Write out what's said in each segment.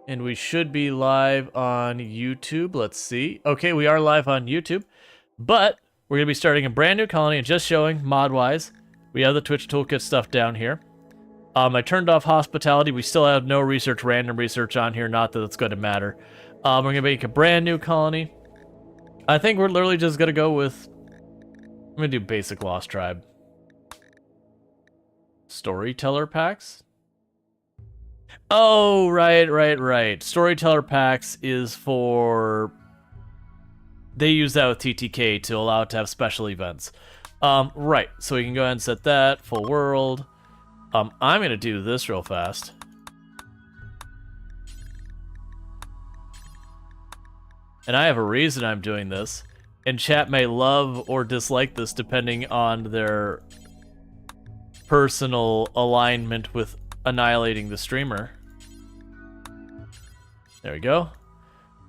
And we should be live on YouTube. Let's see. Okay, we are live on YouTube, but we're going to be starting a brand new colony and just showing mod-wise. We have the Twitch Toolkit stuff down here. I turned off hospitality. We still have no research, random research on here. Not that it's going to matter. We're going to make a brand new colony. I think we're literally just going to go with... I'm going to do basic Lost Tribe. Storyteller packs? Oh, right. Storyteller packs is for... They use that with TTK to allow it to have special events. Right, so we can go ahead and set that, full world. I'm going to do this real fast. And I have a reason I'm doing this. And chat may love or dislike this depending on their personal alignment with annihilating the streamer. There we go.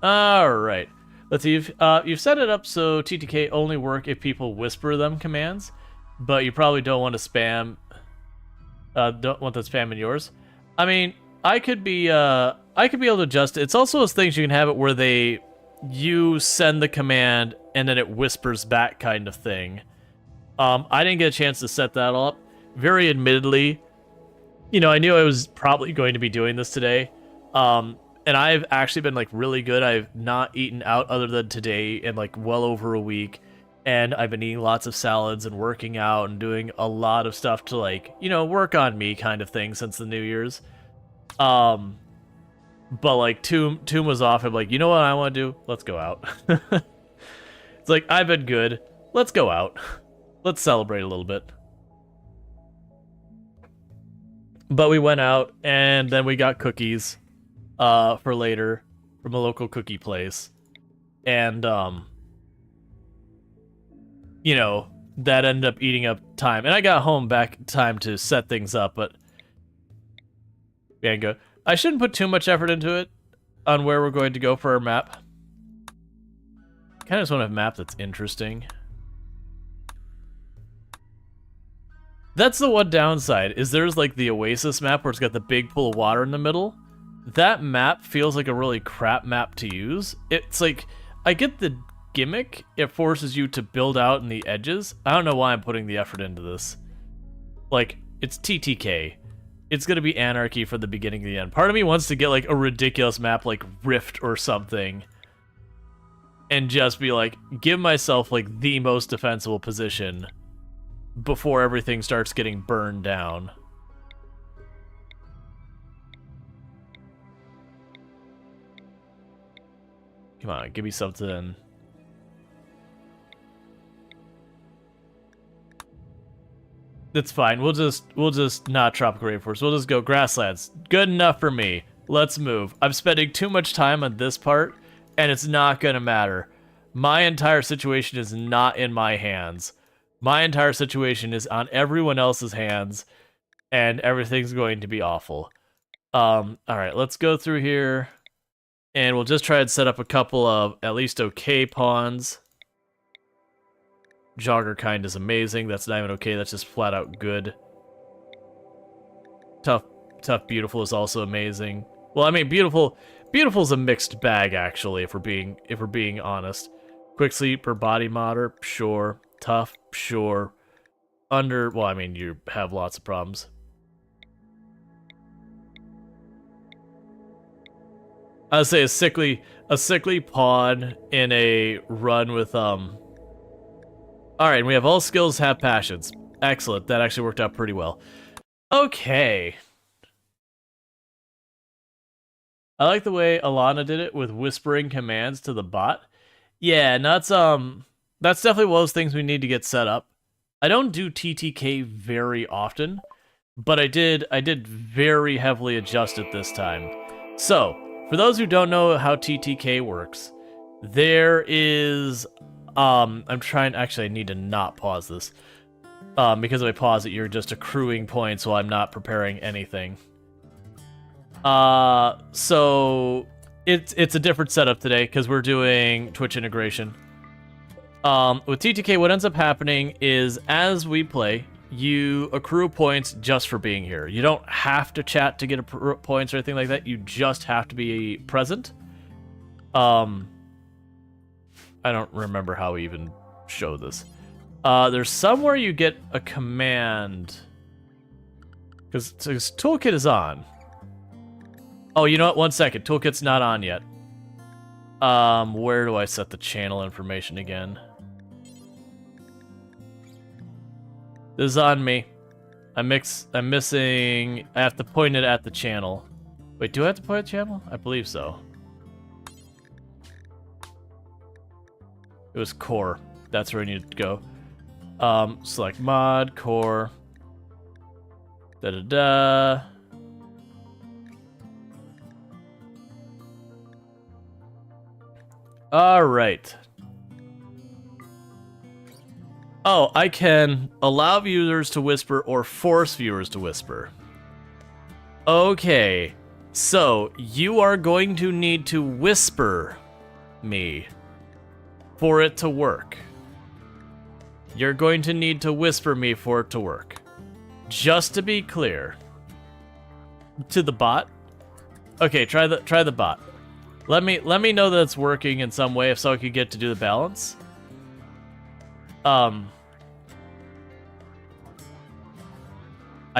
Alright. Let's see, you've set it up so TTK only work if people whisper them commands, but you probably don't want to spam, don't want the spam in yours. I mean, I could be able to adjust it. It's also those things you can have it where you send the command and then it whispers back kind of thing. I didn't get a chance to set that all up. Very admittedly, you know, I knew I was probably going to be doing this today. And I've actually been, like, really good. I've not eaten out other than today in, like, well over a week. And I've been eating lots of salads and working out and doing a lot of stuff to, like, you know, work on me kind of thing since the New Year's. But, like, Tomb was off. I'm like, you know what I want to do? Let's go out. It's like, I've been good. Let's go out. Let's celebrate a little bit. But we went out, and then we got cookies. For later from a local cookie place. And, you know, that ended up eating up time. And I got home back in time to set things up, but yeah, good. I shouldn't put too much effort into it on where we're going to go for our map. Kind of just want a map that's interesting. That's the one downside, is there's like the Oasis map where it's got the big pool of water in the middle. That map feels like a really crap map to use. It's like, I get the gimmick, it forces you to build out in the edges. I don't know why I'm putting the effort into this. Like, it's TTK. It's gonna be anarchy from the beginning to the end. Part of me wants to get like a ridiculous map like Rift or something. And just be like, give myself like the most defensible position before everything starts getting burned down. Come on, give me something. It's fine. We'll just not tropical rainforest. We'll just go grasslands. Good enough for me. Let's move. I'm spending too much time on this part, and it's not gonna matter. My entire situation is not in my hands. My entire situation is on everyone else's hands, and everything's going to be awful. Alright, let's go through here. And we'll just try and set up a couple of at least okay pawns. Jogger kind is amazing. That's not even okay. That's just flat out good. Tough, beautiful is also amazing. Well, I mean, beautiful is a mixed bag actually. If we're being honest. Quick sleep or body modder, sure. Tough, sure. Well, I mean, you have lots of problems. I would say a sickly pawn in a run with Alright, we have all skills, have passions. Excellent, that actually worked out pretty well. Okay. I like the way Alana did it with whispering commands to the bot. Yeah, that's definitely one of those things we need to get set up. I don't do TTK very often, but I did very heavily adjust it this time. So, for those who don't know how TTK works, there is, actually I need to not pause this, because if I pause it, you're just accruing points while I'm not preparing anything. So, it's a different setup today, because we're doing Twitch integration. With TTK, what ends up happening is, as we play, you accrue points just for being here. You don't have to chat to get points or anything like that. You just have to be present. I don't remember how we even show this. There's somewhere you get a command. Because Toolkit is on. Oh, you know what? 1 second. Toolkit's not on yet. Where do I set the channel information again? This is on me. I'm missing... I have to point it at the channel. Wait, do I have to point at the channel? I believe so. It was core. That's where I need to go. Select mod, core. Da-da-da. Alright. Oh, I can allow viewers to whisper or force viewers to whisper. Okay. So, you are going to need to whisper me for it to work. You're going to need to whisper me for it to work. Just to be clear. To the bot? Okay, try the bot. Let me know that it's working in some way if so I could get to do the balance. I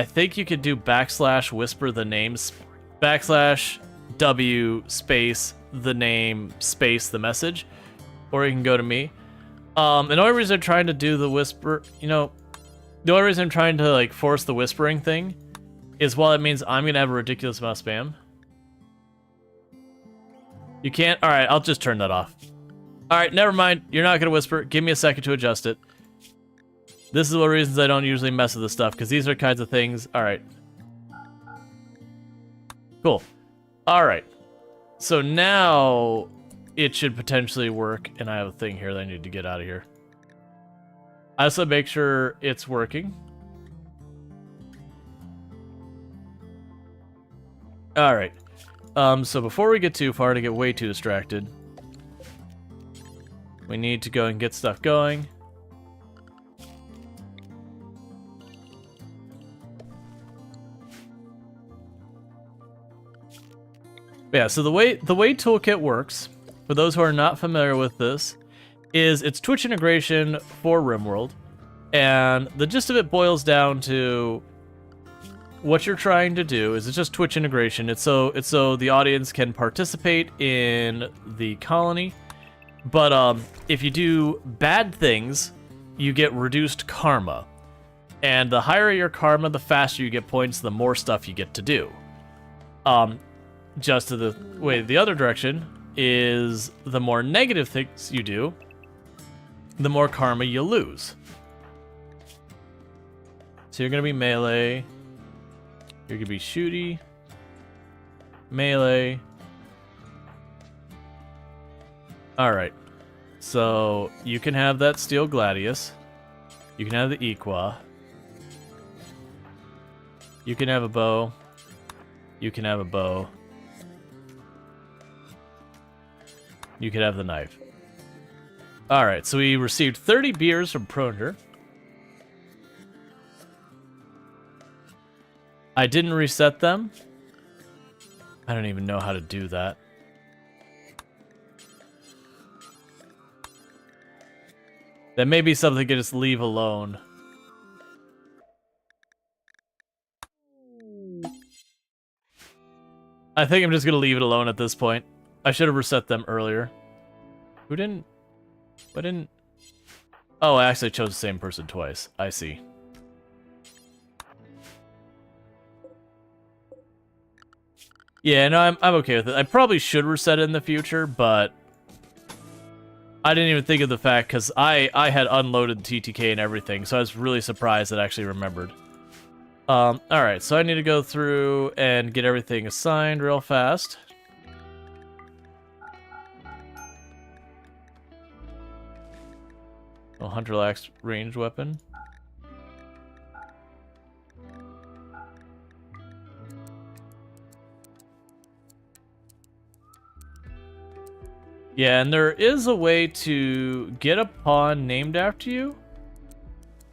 think you could do / whisper the names / W space the name space the message, or you can go to me. And the only reason I'm trying to do the whisper, you know, the only reason I'm trying to like force the whispering thing is while it means I'm gonna have a ridiculous amount of spam. You can't. All right, I'll just turn that off. All right, never mind. You're not gonna whisper. Give me a second to adjust it. This is one of the reasons I don't usually mess with this stuff, because these are kinds of things. All right. Cool. All right. So now it should potentially work, and I have a thing here that I need to get out of here. I also make sure it's working. All right. So before we get too far to get way too distracted, we need to go and get stuff going. Yeah, so the way Toolkit works, for those who are not familiar with this, is it's Twitch integration for RimWorld, and the gist of it boils down to what you're trying to do is it's just Twitch integration. It's so the audience can participate in the colony, but if you do bad things, you get reduced karma, and the higher your karma, the faster you get points, the more stuff you get to do. Just to the way the other direction is the more negative things you do, the more karma you lose. So you're gonna be melee. You're gonna be shooty. Melee. Alright. So you can have that steel gladius. You can have the equa. You can have a bow. You can have a bow. You could have the knife. Alright, so we received 30 beers from Proner. I didn't reset them. I don't even know how to do that. That may be something I could just leave alone. I think I'm just gonna leave it alone at this point. I should have reset them earlier. Who didn't? What didn't? Oh, I actually chose the same person twice. I see. Yeah, no, I'm okay with it. I probably should reset it in the future, but I didn't even think of the fact because I had unloaded TTK and everything, so I was really surprised that I actually remembered. Alright, so I need to go through and get everything assigned real fast. Oh, Hunter lacks ranged weapon. Yeah, and there is a way to get a pawn named after you.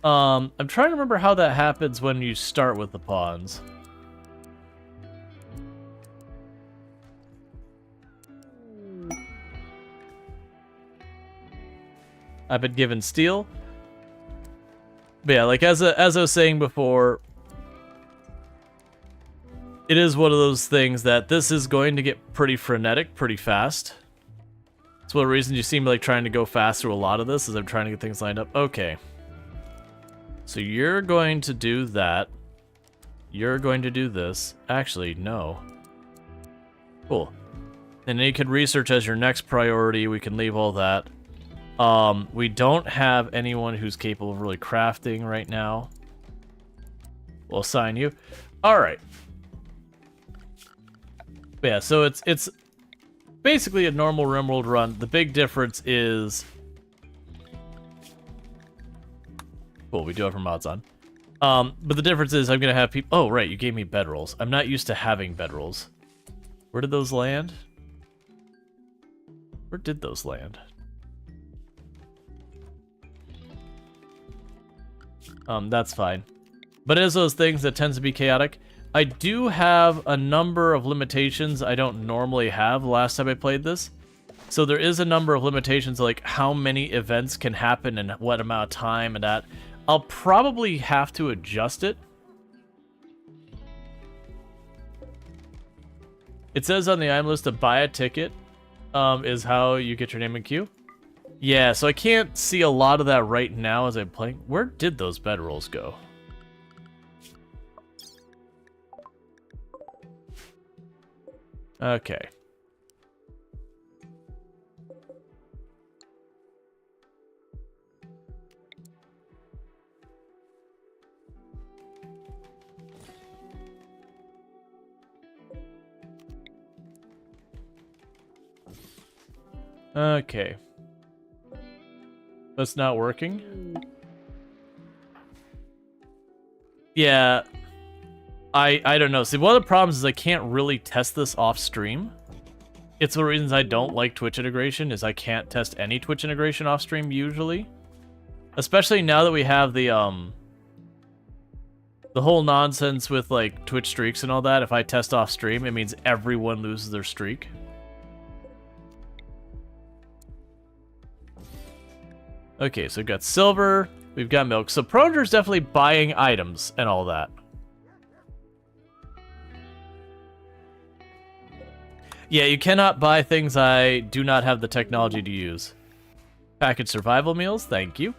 I'm trying to remember how that happens when you start with the pawns. I've been given steel. But yeah, like as I was saying before, it is one of those things that this is going to get pretty frenetic pretty fast. That's one of the reasons you see me like trying to go fast through a lot of this, is I'm trying to get things lined up. Okay. So you're going to do that. You're going to do this. Actually, no. Cool. And then you can research as your next priority. We can leave all that. We don't have anyone who's capable of really crafting right now. We'll assign you. Alright. Yeah, so it's basically a normal RimWorld run. The big difference is... Cool, we do have our mods on. But the difference is I'm going to have people... Oh, right, you gave me bedrolls. I'm not used to having bedrolls. Where did those land? Where did those land? That's fine. But it is those things that tends to be chaotic. I do have a number of limitations I don't normally have the last time I played this. So there is a number of limitations, like how many events can happen in what amount of time and that. I'll probably have to adjust it. It says on the item list to buy a ticket is how you get your name in queue. Yeah, so I can't see a lot of that right now as I'm playing. Where did those bedrolls go? Okay. Okay. That's not working? Yeah. I don't know. See, one of the problems is I can't really test this off stream. It's one of the reasons I don't like Twitch integration, is I can't test any Twitch integration off stream usually. Especially now that we have the whole nonsense with like Twitch streaks and all that. If I test off stream, it means everyone loses their streak. Okay, so we've got silver, we've got milk. So Pronger's definitely buying items and all that. Yeah, you cannot buy things I do not have the technology to use. Packaged survival meals, thank you.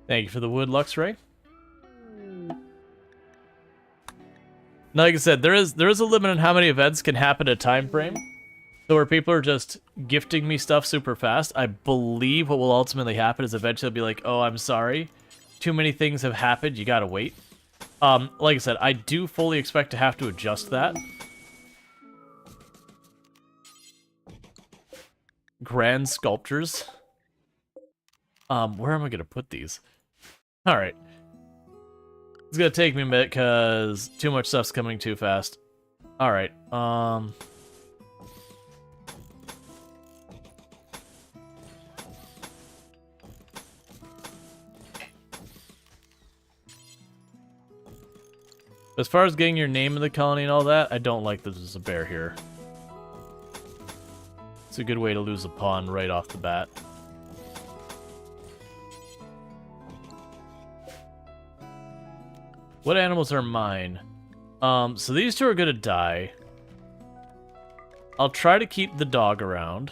Thank you for the wood, Luxray. Now, like I said, there is a limit on how many events can happen in a time frame. So where people are just gifting me stuff super fast, I believe what will ultimately happen is eventually they'll be like, oh, I'm sorry. Too many things have happened, you gotta wait. Like I said, I do fully expect to have to adjust that. Grand sculptures. Where am I gonna put these? Alright. It's gonna take me a minute because too much stuff's coming too fast. Alright, as far as getting your name in the colony and all that, I don't like that there's a bear here. It's a good way to lose a pawn right off the bat. What animals are mine? So these two are gonna die. I'll try to keep the dog around.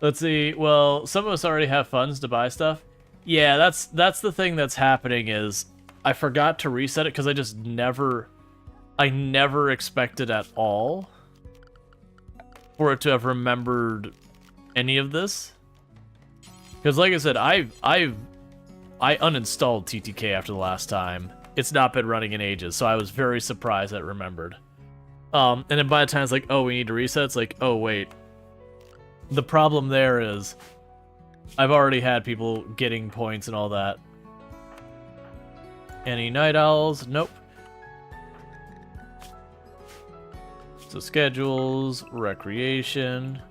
Let's see. Well, some of us already have funds to buy stuff. Yeah, that's the thing that's happening is I forgot to reset it because I never expected at all for it to have remembered any of this. Because like I said, I uninstalled TTK after the last time. It's not been running in ages, so I was very surprised that it remembered. And then by the time it's like, oh, we need to reset, it's like, oh, wait. The problem there is I've already had people getting points and all that. Any night owls? Nope. So schedules, recreation.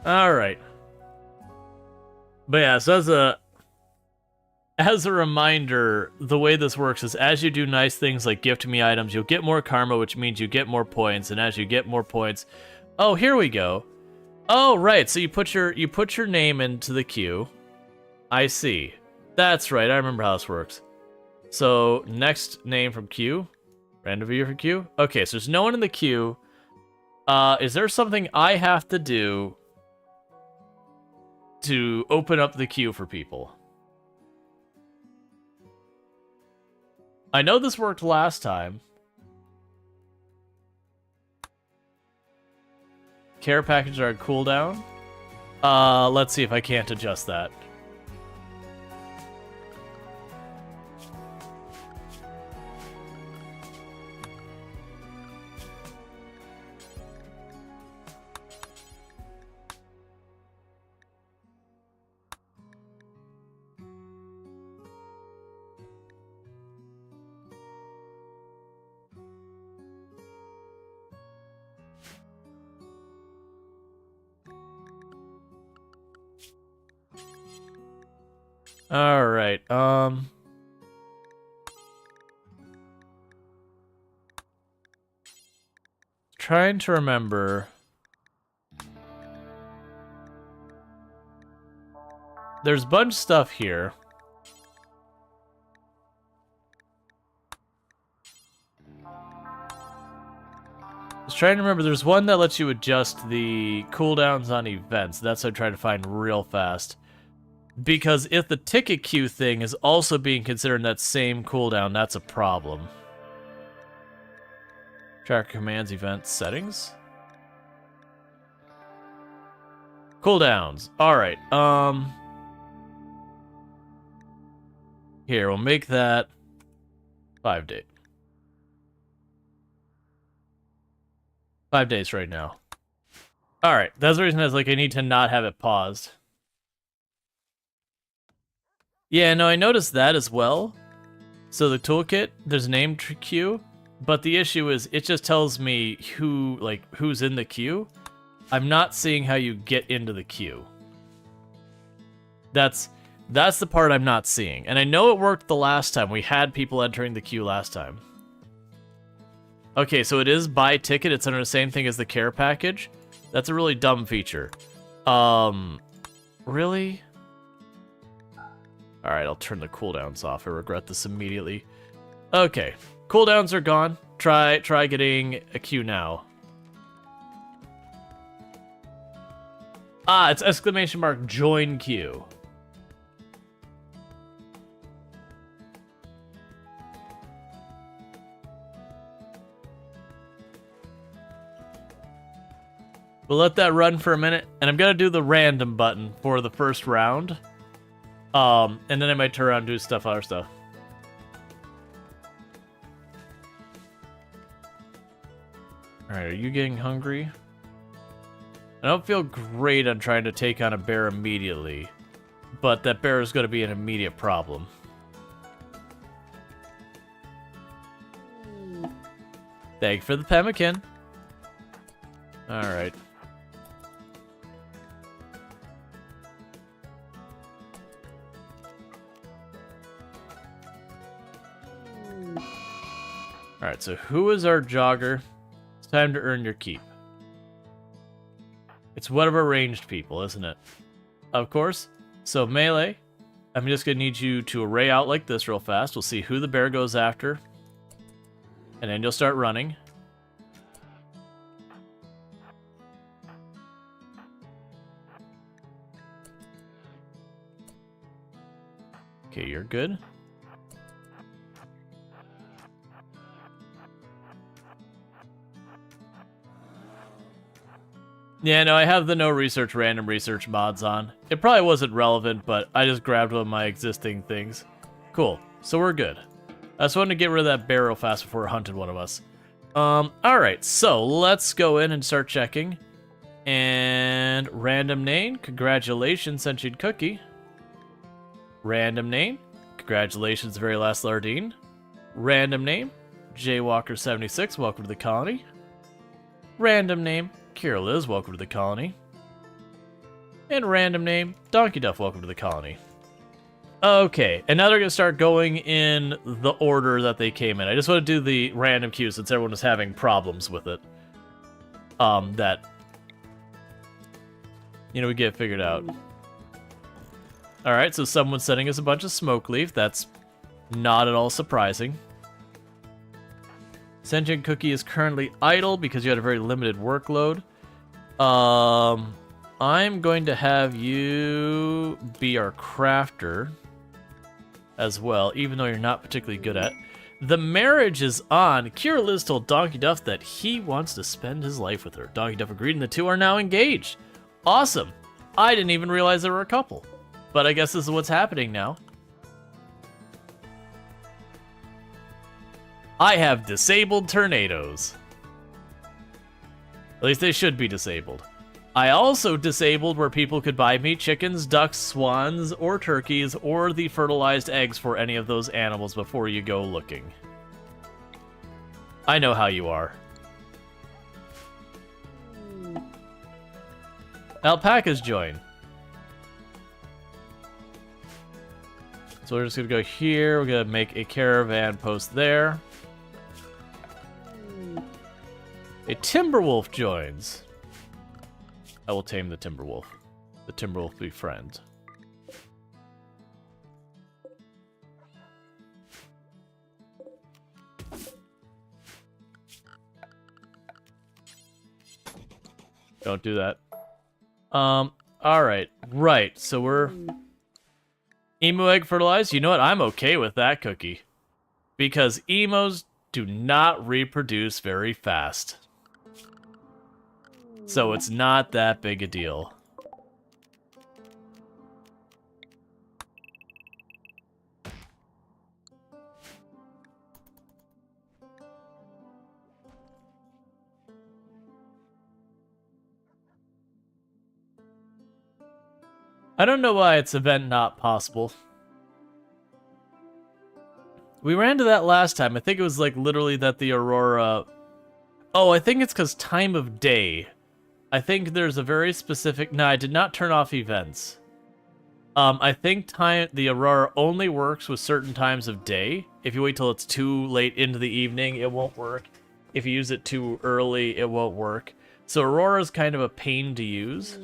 All right. But yeah, so as a reminder, the way this works is as you do nice things like gift me items, you'll get more karma, which means you get more points, and as you get more points, oh, here we go. Oh, right. So you put your name into the queue. I see. That's right. I remember how this works. So next name from queue, random viewer from queue. Okay, so there's no one in the queue. Is there something I have to do to open up the queue for people? I know this worked last time. Care packages are cooldown. Let's see if I can't adjust that. All right. Trying to remember. There's a bunch of stuff here. I was trying to remember. There's one that lets you adjust the cooldowns on events. That's what I tried to find real fast. Because if the ticket queue thing is also being considered in that same cooldown, that's a problem. Tracker commands, events, settings. Cooldowns. Alright, here, we'll make that 5 days. 5 days right now. Alright, that's the reason I was like, I need to not have it paused. Yeah, no, I noticed that as well. So the toolkit, there's a name queue, but the issue is it just tells me who's in the queue. I'm not seeing how you get into the queue. That's the part I'm not seeing. And I know it worked the last time. We had people entering the queue last time. Okay, so it is by ticket. It's under the same thing as the care package. That's a really dumb feature. Really? Alright, I'll turn the cooldowns off. I regret this immediately. Okay, cooldowns are gone. Try getting a queue now. Ah, it's exclamation mark join queue. We'll let that run for a minute, and I'm gonna do the random button for the first round. And then I might turn around and do other stuff. Alright, are you getting hungry? I don't feel great on trying to take on a bear immediately, but that bear is going to be an immediate problem. Thank you for the pemmican. Alright. Alright, so who is our jogger? It's time to earn your keep. It's one of our ranged people, isn't it? Of course. So melee, I'm just going to need you to array out like this real fast. We'll see who the bear goes after. And then you'll start running. Okay, you're good. Yeah, no, I have the no research random research mods on. It probably wasn't relevant, but I just grabbed one of my existing things. Cool, so we're good. I just wanted to get rid of that bear real fast before it hunted one of us. Alright, so let's go in and start checking. And random name, congratulations, sentient cookie. Random name, congratulations, very last Lardine. Random name, Jaywalker76, welcome to the colony. Random name, Kira Liz, welcome to the colony. And random name, Donkey Duff, welcome to the colony. Okay, and now they're going to start going in the order that they came in. I just want to do the random queue since everyone was having problems with it. That, you know, we get figured out. Alright, so someone's sending us a bunch of smoke leaf. That's not at all surprising. Sentient Cookie is currently idle because you had a very limited workload. I'm going to have you be our crafter as well, even though you're not particularly good at. The marriage is on. Kira Liz told Donkey Duff that he wants to spend his life with her. Donkey Duff agreed and the two are now engaged. Awesome. I didn't even realize there were a couple. But I guess this is what's happening now. I have disabled tornadoes. At least they should be disabled. I also disabled where people could buy me chickens, ducks, swans, or turkeys, or the fertilized eggs for any of those animals before you go looking. I know how you are. Alpacas join. So we're just gonna go here, we're gonna make a caravan post there. A Timberwolf joins. I will tame the Timberwolf. The Timberwolf be friend. Don't do that. Alright. Right, so we're... Emu egg fertilized? You know what? I'm okay with that, Cookie. Because emos do not reproduce very fast. So it's not that big a deal. I don't know why it's event not possible. We ran to that last time. I think it was like literally that the Aurora... Oh, I think it's because time of day. I think there's a very specific... No, I did not turn off events. I think the Aurora only works with certain times of day. If you wait till it's too late into the evening, it won't work. If you use it too early, it won't work. So Aurora is kind of a pain to use.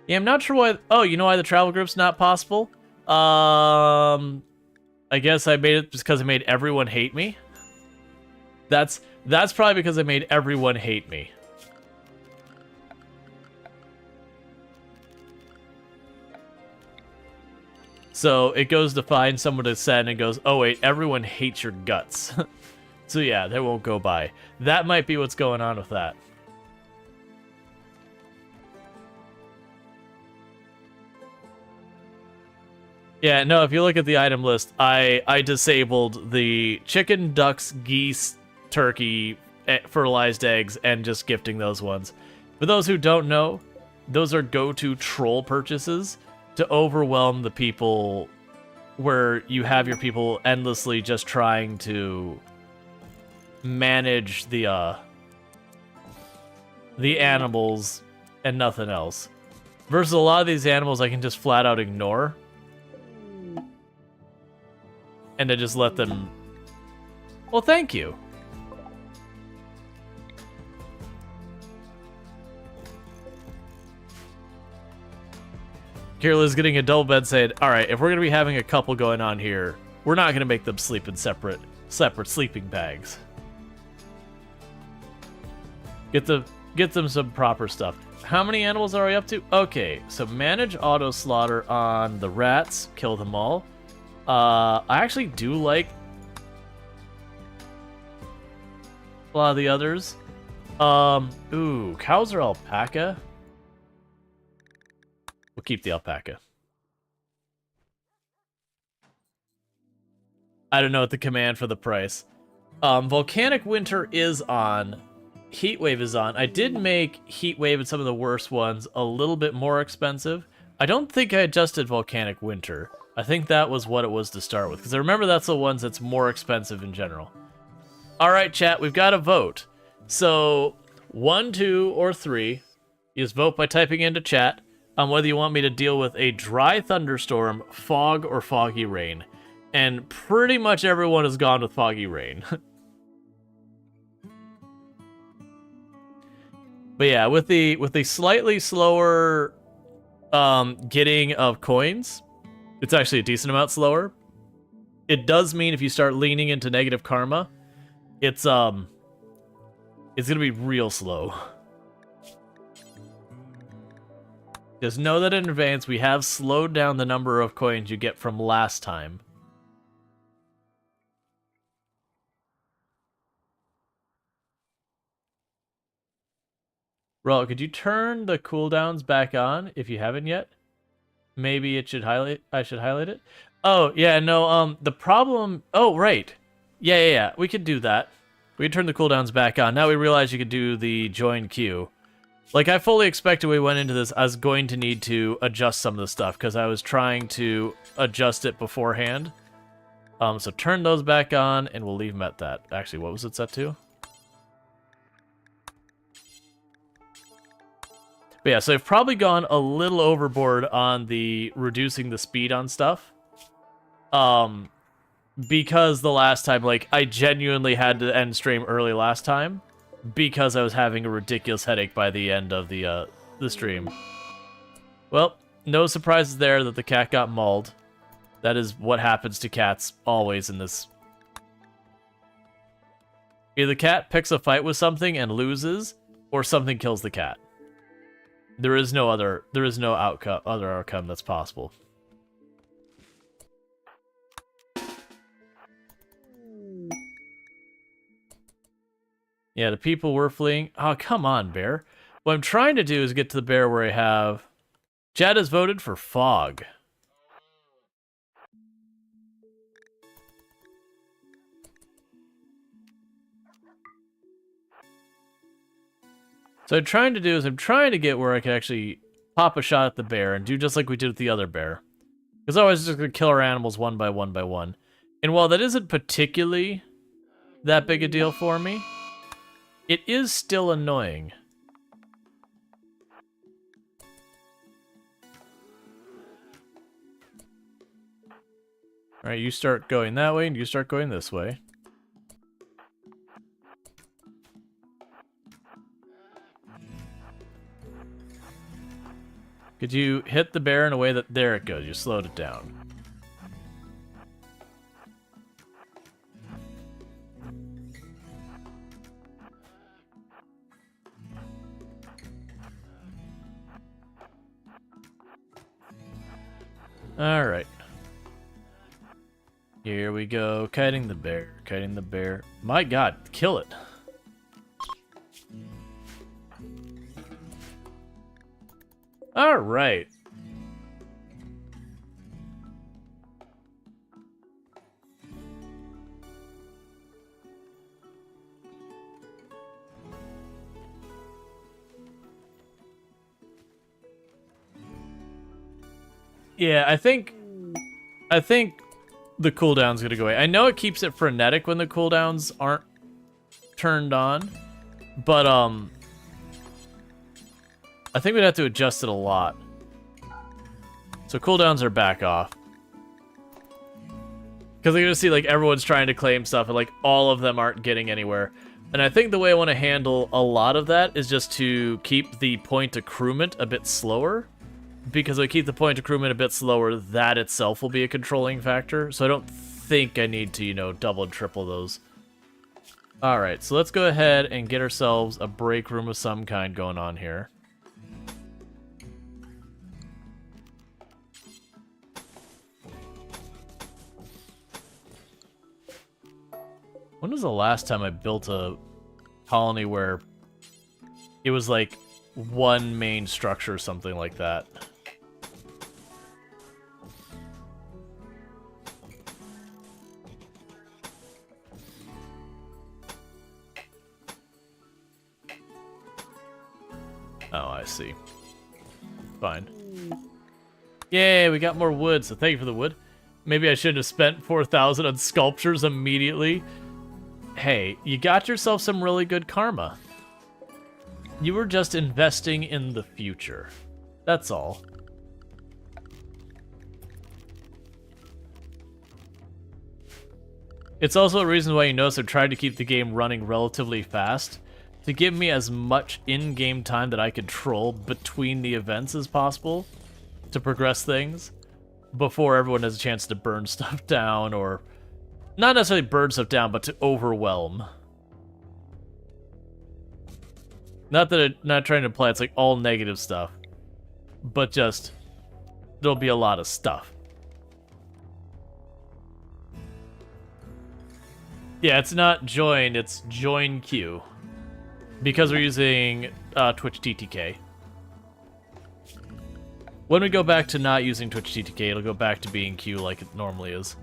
Yeah, I'm not sure why... Oh, you know why the travel group's not possible? I guess I made it just because I made everyone hate me. That's probably because I made everyone hate me. So it goes to find someone to send and goes, oh wait, everyone hates your guts. So yeah, they won't go by. That might be what's going on with that. Yeah, no, if you look at the item list, I disabled the chicken, ducks, geese, turkey, fertilized eggs, and just gifting those ones. For those who don't know, those are go-to troll purchases to overwhelm the people where you have your people endlessly just trying to manage the animals and nothing else. Versus a lot of these animals I can just flat out ignore. And I just let them... Well, thank you. Kira's getting a double bed saying, alright, if we're going to be having a couple going on here, we're not going to make them sleep in separate sleeping bags. Get them some proper stuff. How many animals are we up to? Okay, so manage auto slaughter on the rats. Kill them all. I actually do like a lot of the others. Ooh, cows or alpaca? We'll keep the alpaca. I don't know what the command for the price. Volcanic Winter is on. Heatwave is on. I did make Heatwave and some of the worst ones a little bit more expensive. I don't think I adjusted Volcanic Winter. I think that was what it was to start with, because I remember that's the ones that's more expensive in general. Alright, chat, we've got a vote. So, 1, 2, or 3. You just vote by typing into chat on whether you want me to deal with a dry thunderstorm, fog, or foggy rain. And pretty much everyone has gone with foggy rain. But yeah, with the slightly slower getting of coins, it's actually a decent amount slower. It does mean if you start leaning into negative karma, it's gonna be real slow. Just know that in advance, we have slowed down the number of coins you get from last time. Rual, could you turn the cooldowns back on if you haven't yet? Maybe it should highlight. I should highlight it. Oh yeah, no. The problem. Oh right. Yeah. We could do that. We could turn the cooldowns back on. Now we realize you could do the join queue. Like I fully expected, we went into this. I was going to need to adjust some of the stuff because I was trying to adjust it beforehand. So turn those back on, and we'll leave them at that. Actually, what was it set to? But yeah, so I've probably gone a little overboard on the reducing the speed on stuff. Because the last time, like, I genuinely had to end stream early last time because I was having a ridiculous headache by the end of the stream. Well, no surprises there that the cat got mauled. That is what happens to cats always in this. Either the cat picks a fight with something and loses, or something kills the cat. There is no other outcome that's possible. Yeah, the people were fleeing. Oh, come on, bear. What I'm trying to do is get to the bear where I have... Jad has voted for fog. So what I'm trying to do is I'm trying to get where I can actually pop a shot at the bear and do just like we did with the other bear. Because otherwise it's just going to kill our animals one by one by one. And while that isn't particularly that big a deal for me, it is still annoying. Alright, you start going that way and you start going this way. Could you hit the bear in a way that... There it goes, you slowed it down. Alright. Here we go, kiting the bear, kiting the bear. My god, kill it. All right. Yeah, I think the cooldown's gonna go away. I know it keeps it frenetic when the cooldowns aren't turned on, but I think we'd have to adjust it a lot. So cooldowns are back off. Because you're gonna see like everyone's trying to claim stuff and like all of them aren't getting anywhere. And I think the way I want to handle a lot of that is just to keep the point accruement a bit slower. Because if I keep the point accruement a bit slower, that itself will be a controlling factor. So I don't think I need to, you know, double and triple those. Alright, so let's go ahead and get ourselves a break room of some kind going on here. When was the last time I built a colony where it was like one main structure or something like that. Oh, I see. Fine. Yay, we got more wood, so thank you for the wood. Maybe I shouldn't have spent 4,000 on sculptures immediately. Hey, you got yourself some really good karma. You were just investing in the future. That's all. It's also a reason why you notice I've tried to keep the game running relatively fast, to give me as much in-game time that I could troll between the events as possible to progress things before everyone has a chance to burn stuff down, or not necessarily burn stuff down, but to overwhelm. Not that I'm not trying to imply it's like all negative stuff, but just there'll be a lot of stuff. Yeah, it's not join, it's join queue. Because we're using Twitch TTK. When we go back to not using Twitch TTK, it'll go back to being queue like it normally is.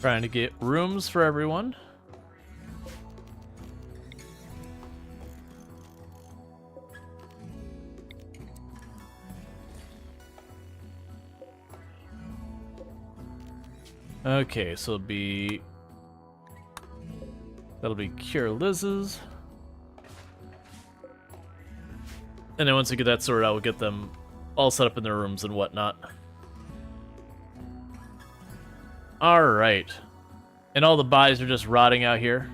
Trying to get rooms for everyone. Okay, so that'll be Cure Liz's. And then once we get that sorted out, we'll get them all set up in their rooms and whatnot. Alright. And all the bodies are just rotting out here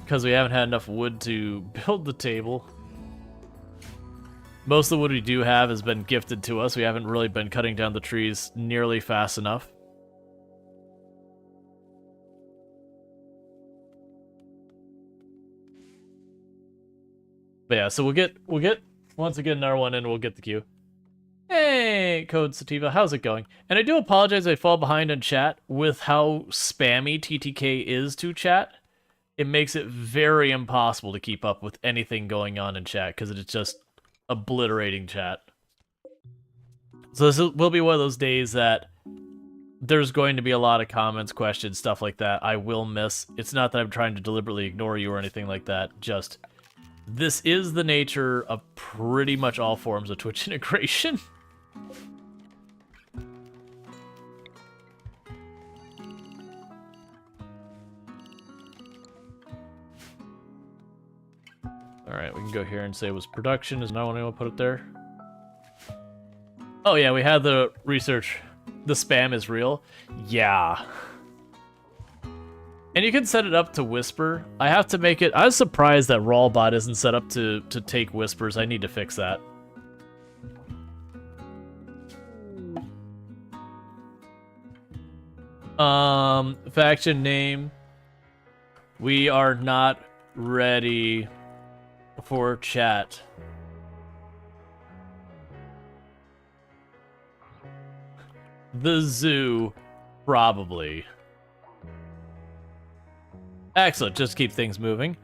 because we haven't had enough wood to build the table. Most of the wood we do have has been gifted to us. We haven't really been cutting down the trees nearly fast enough. But yeah, so we'll get once again another one in, we'll get the queue. Hey, Code Sativa, how's it going? And I do apologize I fall behind in chat with how spammy TTK is to chat. It makes it very impossible to keep up with anything going on in chat because it's just obliterating chat. So this will be one of those days that there's going to be a lot of comments, questions, stuff like that I will miss. It's not that I'm trying to deliberately ignore you or anything like that, just this is the nature of pretty much all forms of Twitch integration. Alright, we can go here and say it was production. Is no one going to put it there? Oh yeah, we had the research. The spam is real. Yeah. And you can set it up to whisper. I have to make it... I was surprised that Rual bot isn't set up to take whispers. I need to fix that. Faction name. We are not ready for chat. The zoo, probably. Excellent, just keep things moving.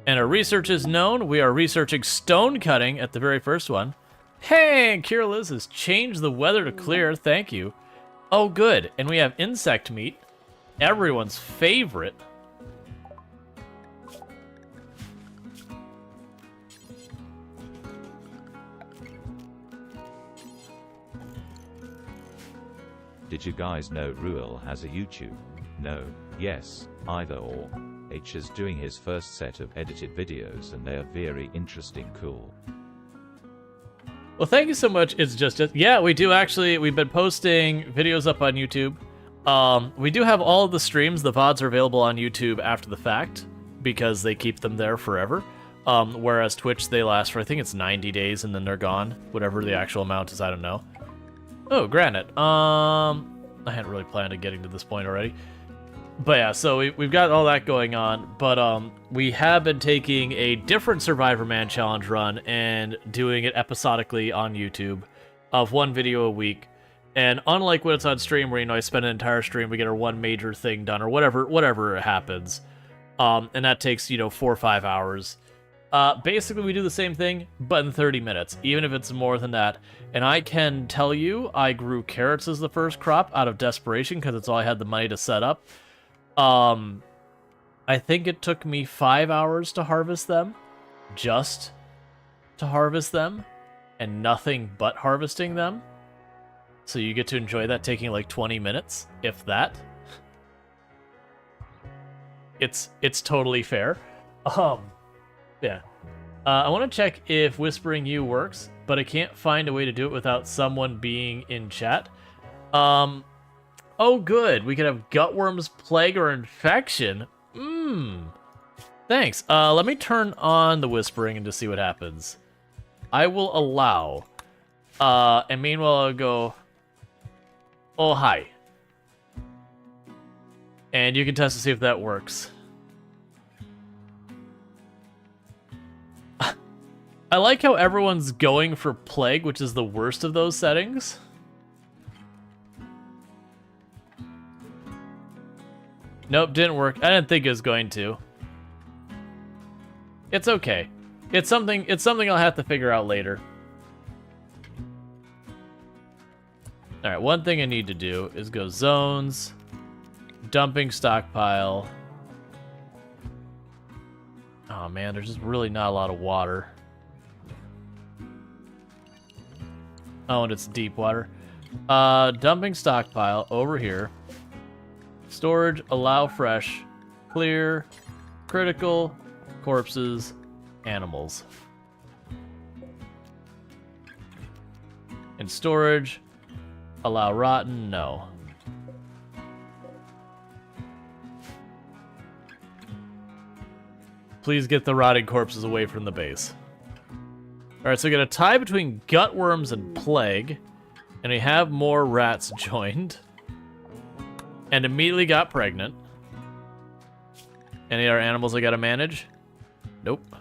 And our research is known. We are researching stone cutting at the very first one. Hey, Cure Liz has changed the weather to clear, thank you. Oh, good, and we have insect meat. Everyone's favorite. Did you guys know Rual has a YouTube? No, yes, either or. H is doing his first set of edited videos and they are very interesting, cool. Well, thank you so much. It's just yeah, we do actually. We've been posting videos up on YouTube. We do have all of the streams. The VODs are available on YouTube after the fact because they keep them there forever. Whereas Twitch, they last for, I think it's 90 days and then they're gone. Whatever the actual amount is, I don't know. Oh, granite. I hadn't really planned on getting to this point already. But yeah, so we've got all that going on, but we have been taking a different Survivor Man challenge run and doing it episodically on YouTube of one video a week. And unlike when it's on stream where, I spend an entire stream, we get our one major thing done or whatever happens. And that takes, 4 or 5 hours. Basically, we do the same thing, but in 30 minutes, even if it's more than that. And I can tell you, I grew carrots as the first crop out of desperation because it's all I had the money to set up. I think it took me 5 hours to harvest them, just to harvest them, and nothing but harvesting them. So you get to enjoy that taking like 20 minutes, if that. It's totally fair. Yeah. I want to check if Whispering You works, but I can't find a way to do it without someone being in chat. Oh, good. We could have gutworms, plague, or infection. Thanks. Let me turn on the whispering and just see what happens. I will allow. And meanwhile, I'll go, oh, hi. And you can test to see if that works. I like how everyone's going for plague, which is the worst of those settings. Nope, didn't work. I didn't think it was going to. It's okay. It's something I'll have to figure out later. Alright, one thing I need to do is go zones, dumping stockpile. Oh man, there's just really not a lot of water. Oh, and it's deep water. Dumping stockpile over here. Storage, allow fresh, clear, critical, corpses, animals. In storage, allow rotten, no. Please get the rotting corpses away from the base. Alright, so we got a tie between gutworms and plague, and we have more rats joined. And immediately got pregnant. Any other animals I gotta manage? Nope.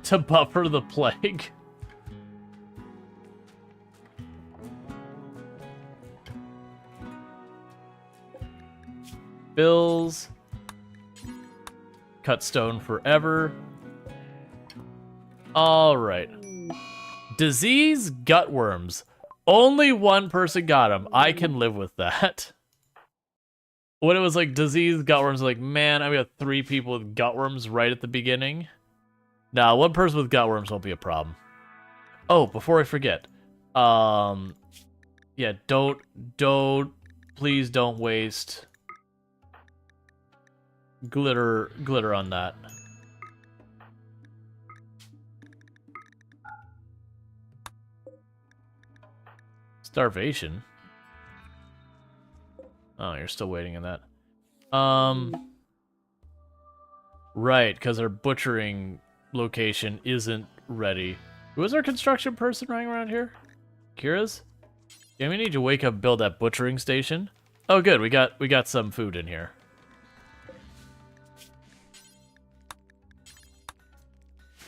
To buffer the plague. Bills. Cut stone forever. Alright. Disease gutworms. Only one person got them. I can live with that. When it was like disease gutworms, like, man, I've got 3 people with gutworms right at the beginning. Nah, one person with gutworms won't be a problem. Oh, before I forget. Yeah, please don't waste glitter on that. Starvation? Oh, you're still waiting on that. Right, because our butchering location isn't ready. Who is our construction person running around here? Kira's? Yeah, we need to wake up and build that butchering station. Oh good, we got some food in here.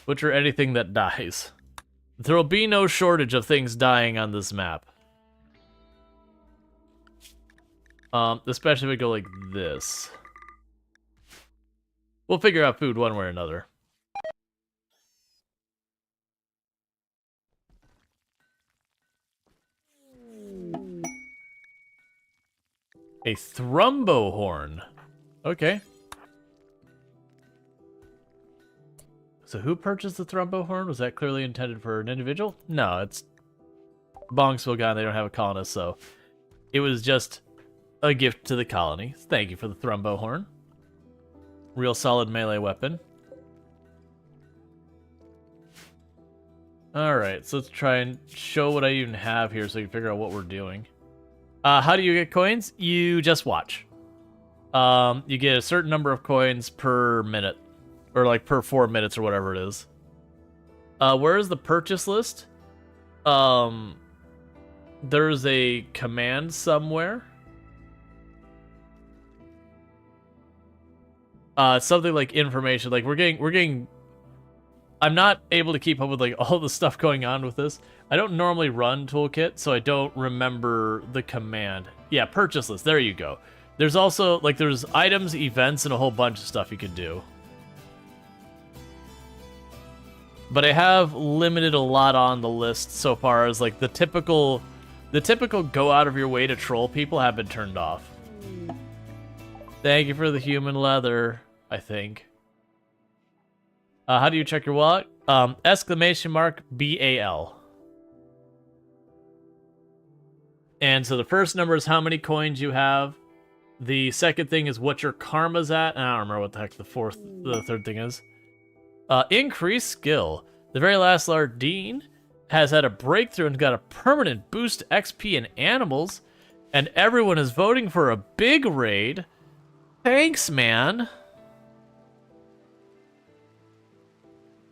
Butcher anything that dies. There will be no shortage of things dying on this map. Especially if we go like this. We'll figure out food one way or another. A thrumbo horn. Okay. So who purchased the thrumbo horn? Was that clearly intended for an individual? No, it's Bonksville guy. They don't have a colonist, so it was just a gift to the colony. Thank you for the thrumbo horn. Real solid melee weapon. Alright, so let's try and show what I even have here so you can figure out what we're doing. How do you get coins? You just watch. You get a certain number of coins per minute. Or like per 4 minutes or whatever it is. Where is the purchase list? there's a command somewhere. Something like information. Like we're getting. I'm not able to keep up with like all the stuff going on with this. I don't normally run Toolkit, so I don't remember the command. Yeah, purchase list. There you go. There's also like there's items, events, and a whole bunch of stuff you could do. But I have limited a lot on the list so far as like the typical go out of your way to troll people have been turned off. Thank you for the human leather, I think. How do you check your wallet? Exclamation mark BAL. And so the first number is how many coins you have. The second thing is what your karma's at. And I don't remember what the heck the third thing is. Increased skill. The very last Lardine has had a breakthrough and got a permanent boost to XP and animals. And everyone is voting for a big raid. Thanks, man.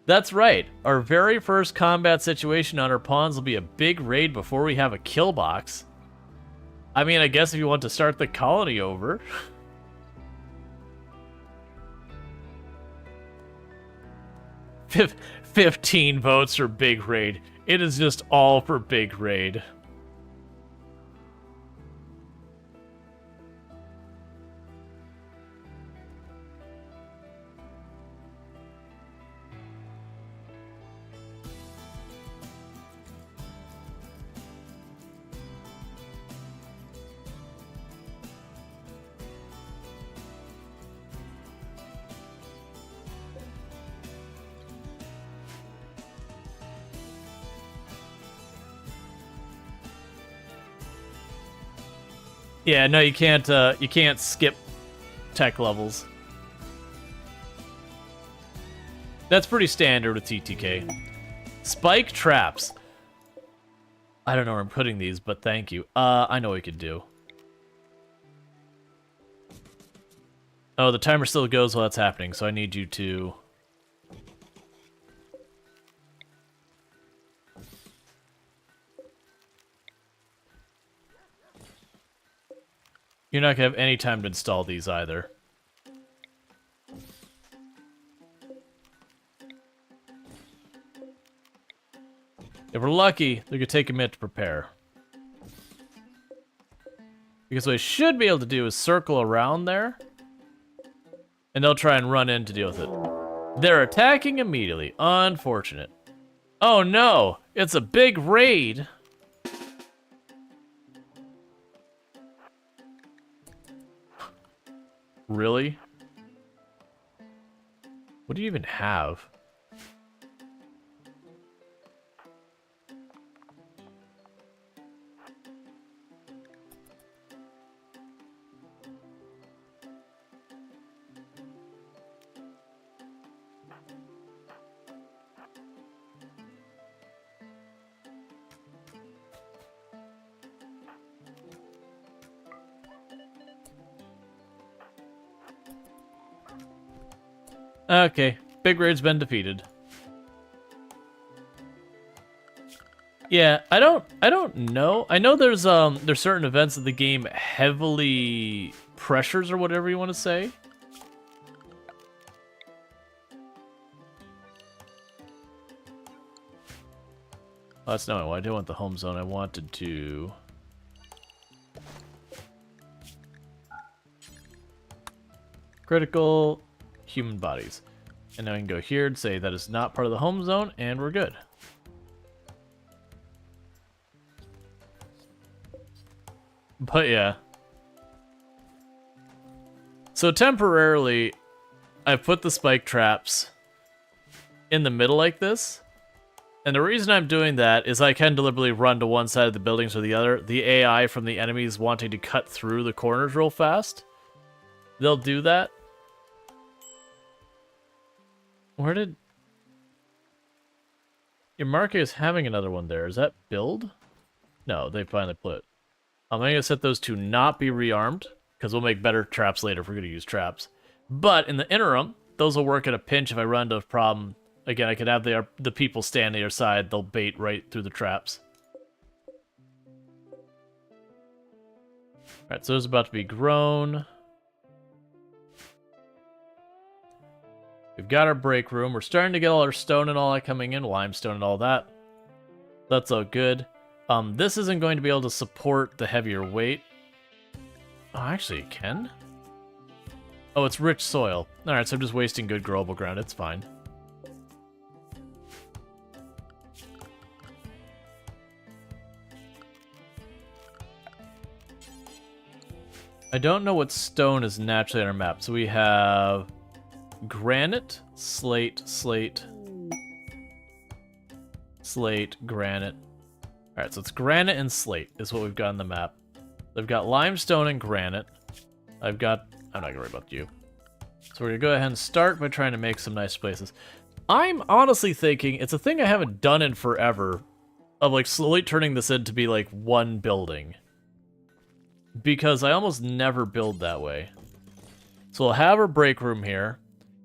That's right. Our very first combat situation on our pawns will be a big raid before we have a kill box. I mean, I guess if you want to start the colony over. 15 votes for big raid. It is just all for big raid. Yeah, no, you can't skip tech levels. That's pretty standard with TTK. Spike traps. I don't know where I'm putting these, but thank you. I know what we could do. Oh, the timer still goes while that's happening, so I need you to... You're not gonna have any time to install these either. If we're lucky, they're gonna take a minute to prepare. Because what I should be able to do is circle around there. And they'll try and run in to deal with it. They're attacking immediately. Unfortunate. Oh no! It's a big raid! Really? What do you even have? Okay, big raid's been defeated. Yeah, I don't know. I know there's certain events that the game heavily pressures or whatever you want to say. Oh, that's not what I didn't want the home zone. I wanted to critical human bodies. And now we can go here and say that is not part of the home zone, and we're good. But yeah. So temporarily, I put the spike traps in the middle like this. And the reason I'm doing that is I can deliberately run to one side of the buildings or the other. The AI from the enemies wanting to cut through the corners real fast, they'll do that. Where did... Your market is having another one there. Is that build? No, they finally put it. I'm going to set those to not be rearmed, because we'll make better traps later if we're going to use traps. But in the interim, those will work at a pinch if I run into a problem again, I could have the people stand either side. They'll bait right through the traps. Alright, so it's about to be grown. We've got our break room. We're starting to get all our stone and all that coming in, limestone and all that. That's all good. This isn't going to be able to support the heavier weight. Oh, actually, it can? Oh, it's rich soil. Alright, so I'm just wasting good growable ground. It's fine. I don't know what stone is naturally on our map. So we have granite, slate, slate, slate, granite. Alright, so it's granite and slate is what we've got on the map. I've got limestone and granite. I'm not gonna worry about you. So we're gonna go ahead and start by trying to make some nice places. I'm honestly thinking, it's a thing I haven't done in forever, of like slowly turning this into be like one building. Because I almost never build that way. So we'll have our break room here.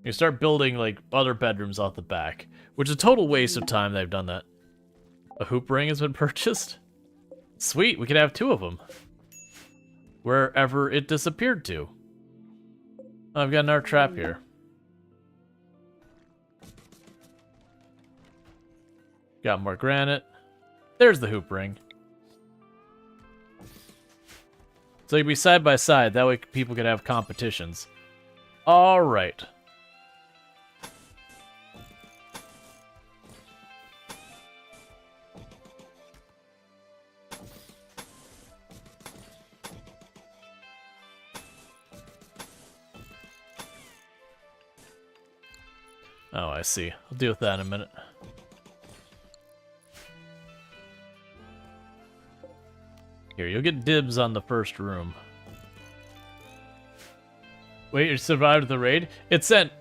You start building like other bedrooms off the back, which is a total waste of time that I've done that. A hoop ring has been purchased? Sweet, we can have 2 of them. Wherever it disappeared to. Oh, I've got another trap here. Got more granite. There's the hoop ring. So you can be side by side, that way people can have competitions. Alright. Oh, I see. I'll deal with that in a minute. Here, you'll get dibs on the first room. Wait, you survived the raid? It sent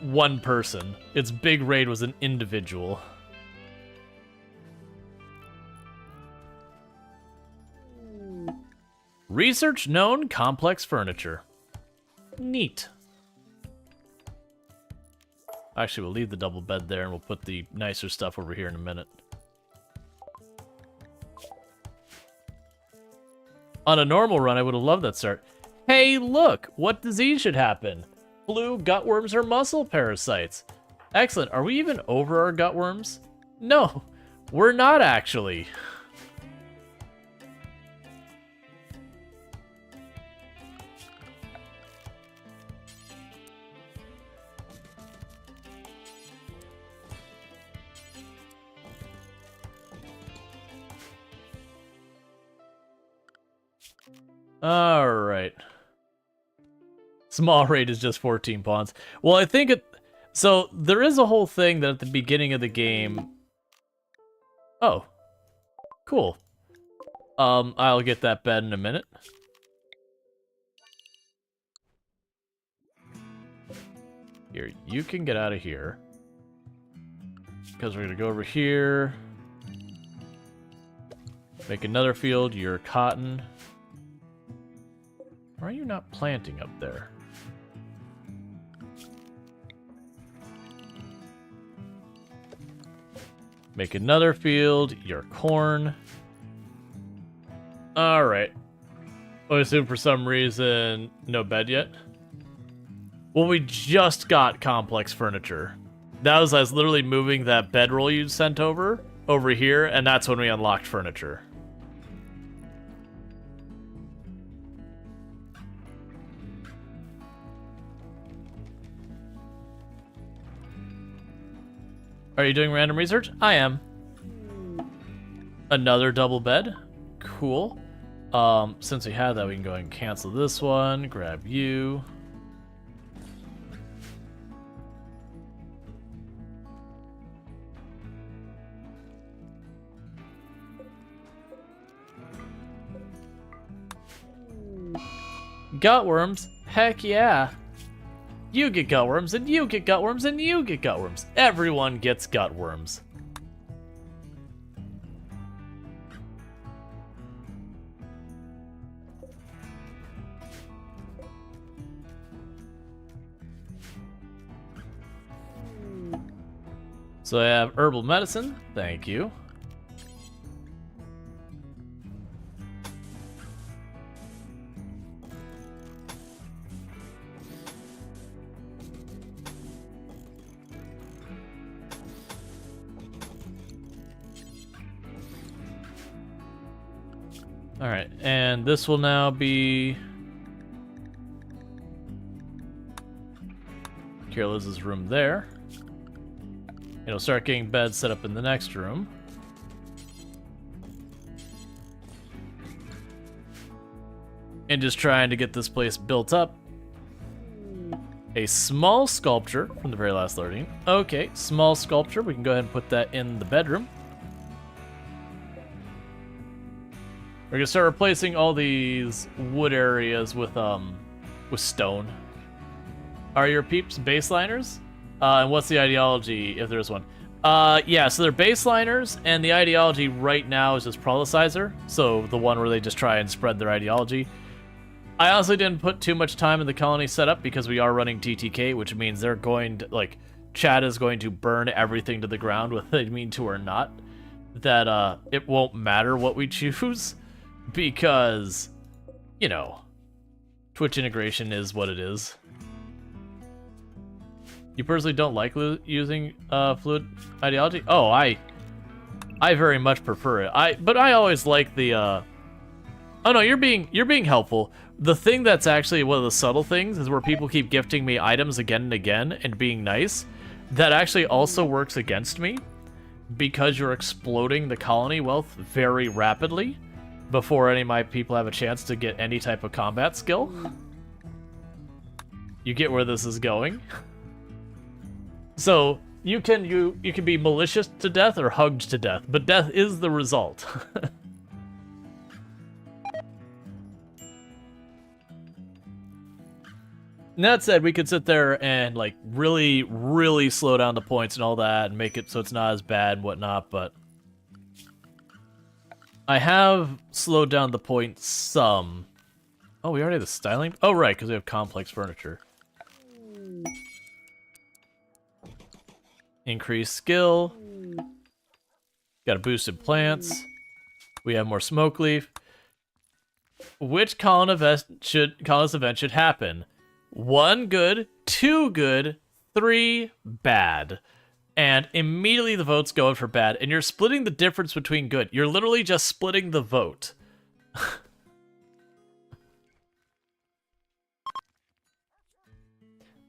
1 person. Its big raid was an individual. Research known complex furniture. Neat. Actually, we'll leave the double bed there and we'll put the nicer stuff over here in a minute. On a normal run, I would have loved that start. Hey, look! What disease should happen? Flu, gutworms, or muscle parasites? Excellent. Are we even over our gutworms? No, we're not actually. Alright. Small raid is just 14 pawns. Well, I think it... So, there is a whole thing that at the beginning of the game... Oh. Cool. I'll get that bed in a minute. Here, you can get out of here. Because we're gonna go over here. Make another field, your cotton. Why are you not planting up there? Make another field, your corn. Alright. I assume for some reason, no bed yet? Well, we just got complex furniture. That was, I was literally moving that bedroll you sent over here, and that's when we unlocked furniture. Are you doing random research? I am. Another double bed? Cool. Since we have that, we can go ahead and cancel this one, grab you. Gutworms? Heck yeah. You get gutworms, and you get gutworms, and you get gutworms. Everyone gets gutworms. So I have herbal medicine. Thank you. All right, and this will now be Kirill's room there. It'll start getting beds set up in the next room. And just trying to get this place built up. A small sculpture from the very last learning. Okay, small sculpture. We can go ahead and put that in the bedroom. We're gonna start replacing all these wood areas with stone. Are your peeps baseliners? And what's the ideology if there's one? Yeah, so they're baseliners, and the ideology right now is just prolicizer. So the one where they just try and spread their ideology. I honestly didn't put too much time in the colony setup because we are running TTK, which means they're going to, like, Chad is going to burn everything to the ground, whether they mean to or not. That it won't matter what we choose. Because, you know, Twitch integration is what it is. You personally don't like using fluid ideology? Oh, I very much prefer it. But I always like the. Oh no, you're being helpful. The thing that's actually one of the subtle things is where people keep gifting me items again and again and being nice. That actually also works against me because you're exploding the colony wealth very rapidly. Before any of my people have a chance to get any type of combat skill. You get where this is going. So you can be malicious to death or hugged to death, but death is the result. That said, we could sit there and like really, really slow down the points and all that and make it so it's not as bad and whatnot, but I have slowed down the points some. Oh, we already have the styling? Oh, right, because we have complex furniture. Increased skill. Got a boosted plants. We have more smoke leaf. Which colonist event should happen? 1 good, 2 good, 3 bad. And immediately the vote's going for bad, and you're splitting the difference between good. You're literally just splitting the vote.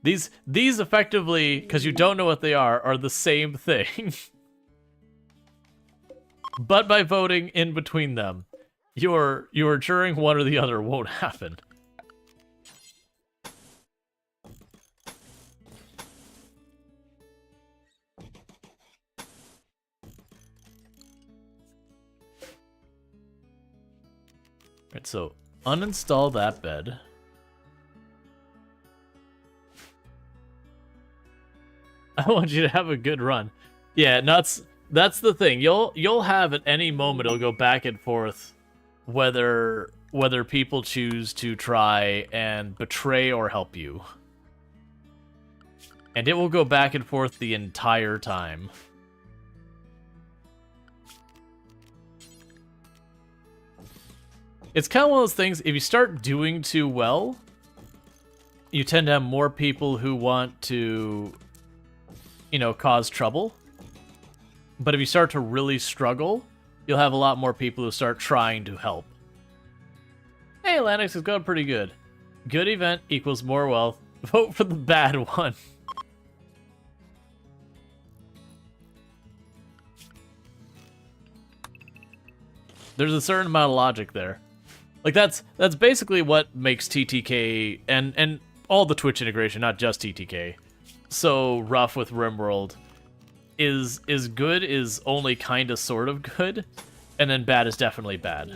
These effectively, because you don't know what they are the same thing. But by voting in between them, you're ensuring one or the other won't happen. Right, so uninstall that bed. I want you to have a good run. Yeah, that's the thing. You'll have at any moment it'll go back and forth whether people choose to try and betray or help you. And it will go back and forth the entire time. It's kind of one of those things, if you start doing too well, you tend to have more people who want to, you know, cause trouble. But if you start to really struggle, you'll have a lot more people who start trying to help. Hey, Lanix is going pretty good. Good event equals more wealth. Vote for the bad one. There's a certain amount of logic there. Like, that's basically what makes TTK and all the Twitch integration, not just TTK, so rough with RimWorld. Is good is only kind of sort of good, and then bad is definitely bad.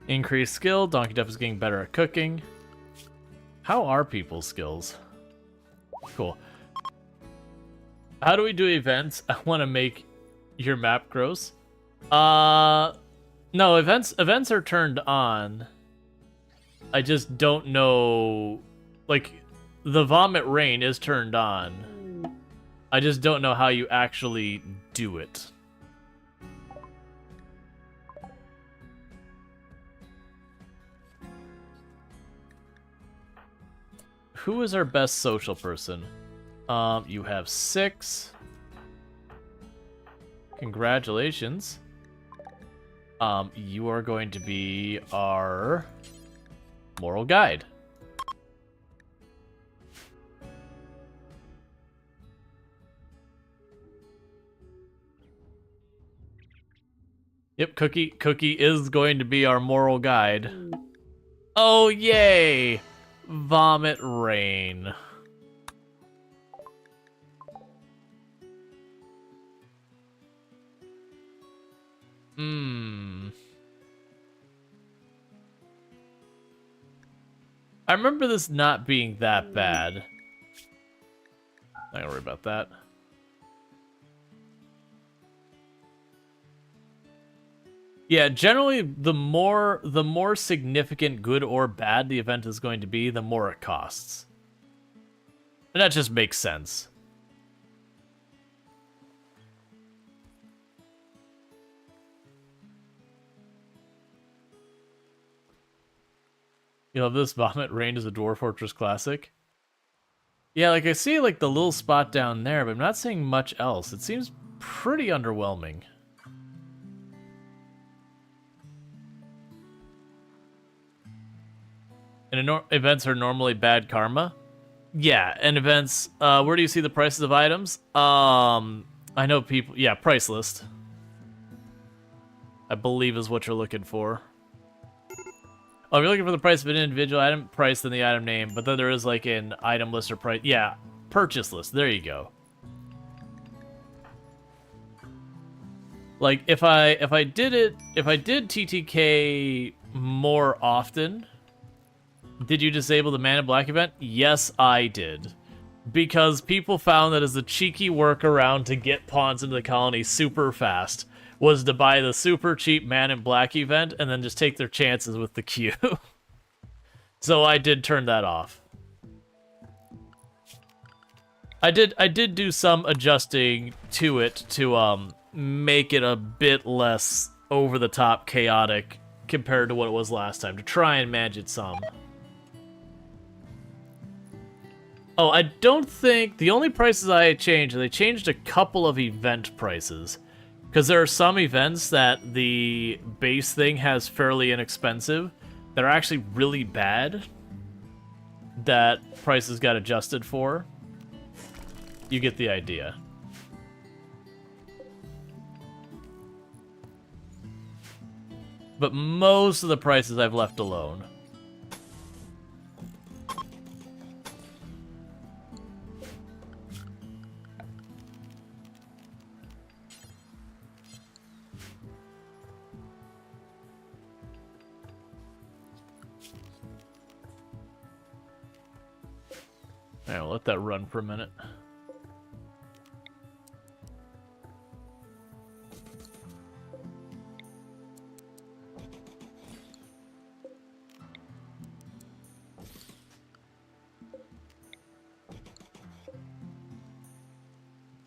Increased skill. Donkey Duff is getting better at cooking. How are people's skills? cool. How do we do events? I want to make your map gross. No, events are turned on. I just don't know, like, the vomit rain is turned on. I just don't know how you actually do it. Who is our best social person? You have 6. Congratulations. You are going to be our moral guide. Yep, Cookie is going to be our moral guide. Oh, yay! Vomit rain. I remember this not being that bad. Not gonna worry about that. Yeah, generally, the more significant good or bad the event is going to be, the more it costs. And that just makes sense. You know, this Vomit Rain is a Dwarf Fortress classic. Yeah, like I see like the little spot down there, but I'm not seeing much else. It seems pretty underwhelming. And events are normally bad karma. Yeah, and events, where do you see the prices of items? I know people, yeah, price list, I believe is what you're looking for. Oh, if you're looking for the price of an individual item, price then the item name, but then there is like an item list or price. Yeah, purchase list, there you go. Like if I did TTK more often, did you disable the Man in Black event? Yes, I did. Because people found that as a cheeky workaround to get pawns into the colony super fast was to buy the super cheap Man in Black event and then just take their chances with the queue. So I did turn that off. I did do some adjusting to it to make it a bit less over the top chaotic compared to what it was last time, to try and manage it some. Oh, I don't think... The only prices I changed, they changed a couple of event prices. Because there are some events that the base thing has fairly inexpensive that are actually really bad that prices got adjusted for. You get the idea. But most of the prices I've left alone. I'll let that run for a minute.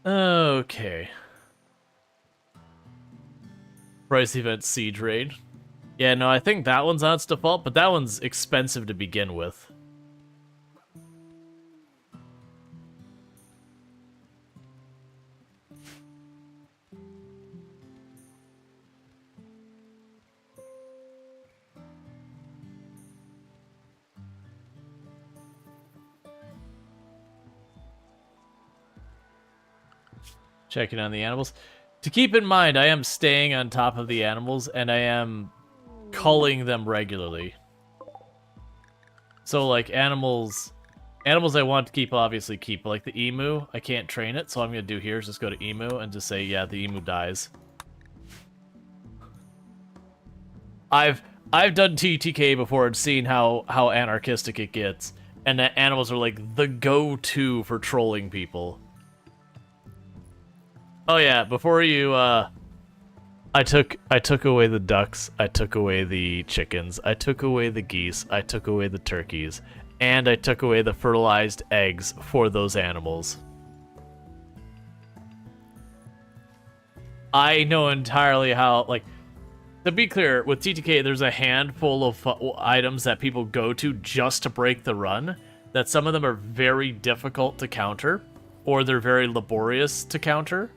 Okay. Price event Siege Raid. Yeah, no, I think that one's on its default, but that one's expensive to begin with. Checking on the animals. To keep in mind, I am staying on top of the animals, and I am culling them regularly. So, like, animals I want to keep, obviously keep. Like the emu, I can't train it, so all I'm going to do here is just go to emu and just say, yeah, the emu dies. I've done TTK before and seen how anarchistic it gets. and that animals are like the go-to for trolling people. Oh yeah, before you I took away the ducks, I took away the chickens, I took away the geese, I took away the turkeys, and I took away the fertilized eggs for those animals. I know entirely how, like, to be clear, with TTK, there's a handful of items that people go to just to break the run, that some of them are very difficult to counter, or they're very laborious to counter.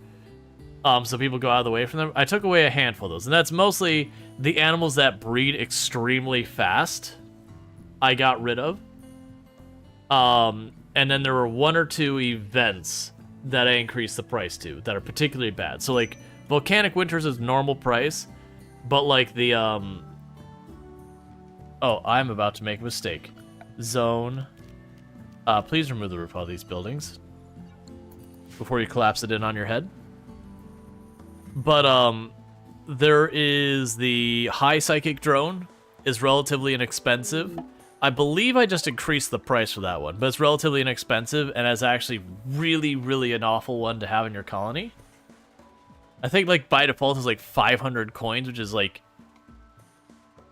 So people go out of the way from them. I took away a handful of those, and that's mostly the animals that breed extremely fast. I got rid of. And then there were 1 or 2 events that I increased the price to that are particularly bad. So like Volcanic Winters is normal price, but like the oh, I'm about to make a mistake. Zone. Please remove the roof of all these buildings before you collapse it in on your head. But there is the high psychic drone is relatively inexpensive. I believe I just increased the price for that one, but it's relatively inexpensive and is actually really, really an awful one to have in your colony. I think like by default is like 500 coins, which is like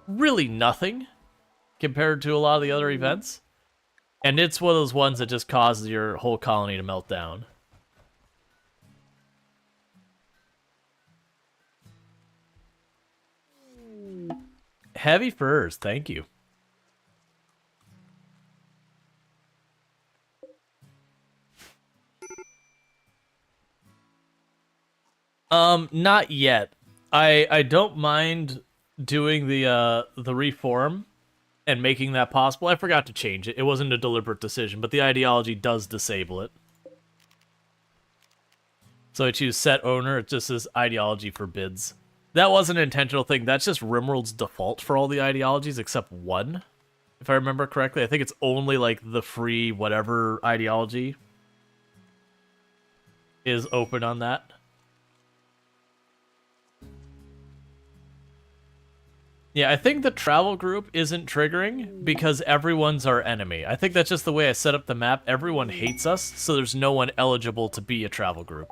really nothing compared to a lot of the other events. And it's one of those ones that just causes your whole colony to melt down. Heavy furs, thank you. Not yet. I don't mind doing the reform and making that possible. I forgot to change it. It wasn't a deliberate decision, but the ideology does disable it. So I choose set owner. It just says ideology forbids. That wasn't an intentional thing. That's just RimWorld's default for all the ideologies except one. If I remember correctly, I think it's only like the free whatever ideology is open on that. Yeah, I think the travel group isn't triggering because everyone's our enemy. I think that's just the way I set up the map. Everyone hates us, so there's no one eligible to be a travel group.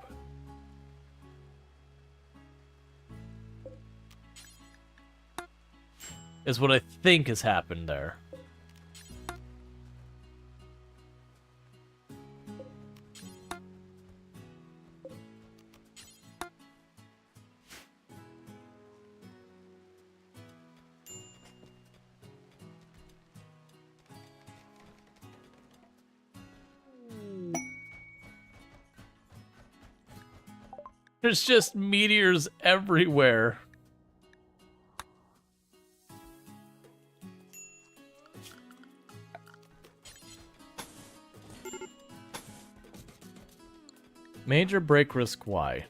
Is what I think has happened there. There's just meteors everywhere. Major break risk Y.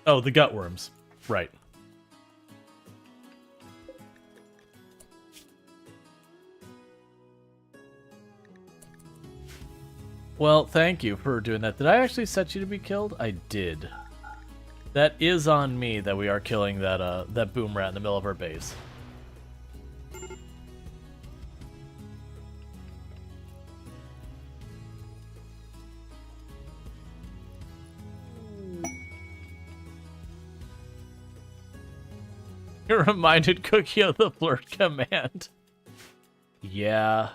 Oh, the gutworms. Right. Well, thank you for doing that. Did I actually set you to be killed? I did. That is on me that we are killing that that boom rat in the middle of our base. You're reminded Cookie of the flirt command. Yeah.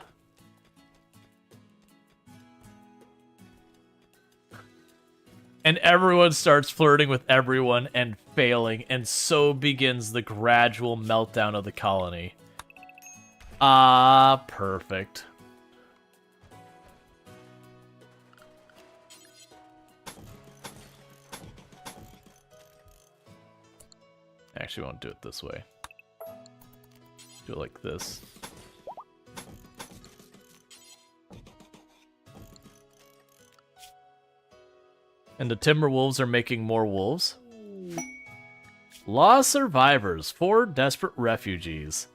And everyone starts flirting with everyone and failing, and so begins the gradual meltdown of the colony. Ah, perfect. Actually, won't do it this way. Do it like this. And the Timberwolves are making more wolves. Lost survivors, 4 desperate refugees.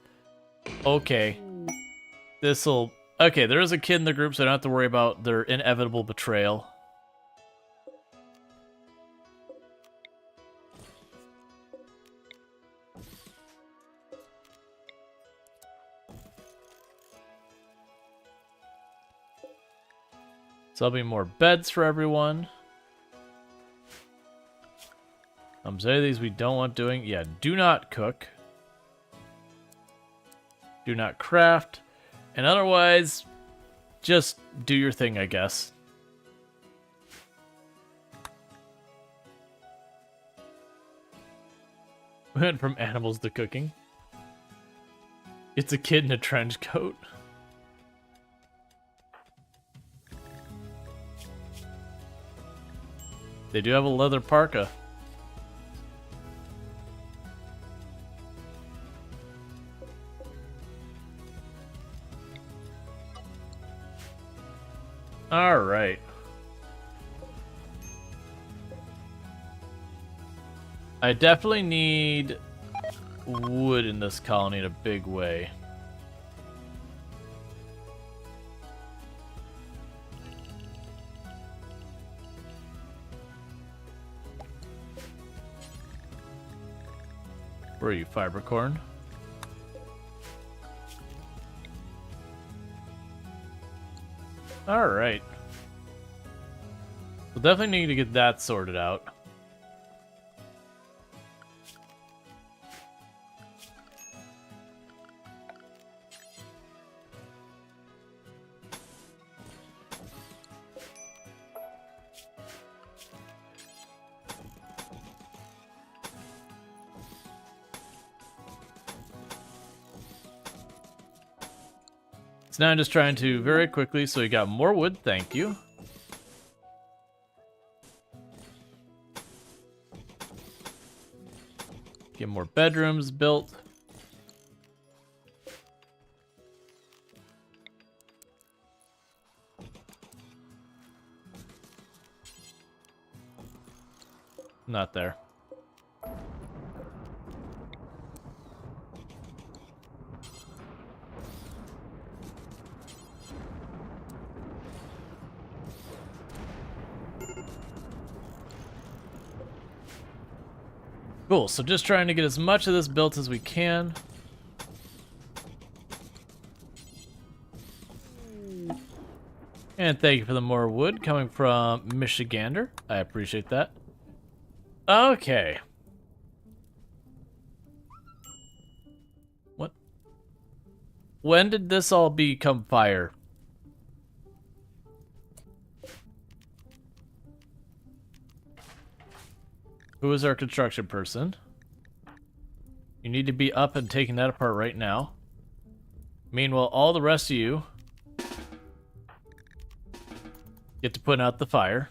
Okay. This'll... Okay, there is a kid in the group, so I don't have to worry about their inevitable betrayal. So there'll be more beds for everyone. So any of these we don't want doing. Yeah, do not cook. Do not craft. And otherwise, just do your thing, I guess. We went from animals to cooking. It's a kid in a trench coat. They do have a leather parka. All right. I definitely need wood in this colony in a big way. Where are you, Fibercorn? All right. We'll definitely need to get that sorted out. So now I'm just trying to very quickly, so we got more wood, thank you. Get more bedrooms built. Not there. Cool, so just trying to get as much of this built as we can. And thank you for the more wood coming from Michigander. I appreciate that. Okay. What? When did this all become fire? Who is our construction person? You need to be up and taking that apart right now. Meanwhile, all the rest of you get to put out the fire.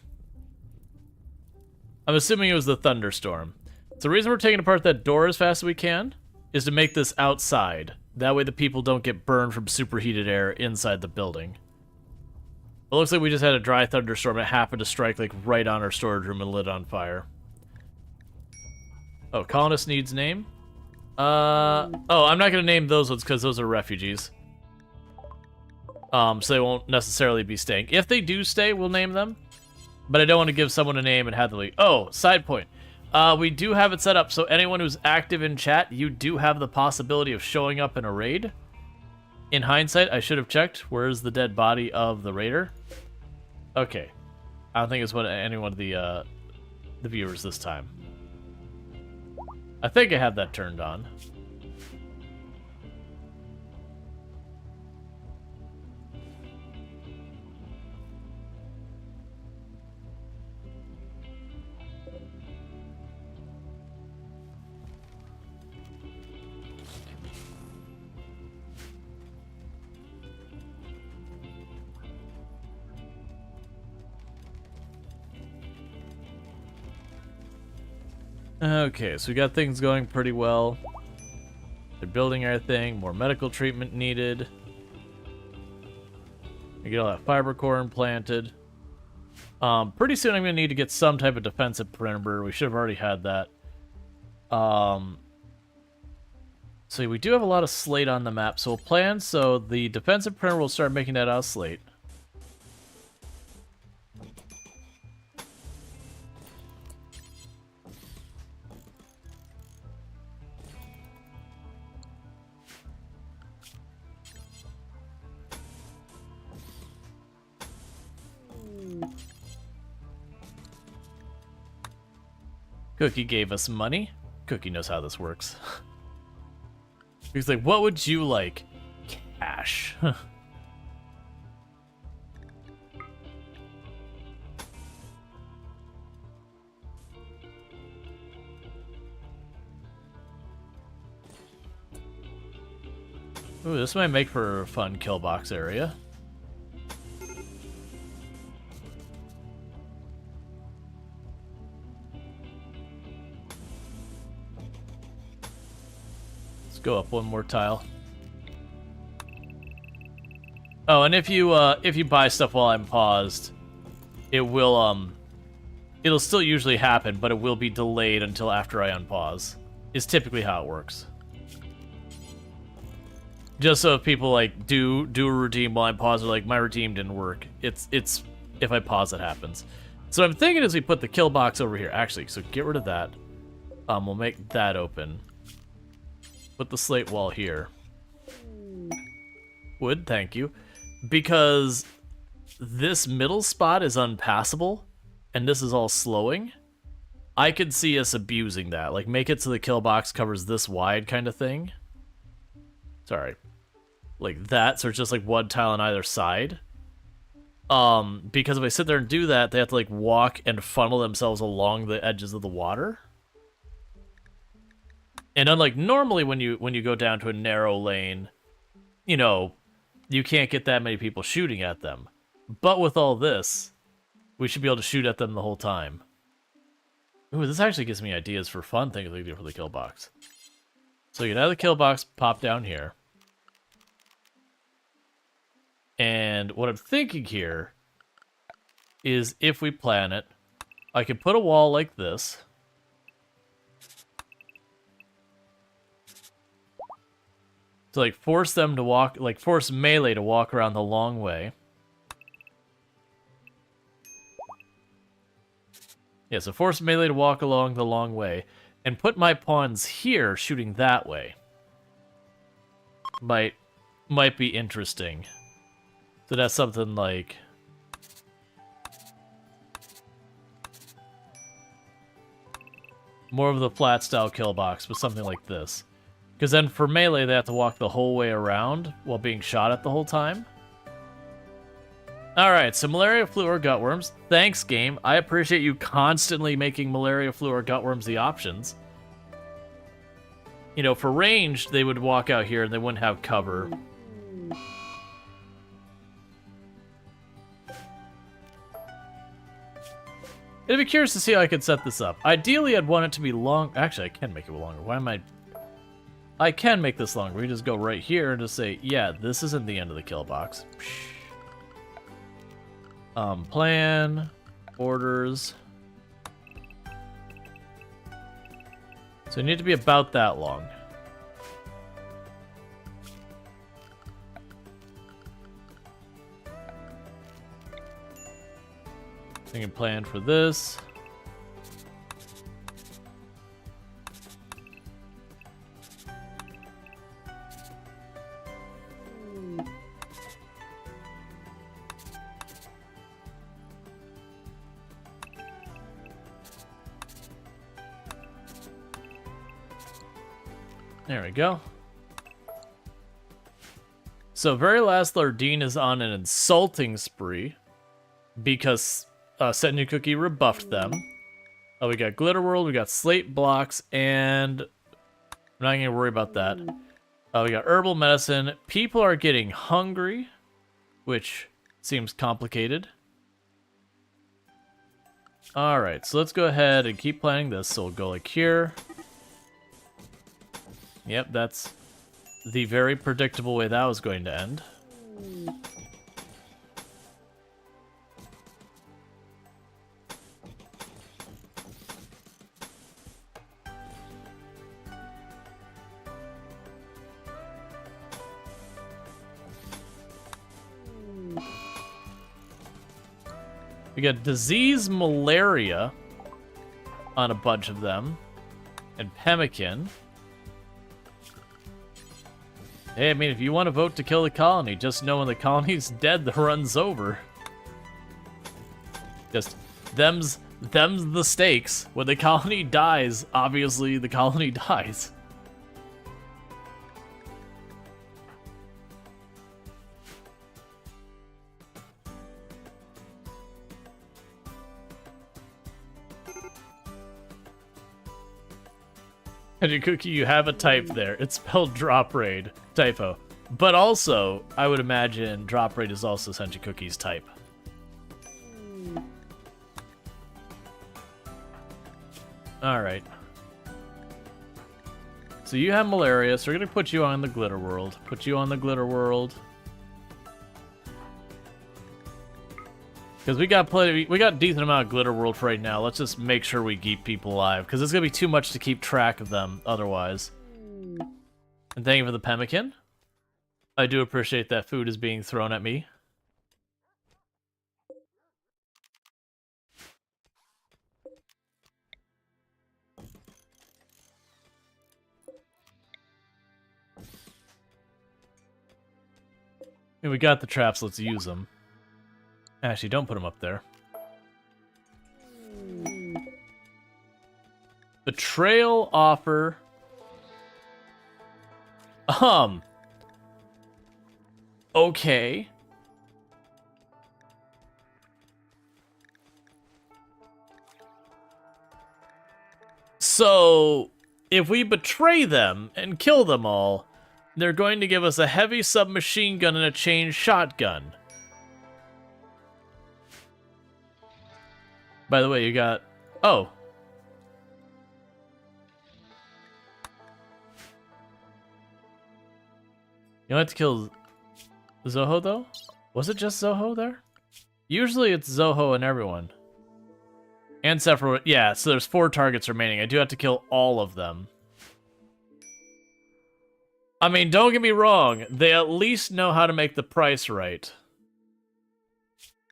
I'm assuming it was the thunderstorm. So the reason we're taking apart that door as fast as we can is to make this outside. That way the people don't get burned from superheated air inside the building. It looks like we just had a dry thunderstorm. It happened to strike like right on our storage room and lit on fire. Oh, colonist needs name. Oh, I'm not gonna name those ones because those are refugees. So they won't necessarily be staying. If they do stay, we'll name them. But I don't want to give someone a name and have them leave. Oh, side point. We do have it set up so anyone who's active in chat, you do have the possibility of showing up in a raid. In hindsight, I should have checked. Where's the dead body of the raider? Okay. I don't think it's what any one of the viewers this time. I think I have that turned on. Okay, so we got things going pretty well. They're building our thing. More medical treatment needed. We get all that fiber core implanted. Pretty soon I'm going to need to get some type of defensive perimeter. We should have already had that. So we do have a lot of slate on the map. So we'll plan so the defensive perimeter will start making that out of slate. Cookie gave us money. Cookie knows how this works. He's like, what would you like? Cash. Ooh, this might make for a fun kill box area. Let's go up one more tile. Oh, and if you buy stuff while I'm paused, it will it'll still usually happen, but it will be delayed until after I unpause. Is typically how it works. Just so if people like do a redeem while I'm paused, or like my redeem didn't work, it's if I pause it happens. So what I'm thinking is we put the kill box over here. Actually, so get rid of that. We'll make that open. Put the slate wall here. Wood, thank you. Because this middle spot is unpassable, and this is all slowing. I could see us abusing that. Like, make it so the kill box covers this wide kind of thing. Sorry. Like that, so it's just like one tile on either side. Because if I sit there and do that, they have to like walk and funnel themselves along the edges of the water. And unlike normally when you go down to a narrow lane, you know, you can't get that many people shooting at them. But with all this, we should be able to shoot at them the whole time. Ooh, this actually gives me ideas for fun things we can do for the kill box. So you can have the kill box pop down here. And what I'm thinking here is if we plan it, I could put a wall like this. To like force them to walk, like force melee to walk around the long way. Yeah, so force melee to walk along the long way. And put my pawns here shooting that way. Might be interesting. So that's something like... more of the flat style kill box, but something like this. Because then for melee, they have to walk the whole way around while being shot at the whole time. Alright, so malaria, flu, or gutworms. Thanks, game. I appreciate you constantly making malaria, flu, or gutworms the options. You know, for ranged, they would walk out here and they wouldn't have cover. I'd be curious to see how I could set this up. Ideally, I'd want it to be long. Actually, I can make it longer. Why am I can make this longer. We just go right here and just say, yeah, this isn't the end of the kill box. Plan, orders. So you need to be about that long. I can plan for this. There we go. So very last, Lardine is on an insulting spree because Set New Cookie rebuffed them. Oh, we got Glitter World, we got Slate Blocks, and I'm not going to worry about that. We got Herbal Medicine. People are getting hungry, which seems complicated. Alright, so let's go ahead and keep planning this. So we'll go like here. Yep, that's the very predictable way that was going to end. We got disease malaria on a bunch of them, and pemmican. Hey, I mean, if you want to vote to kill the colony, just know when the colony's dead, the run's over. Just, them's them's the stakes. When the colony dies, obviously the colony dies. Henry Cookie, you have a type there. It's spelled drop raid. Typo. But also, I would imagine drop raid is also Senji Cookie's type. Alright. So you have malaria, so we're gonna put you on the glitter world. Put you on the glitter world. Because we got a decent amount of glitter world for right now. Let's just make sure we keep people alive, because it's gonna be too much to keep track of them otherwise. And thank you for the pemmican. I do appreciate that food is being thrown at me. And we got the traps, let's use them. Actually, don't put them up there. Betrayal offer. Okay. So, if we betray them and kill them all, they're going to give us a heavy submachine gun and a chain shotgun. By the way, you got... Oh. You don't have to kill Zoho, though? Was it just Zoho there? Usually it's Zoho and everyone. And Sephiroth. Yeah, so there's 4 targets remaining. I do have to kill all of them. I mean, don't get me wrong. They at least know how to make the price right.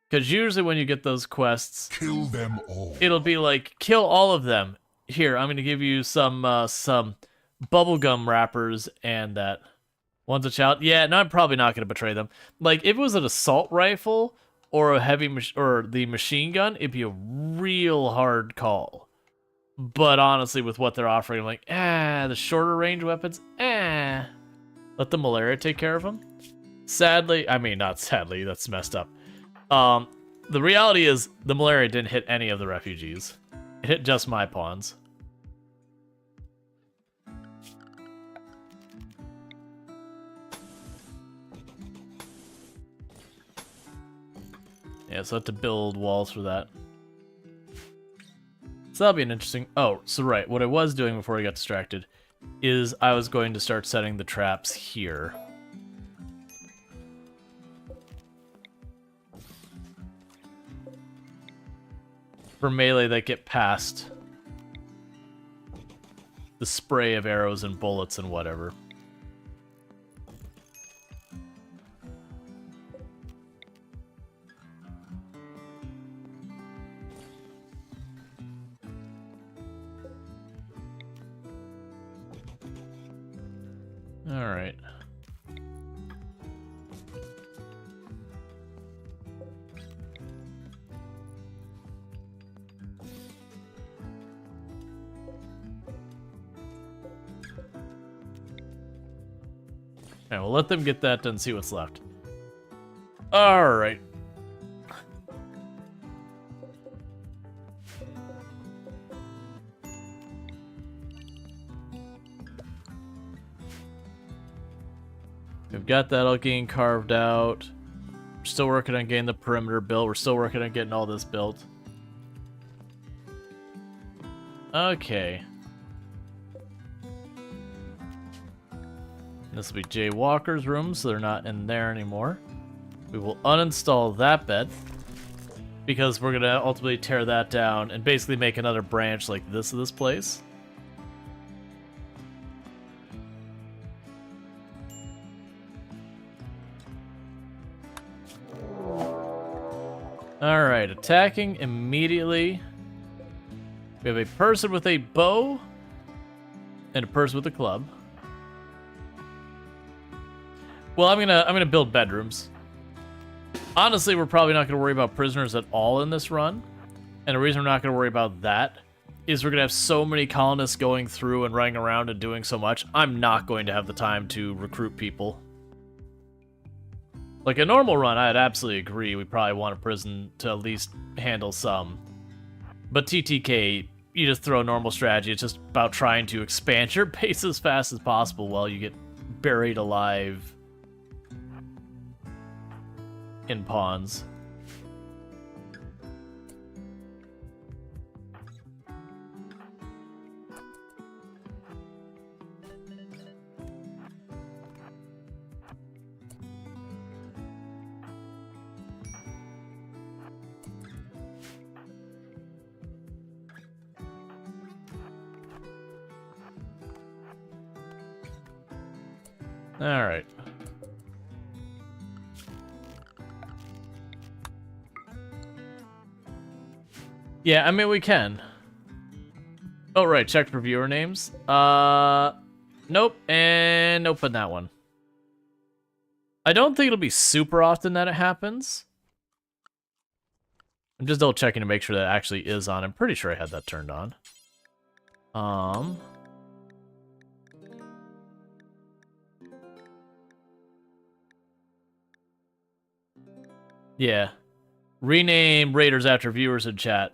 Because usually when you get those quests, Kill them all. it'll be like, kill all of them. Here, I'm going to give you some bubblegum wrappers and that. One's a child. Yeah, no, I'm probably not going to betray them. Like, if it was an assault rifle or a heavy or the machine gun, it'd be a real hard call. But honestly, with what they're offering, I'm like, the shorter range weapons, let the malaria take care of them. Sadly, I mean, not sadly, that's messed up. The reality is, the malaria didn't hit any of the refugees. It hit just my pawns. Yeah, so I have to build walls for that. So that'll be an interesting... Oh, so right, what I was doing before I got distracted is I was going to start setting the traps here. For melee that get past the spray of arrows and bullets and whatever. All right. Okay, we'll let them get that done, see what's left. All right. We've got that all getting carved out. We're still working on getting the perimeter built. We're still working on getting all this built. Okay. This will be Jay Walker's room, so they're not in there anymore. We will uninstall that bed, because we're going to ultimately tear that down and basically make another branch like this of this place. Alright, attacking immediately. We have a person with a bow and a person with a club. Well, I'm gonna build bedrooms. Honestly, we're probably not gonna worry about prisoners at all in this run. And the reason we're not going to worry about that is we're going to have so many colonists going through and running around and doing so much. I'm not going to have the time to recruit people. Like a normal run, I'd absolutely agree. We probably want a prison to at least handle some. But TTK, you just throw a normal strategy. It's just about trying to expand your base as fast as possible while you get buried alive in pawns. All right. Yeah, I mean, we can. Oh, right, check reviewer names. Nope, and nope on that one. I don't think it'll be super often that it happens. I'm just double checking to make sure that actually is on. I'm pretty sure I had that turned on. Yeah. Rename raiders after viewers in chat.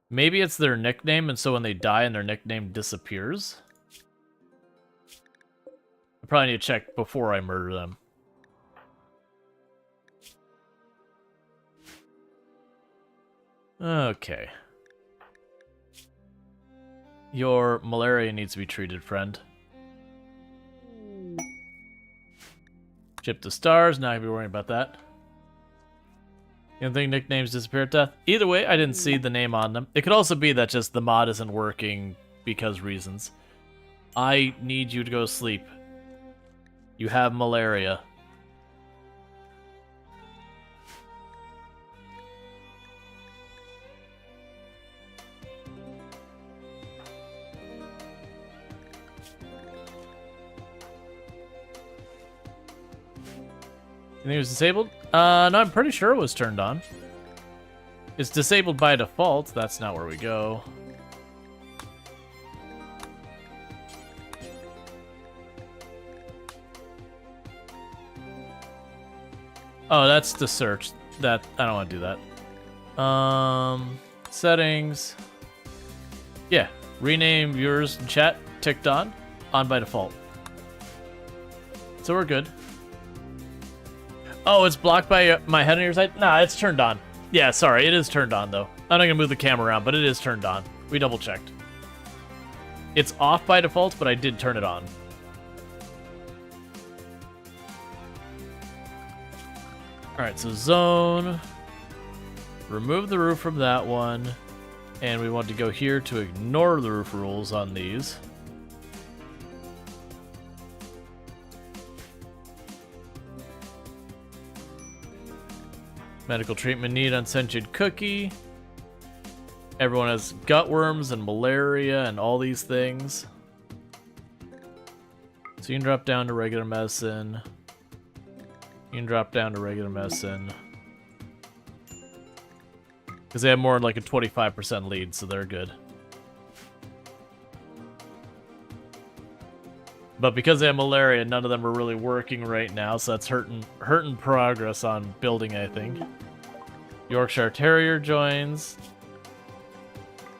Maybe it's their nickname, and so when they die and their nickname disappears. I probably need to check before I murder them. Okay. Your malaria needs to be treated, friend. Chip the stars, not gonna be worrying about that. You don't think nicknames disappear at death? Either way, I didn't see the name on them. It could also be that just the mod isn't working because reasons. I need you to go to sleep. You have malaria. You think it was disabled? No, I'm pretty sure it was turned on. It's disabled by default. That's not where we go. Oh, that's the search. That I don't want to do that. Settings. Yeah, rename viewers in chat. Ticked on by default. So we're good. Oh, it's blocked by my head on your side? Nah, it's turned on. Yeah, sorry, it is turned on, though. I'm not going to move the camera around, but it is turned on. We double-checked. It's off by default, but I did turn it on. Alright, so zone. Remove the roof from that one. And we want to go here to ignore the roof rules on these. Medical treatment need unsentient cookie. Everyone has gut worms and malaria and all these things. So you can drop down to regular medicine. You can drop down to regular medicine. Because they have more than like a 25% lead, so they're good. But because they have malaria, none of them are really working right now, so that's hurting progress on building, I think. Yorkshire Terrier joins.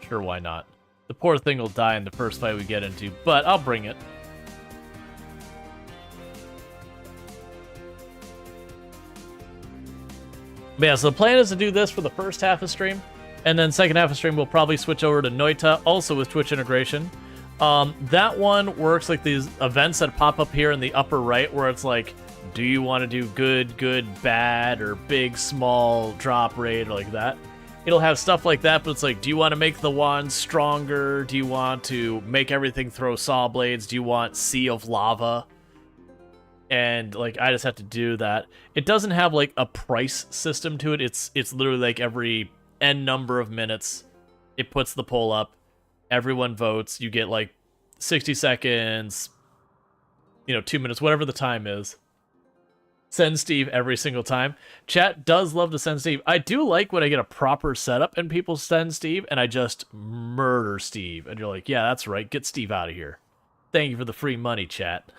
Sure, why not? The poor thing will die in the first fight we get into, but I'll bring it. But yeah, so the plan is to do this for the first half of stream, and then second half of stream we'll probably switch over to Noita, also with Twitch integration. That one works like these events that pop up here in the upper right, where it's like, do you want to do good, good, bad, or big, small, drop raid, or like that. It'll have stuff like that, but it's like, do you want to make the wand stronger? Do you want to make everything throw saw blades? Do you want Sea of Lava? And like, I just have to do that. It doesn't have like a price system to it. It's literally like every N number of minutes, it puts the poll up. Everyone votes. You get like 60 seconds, 2 minutes, whatever the time is. Send Steve every single time. Chat does love to send Steve. I do like when I get a proper setup and people send Steve and I just murder Steve. And you're like, yeah, that's right. Get Steve out of here. Thank you for the free money, chat.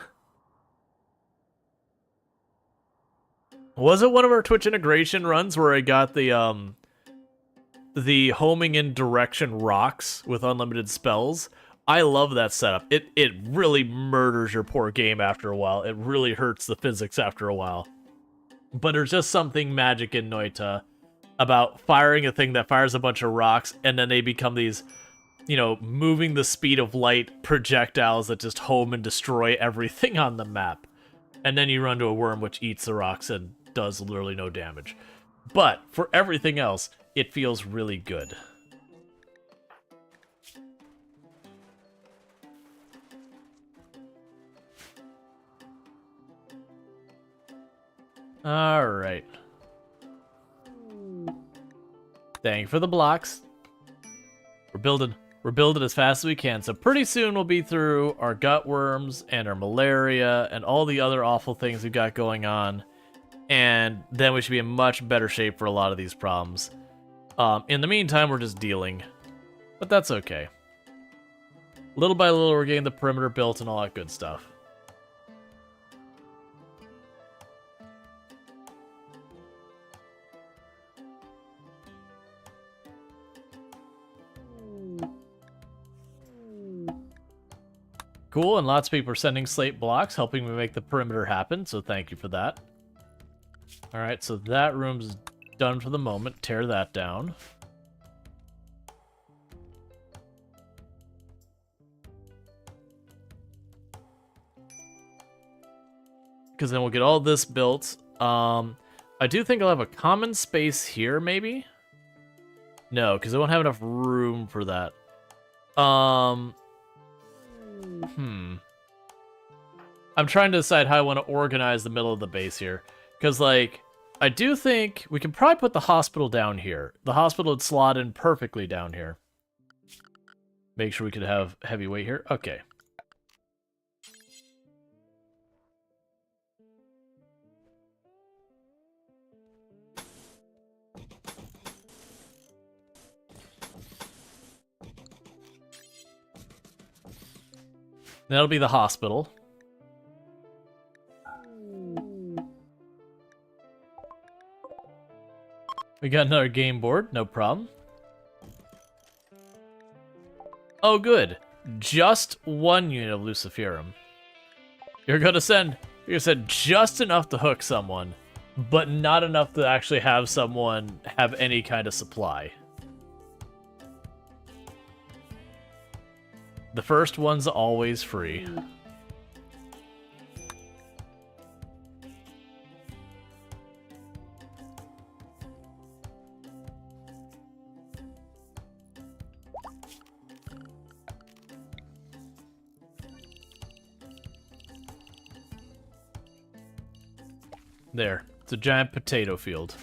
Was it one of our Twitch integration runs where I got the homing in direction rocks with unlimited spells? I love that setup. It really murders your poor game after a while. It really hurts the physics after a while. But there's just something magic in Noita about firing a thing that fires a bunch of rocks, and then they become these, you know, moving the speed of light projectiles that just home and destroy everything on the map. And then you run to a worm which eats the rocks and does literally no damage. But for everything else, it feels really good. All right. Thank you for the blocks. We're building as fast as we can. So pretty soon we'll be through our gut worms and our malaria and all the other awful things we've got going on. And then we should be in much better shape for a lot of these problems. In the meantime, we're just dealing. But that's okay. Little by little, we're getting the perimeter built and all that good stuff. Cool, and lots of people are sending slate blocks, helping me make the perimeter happen, so thank you for that. Alright, so that room's done for the moment. Tear that down. Because then we'll get all this built. I do think I'll have a common space here, maybe? No, because I won't have enough room for that. I'm trying to decide how I want to organize the middle of the base here. Because, like, I do think we can probably put the hospital down here. The hospital would slot in perfectly down here. Make sure we could have heavy weight here. Okay. That'll be the hospital. We got another game board, no problem. Oh, good. Just one unit of Luciferum. You're gonna send just enough to hook someone, but not enough to actually have someone have any kind of supply. The first one's always free. There. It's a giant potato field.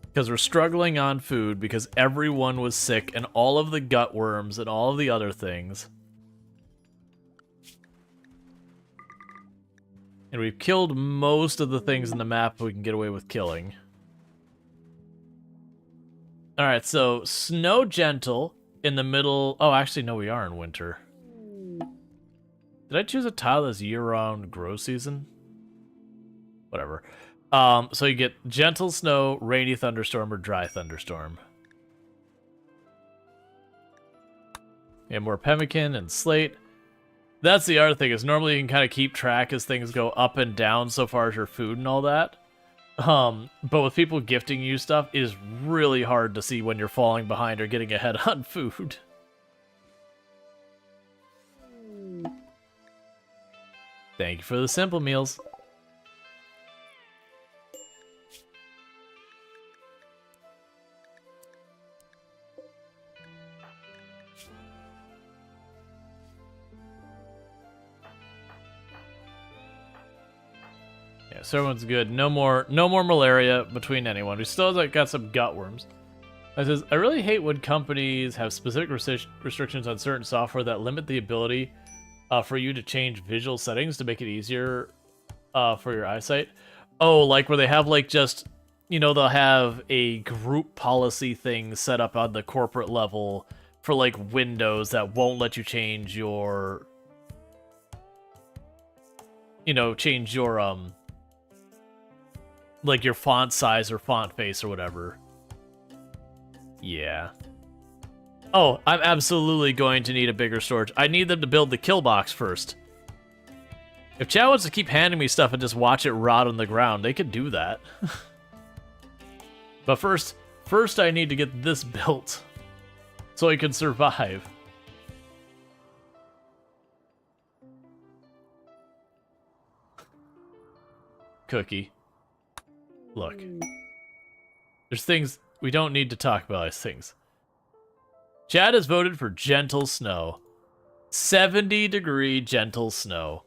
Because we're struggling on food because everyone was sick and all of the gut worms and all of the other things. And we've killed most of the things in the map we can get away with killing. Alright, so Snow Gentle in the middle... Oh, actually, no, we are in winter. Did I choose a tile that's year-round grow season? Whatever. So you get Gentle Snow, Rainy Thunderstorm, or Dry Thunderstorm. You have more pemmican and slate. That's the other thing, is normally you can kind of keep track as things go up and down so far as your food and all that. But with people gifting you stuff, it is really hard to see when you're falling behind or getting ahead on food. Thank you for the simple meals. So everyone's good. No more malaria between anyone. We still got some gut worms. It says, I really hate when companies have specific restrictions on certain software that limit the ability for you to change visual settings to make it easier for your eyesight. Oh, like where they have like just, you know, they'll have a group policy thing set up on the corporate level for like Windows that won't let you change your, you know, change your like your font size or font face or whatever. Yeah. Oh, I'm absolutely going to need a bigger storage. I need them to build the kill box first. If Chad wants to keep handing me stuff and just watch it rot on the ground, they could do that. But first I need to get this built so I can survive. Cookie. Look. There's things we don't need to talk about as things. Chad has voted for gentle snow. 70-degree gentle snow.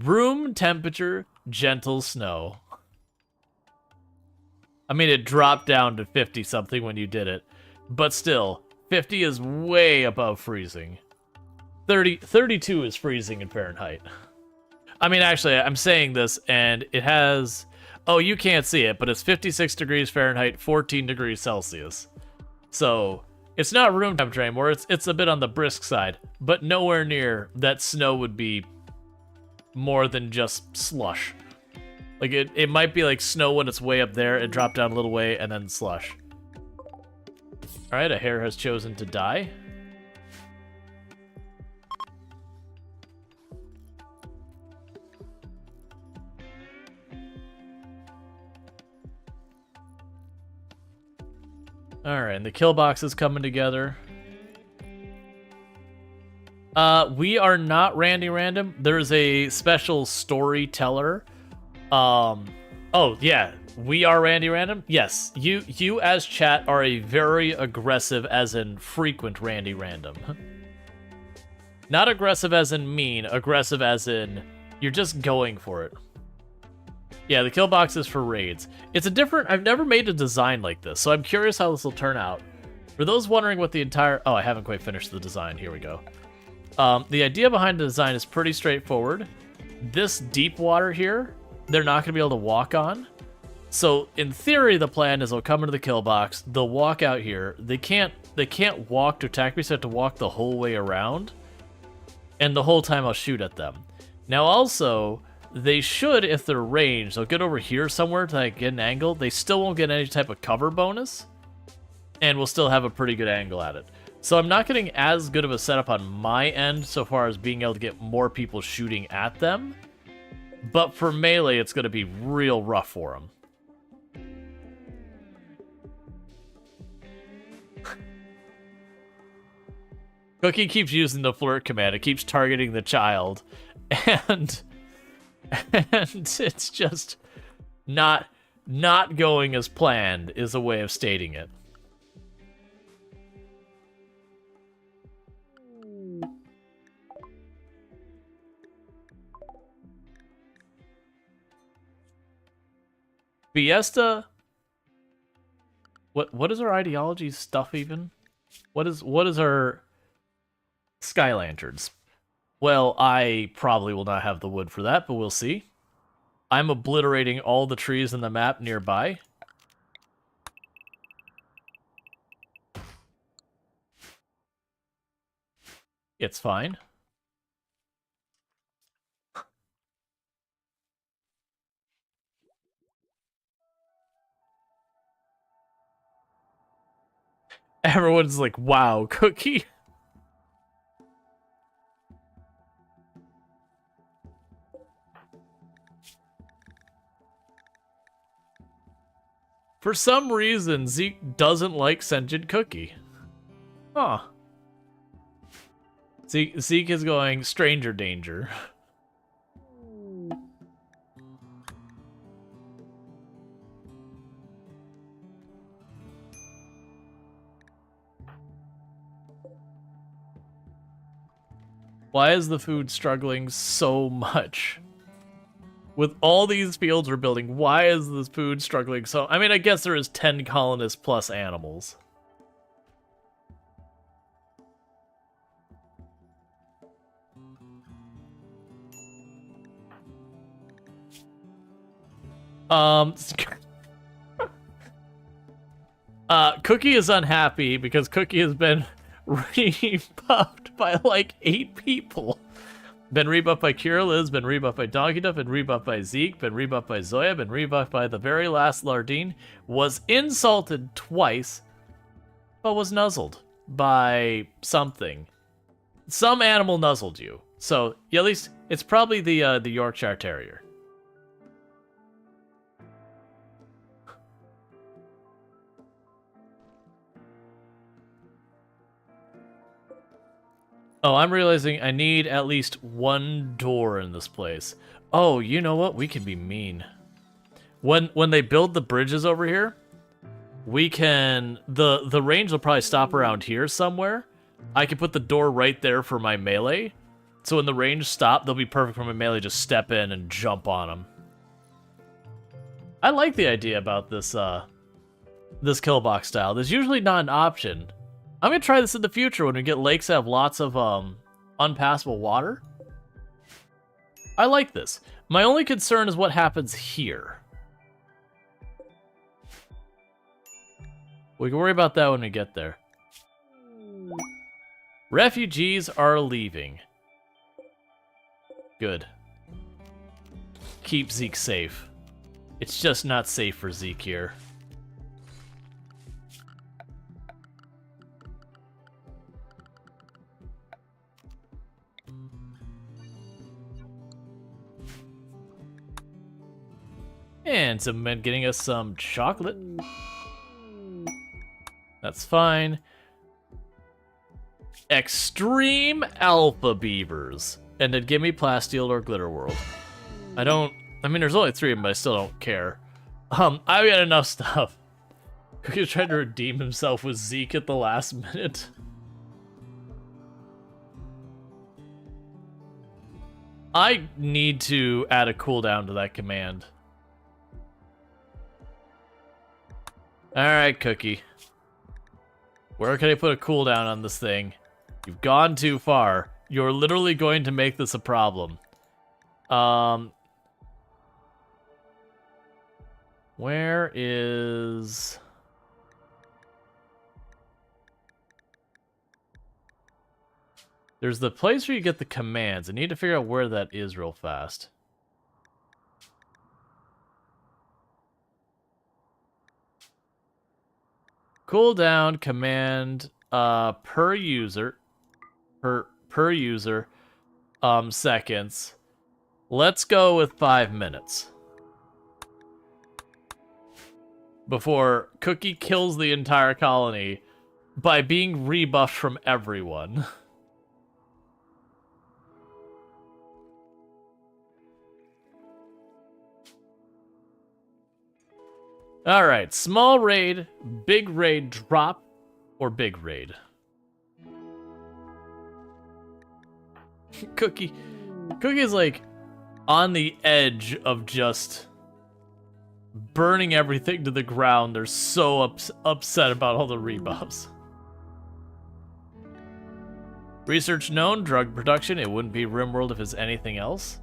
Room temperature gentle snow. I mean, it dropped down to 50-something when you did it. But still, 50 is way above freezing. 32 is freezing in Fahrenheit. I mean, actually, I'm saying this, and it has... Oh, you can't see it, but it's 56 degrees Fahrenheit, 14 degrees Celsius. So, it's not room temperature anymore. It's a bit on the brisk side, but nowhere near that snow would be more than just slush. Like, it might be like snow when it's way up there, it dropped down a little way, and then slush. Alright, a hare has chosen to die. Alright, and the kill box is coming together. We are not Randy Random. There's a special storyteller. Oh, yeah. We are Randy Random? Yes. You as chat are a very aggressive as in frequent Randy Random. Not aggressive as in mean, aggressive as in you're just going for it. Yeah, the kill box is for raids. It's a different... I've never made a design like this, so I'm curious how this will turn out. For those wondering what the entire... Oh, I haven't quite finished the design. Here we go. The idea behind the design is pretty straightforward. This deep water here, they're not going to be able to walk on. So, in theory, the plan is they'll come into the kill box, they'll walk out here. They can't walk to attack me, so they have to walk the whole way around. And the whole time I'll shoot at them. Now, also... They should, if they're ranged, they'll get over here somewhere to like, get an angle. They still won't get any type of cover bonus. And we'll still have a pretty good angle at it. So I'm not getting as good of a setup on my end so far as being able to get more people shooting at them. But for melee, it's going to be real rough for them. Cookie keeps using the flirt command. It keeps targeting the child. And it's just not going as planned is a way of stating it. Fiesta? What is our ideology stuff even? What is our Sky Lanterns? Well, I probably will not have the wood for that, but we'll see. I'm obliterating all the trees in the map nearby. It's fine. Everyone's like, wow, Cookie. For some reason, Zeke doesn't like sentient Cookie. Huh. Zeke is going stranger danger. Why is the food struggling so much? With all these fields we're building, why is this food struggling so... I mean, I guess there is 10 colonists plus animals. Um, Cookie is unhappy because Cookie has been rebuffed by like 8 people. Been rebuffed by Kira Liz, been rebuffed by Donkey Duff, been rebuffed by Zeke, been rebuffed by Zoya, been rebuffed by the very last Lardine, was insulted twice, but was nuzzled by something. Some animal nuzzled you. So, yeah, at least it's probably the Yorkshire Terrier. Oh, I'm realizing I need at least one door in this place. Oh, you know what? We can be mean. When they build the bridges over here, we can... The range will probably stop around here somewhere. I can put the door right there for my melee. So when the range stop, they'll be perfect for my melee. Just step in and jump on them. I like the idea about this, this kill box style. There's usually not an option. I'm gonna try this in the future when we get lakes that have lots of unpassable water. I like this. My only concern is what happens here. We can worry about that when we get there. Refugees are leaving. Good. Keep Zeke safe. It's just not safe for Zeke here. And some men getting us some chocolate. That's fine. Extreme Alpha Beavers. And then give me Plasteel or Glitter World. I mean, there's only 3 of them, but I still don't care. I've got enough stuff. Cookie's trying to redeem himself with Zeke at the last minute. I need to add a cooldown to that command. Alright, Cookie. Where can I put a cooldown on this thing? You've gone too far. You're literally going to make this a problem. Where is... There's the place where you get the commands. I need to figure out where that is real fast. Cooldown command per user seconds. Let's go with 5 minutes. Before Cookie kills the entire colony by being rebuffed from everyone. Alright, small raid, big raid drop, or big raid. Cookie's like on the edge of just burning everything to the ground. They're so upset about all the rebuffs. Research known, drug production. It wouldn't be RimWorld if it's anything else.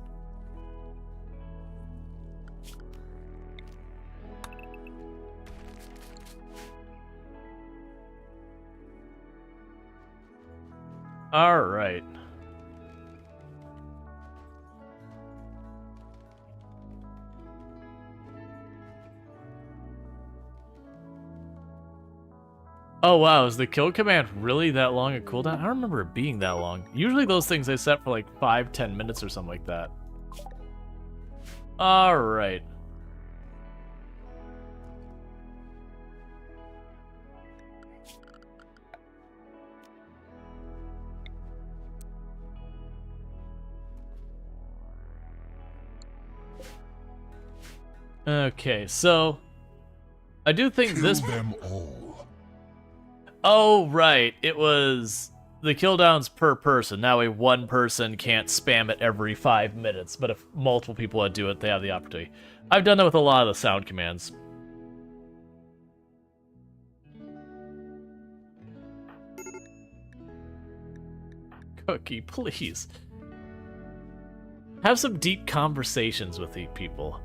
All right. Oh wow, is the kill command really that long a cooldown? I don't remember it being that long. Usually those things they set for like 5-10 minutes or something like that. All right. Okay, so I do think Kill this. them all. Oh right, it was the cooldowns per person. That way, one person can't spam it every 5 minutes. But if multiple people want to do it, they have the opportunity. I've done that with a lot of the sound commands. Cookie, please. Have some deep conversations with these people.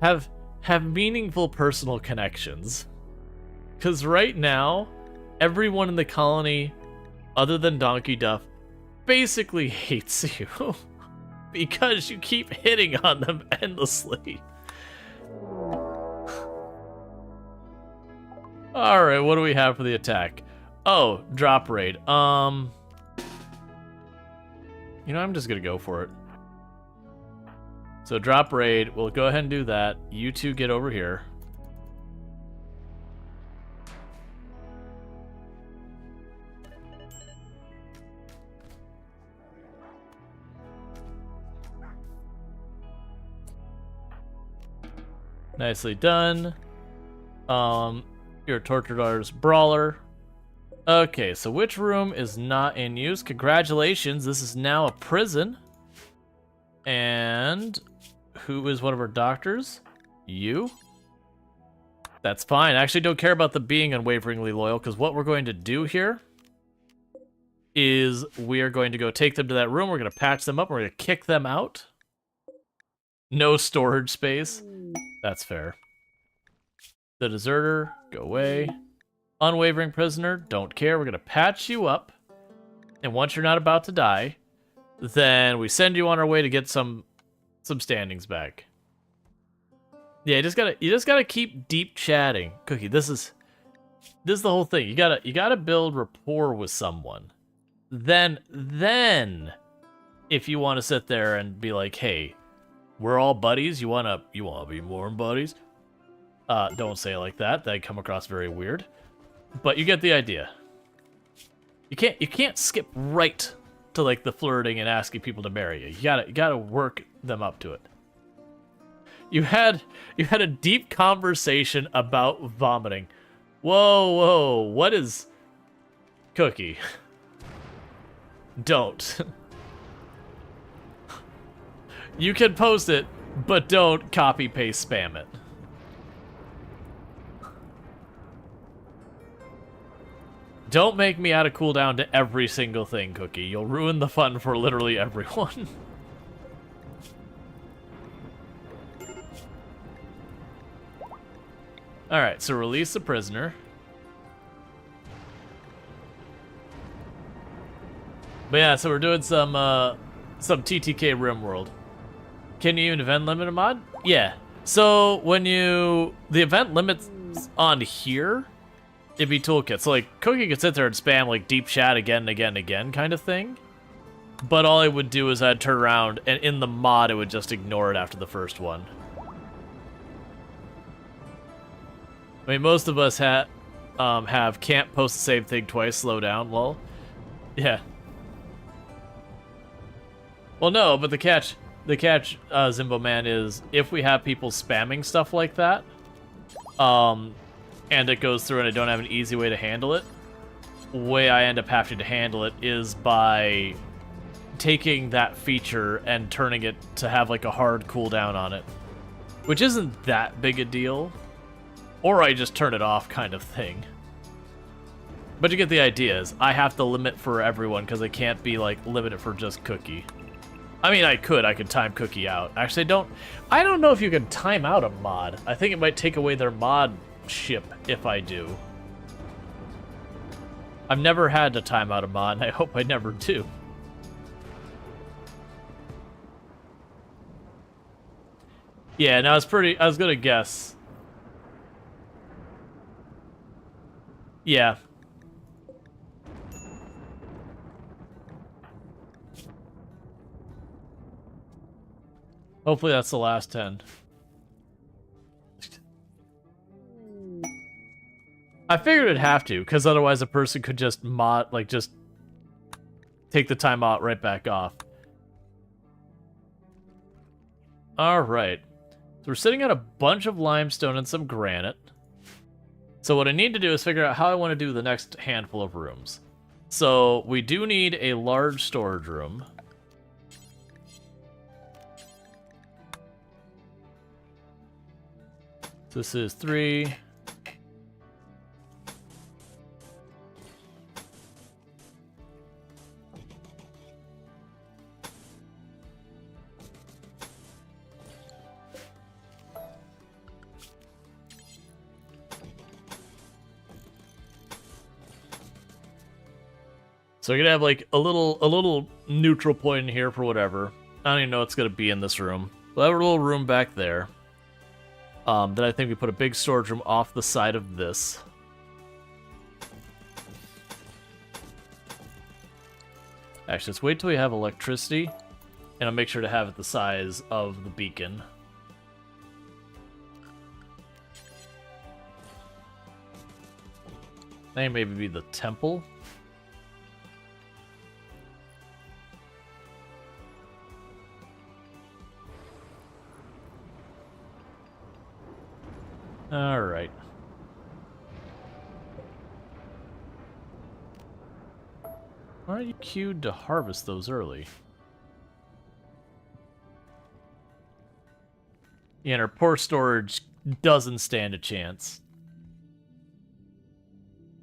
Have have meaningful personal connections. Because right now, everyone in the colony, other than Donkey Duff, basically hates you. Because you keep hitting on them endlessly. Alright, what do we have for the attack? Oh, drop raid. You know, I'm just gonna go for it. So drop raid, we'll go ahead and do that. You two get over here. Nicely done. You're Torture Daughter's Brawler. Okay, so which room is not in use? Congratulations, this is now a prison. And who is one of our doctors? You? That's fine. I actually don't care about the being unwaveringly loyal, because what we're going to do here is we are going to go take them to that room, we're going to patch them up, we're going to kick them out. No storage space. That's fair. The deserter, go away. Unwavering prisoner, don't care. We're going to patch you up. And once you're not about to die, then we send you on our way to get some standings back. Yeah, you just gotta keep deep chatting. Cookie, this is the whole thing. You gotta build rapport with someone. Then if you want to sit there and be like, hey, we're all buddies, you wanna be more buddies? Don't say it like that. That'd come across very weird. But you get the idea. You can't skip right to like the flirting and asking people to marry you. You gotta work them up to it. You had a deep conversation about vomiting. Whoa, what is Cookie? Don't. You can post it, but don't copy paste spam it. Don't make me add a cooldown to every single thing, Cookie. You'll ruin the fun for literally everyone. Alright, so release the prisoner. But yeah, so we're doing some TTK RimWorld. Can you even event limit a mod? Yeah. So when the event limits on here, it'd be Toolkit. So like Cookie could sit there and spam like deep chat again and again and again kind of thing. But all I would do is I'd turn around and in the mod it would just ignore it after the first one. I mean, most of us have can't post the same thing twice, slow down, lol. Yeah. Well, no, but the catch, Zimbo Man, is if we have people spamming stuff like that, and it goes through and I don't have an easy way to handle it, the way I end up having to handle it is by taking that feature and turning it to have like a hard cooldown on it, which isn't that big a deal. Or I just turn it off kind of thing. But you get the idea, is I have to limit for everyone because I can't be like limited for just Cookie. I mean, I could time Cookie out. Actually, I don't know if you can time out a mod. I think it might take away their mod ship if I do. I've never had to time out a mod, and I hope I never do. Yeah, no, I was gonna guess. Yeah. Hopefully that's the last 10. I figured it'd have to, because otherwise a person could just just take the time out right back off. Alright. So we're sitting at a bunch of limestone and some granite. So what I need to do is figure out how I want to do the next handful of rooms. So we do need a large storage room. So this is 3. So we're gonna have like a little neutral point in here for whatever. I don't even know what's gonna be in this room. We'll have a little room back there. Then I think we put a big storage room off the side of this. Actually, let's wait till we have electricity, and I'll make sure to have it the size of the beacon. That maybe be the temple. All right. Why are you queued to harvest those early? Yeah, and our poor storage doesn't stand a chance.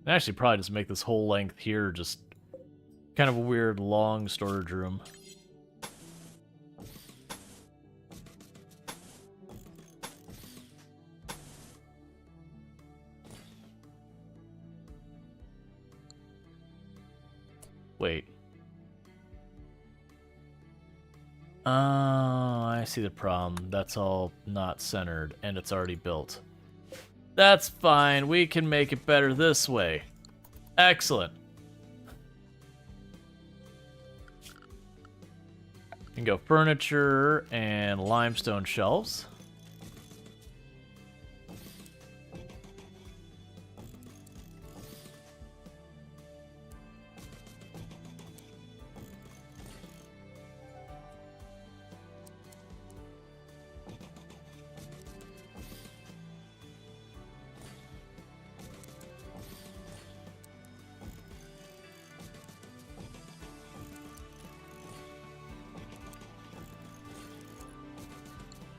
Actually, probably just make this whole length here just kind of a weird long storage room. Wait. Oh, I see the problem. That's all not centered, and it's already built. That's fine. We can make it better this way. Excellent. You can go furniture and limestone shelves.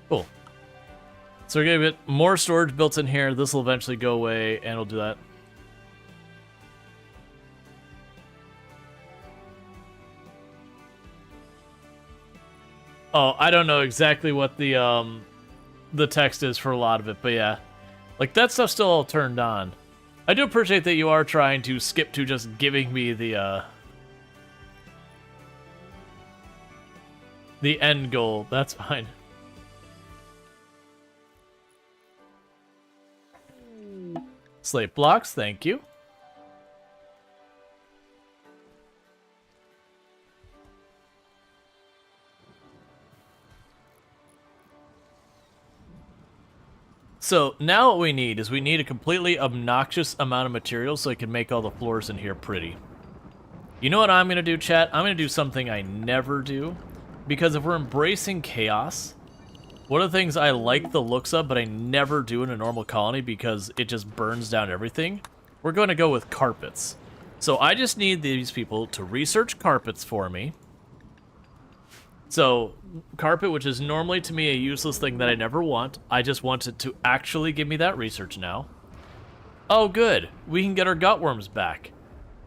Cool. So we're gonna get more storage built in here. This will eventually go away, and we'll do that. Oh, I don't know exactly what the text is for a lot of it, but yeah. Like, that stuff's still all turned on. I do appreciate that you are trying to skip to just giving me the end goal. That's fine. Slate blocks, thank you. So now what we need is we need a completely obnoxious amount of material so I can make all the floors in here pretty. You know what I'm going to do, chat? I'm going to do something I never do. Because if we're embracing chaos, one of the things I like the looks of, but I never do in a normal colony because it just burns down everything, we're going to go with carpets. So I just need these people to research carpets for me. So, carpet, which is normally to me a useless thing that I never want, I just want it to actually give me that research now. Oh, good. We can get our gutworms back.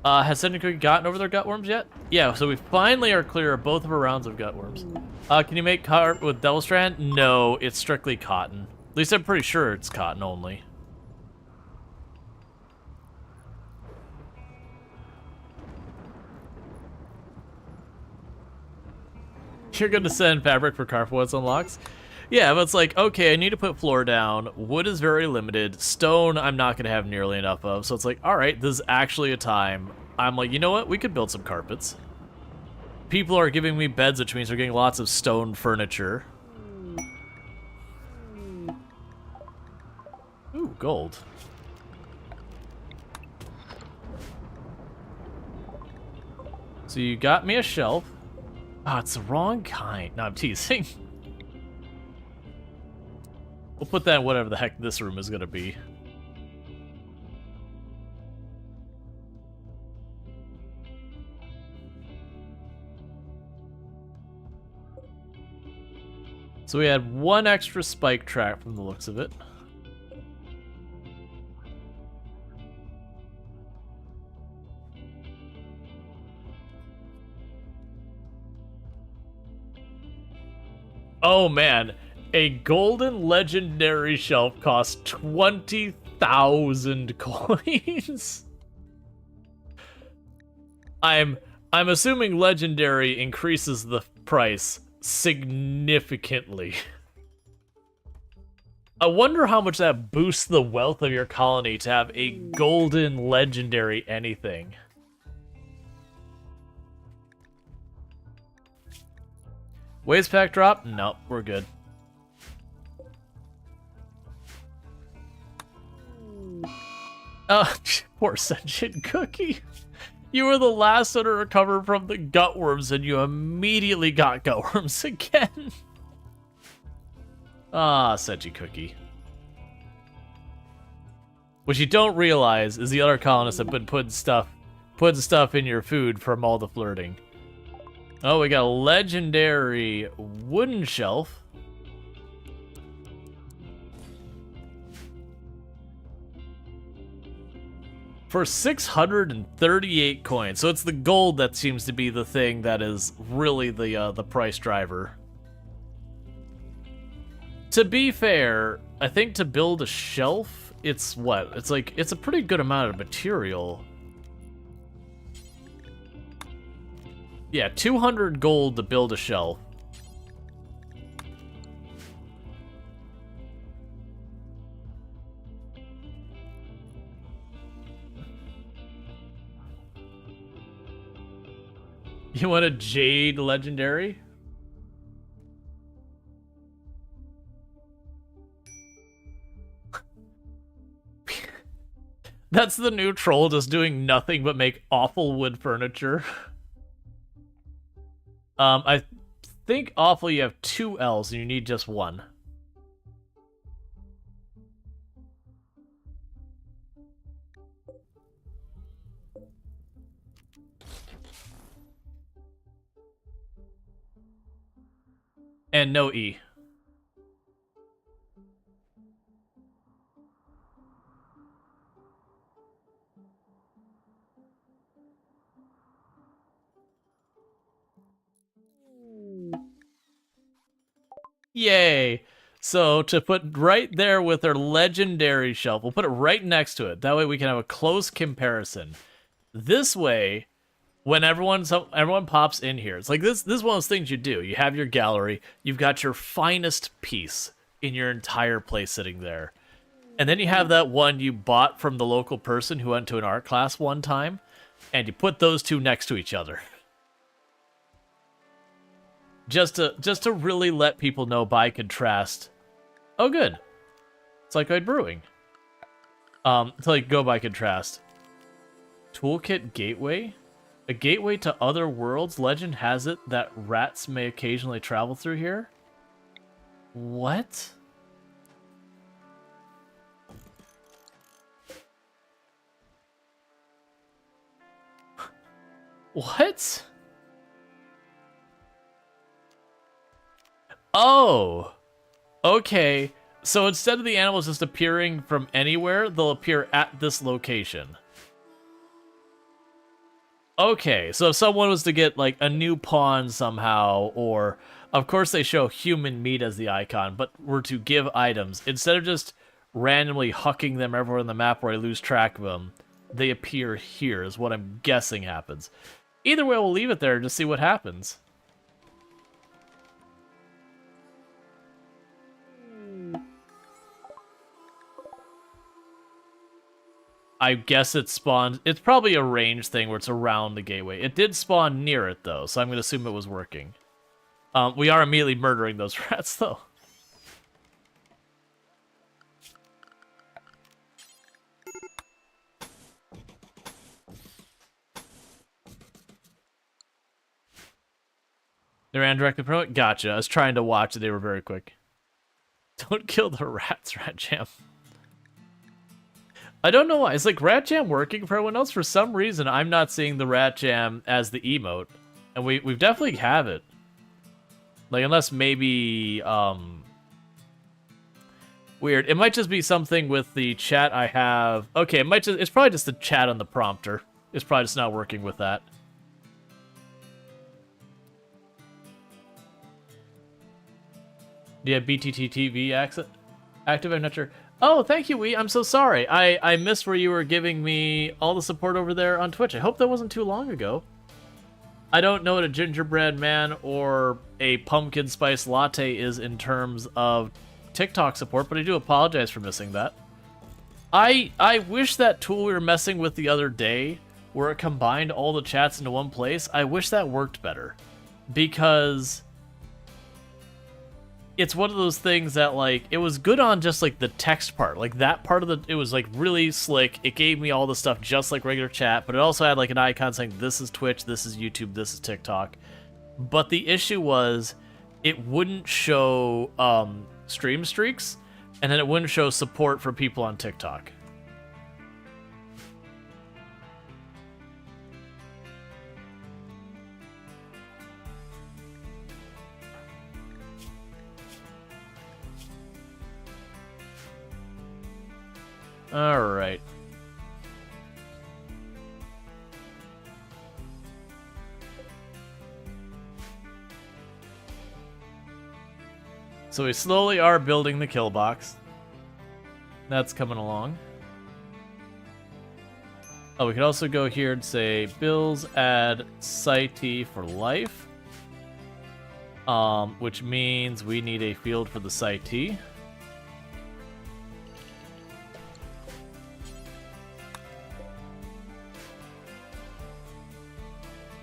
Has Syndicate gotten over their gutworms yet? Yeah, so we finally are clear of both of our rounds of gutworms. Can you make carpet with Devil Strand? No, it's strictly cotton. At least I'm pretty sure it's cotton only. You're gonna send fabric for carpet once unlocks? Yeah, but it's like, okay, I need to put floor down. Wood is very limited. Stone, I'm not gonna have nearly enough of. So it's like, all right, this is actually a time. I'm like, you know what? We could build some carpets. People are giving me beds, which means we're getting lots of stone furniture. Ooh, gold. So you got me a shelf. Oh, it's the wrong kind. No, I'm teasing. We'll put that in whatever the heck this room is going to be. So we had one extra spike trap from the looks of it. Oh man, a golden legendary shelf costs 20,000 coins. I'm assuming legendary increases the price significantly. I wonder how much that boosts the wealth of your colony to have a golden legendary anything. Waste pack drop? Nope, we're good. Poor sentient cookie. You were the last one to recover from the gutworms, and you immediately got gutworms again. Ah, sentient cookie. What you don't realize is the other colonists have been putting stuff in your food from all the flirting. Oh, we got a legendary wooden shelf. For 638 coins. So it's the gold that seems to be the thing that is really the price driver. To be fair, I think to build a shelf, it's what? It's a pretty good amount of material. Yeah, 200 gold to build a shelf. You want a jade legendary? That's the new troll, just doing nothing but make awful wood furniture. I think awful you have 2 L's and you need just 1. And no E. Yay! So to put right there with our legendary shelf, we'll put it right next to it. That way we can have a close comparison. This way, when everyone pops in here, it's like this is one of those things you do. You have your gallery, you've got your finest piece in your entire place sitting there. And then you have that one you bought from the local person who went to an art class one time, and you put those two next to each other. Just to really let people know by contrast. Oh, good. It's like I'd brewing. To like go by contrast. Toolkit gateway? A gateway to other worlds? Legend has it that rats may occasionally travel through here? What? What? Oh! Okay. So instead of the animals just appearing from anywhere, they'll appear at this location. Okay, so if someone was to get, like, a new pawn somehow, or, of course they show human meat as the icon, but were to give items, instead of just randomly hucking them everywhere on the map where I lose track of them, they appear here, is what I'm guessing happens. Either way, we'll leave it there and just see what happens. I guess it spawned... It's probably a range thing where it's around the gateway. It did spawn near it, though, so I'm going to assume it was working. We are immediately murdering those rats, though. They ran directly from it? Gotcha. I was trying to watch it. They were very quick. Don't kill the rats, Rat Jam. I don't know why. Is like Rat Jam working for everyone else? For some reason, I'm not seeing the Rat Jam as the emote. And we've definitely have it. Like, unless maybe, weird. It might just be something with the chat I have. Okay, it's probably just the chat on the prompter. It's probably just not working with that. Do you have BTT TV active? I'm not sure. Oh, thank you, Wee. I'm so sorry. I missed where you were giving me all the support over there on Twitch. I hope that wasn't too long ago. I don't know what a gingerbread man or a pumpkin spice latte is in terms of TikTok support, but I do apologize for missing that. I wish that tool we were messing with the other day, where it combined all the chats into one place, I wish that worked better. Because it's one of those things that, like, it was good on just, like, the text part. Like, that part of it was, like, really slick. It gave me all the stuff just like regular chat, but it also had, like, an icon saying, this is Twitch, this is YouTube, this is TikTok. But the issue was, it wouldn't show stream streaks, and then it wouldn't show support for people on TikTok. Alright. So we slowly are building the kill box. That's coming along. Oh, we could also go here and say bills add Site for life. Which means we need a field for the Site.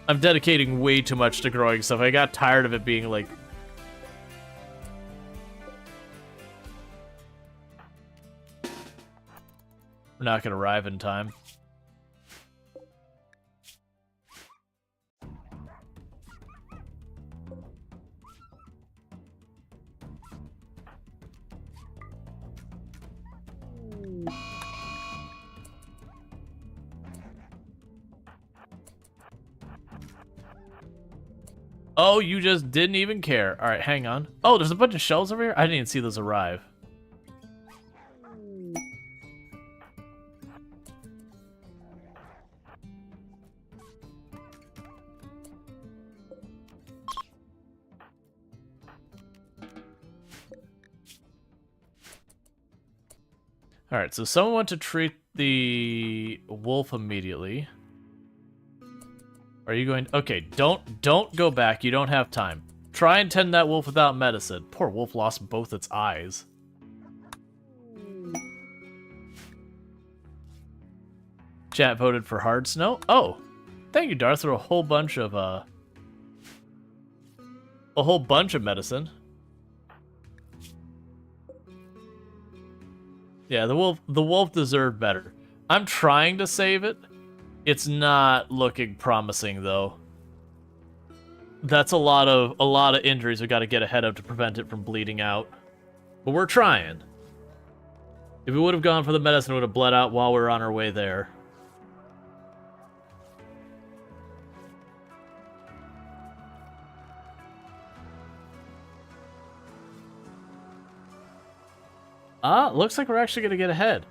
I'm dedicating way too much to growing stuff. I got tired of it being like... We're not gonna arrive in time. Oh, you just didn't even care. All right, hang on. Oh, there's a bunch of shells over here? I didn't even see those arrive. All right, so someone went to treat the wolf immediately. Are you going... Okay, don't go back. You don't have time. Try and tend that wolf without medicine. Poor wolf lost both its eyes. Chat voted for hard snow. Oh, thank you, Darth, for a whole bunch of medicine. Yeah, the wolf deserved better. I'm trying to save it. It's not looking promising though. That's a lot of injuries we got to get ahead of to prevent it from bleeding out. But we're trying. If we would have gone for the medicine, it would have bled out while we were on our way there. Looks like we're actually going to get ahead.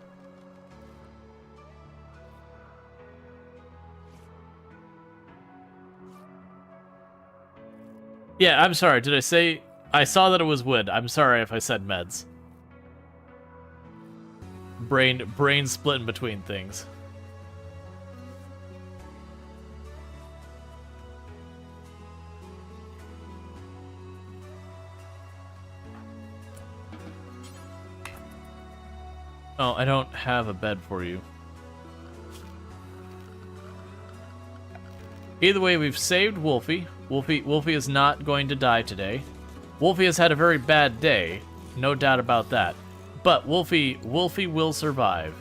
Yeah, I'm sorry. Did I say... I saw that it was wood. I'm sorry if I said meds. Brain split in between things. Oh, I don't have a bed for you. Either way, we've saved Wolfie. Wolfie is not going to die today. Wolfie has had a very bad day, no doubt about that. But Wolfie will survive.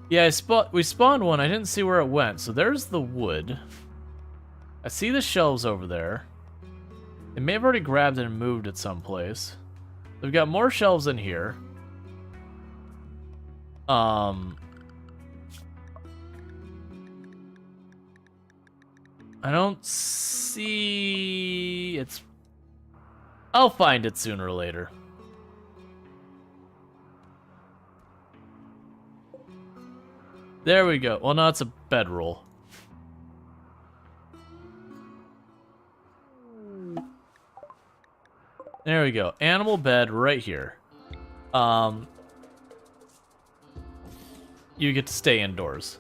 Yeah, we spawned one. I didn't see where it went. So there's the wood. I see the shelves over there. They may have already grabbed it and moved it someplace. We've got more shelves in here. I don't see... I'll find it sooner or later. There we go. Well, no, it's a bedroll. There we go. Animal bed right here. you get to stay indoors.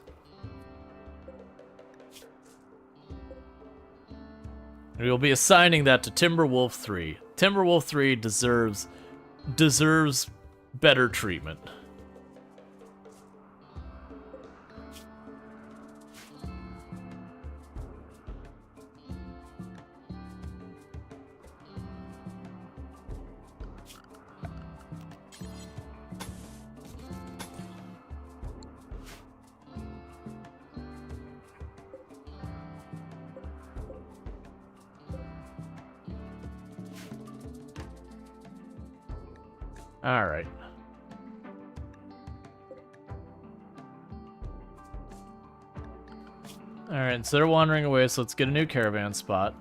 And we'll be assigning that to Timberwolf 3. Timberwolf 3 deserves better treatment. All right. All right, so they're wandering away, so let's get a new caravan spot.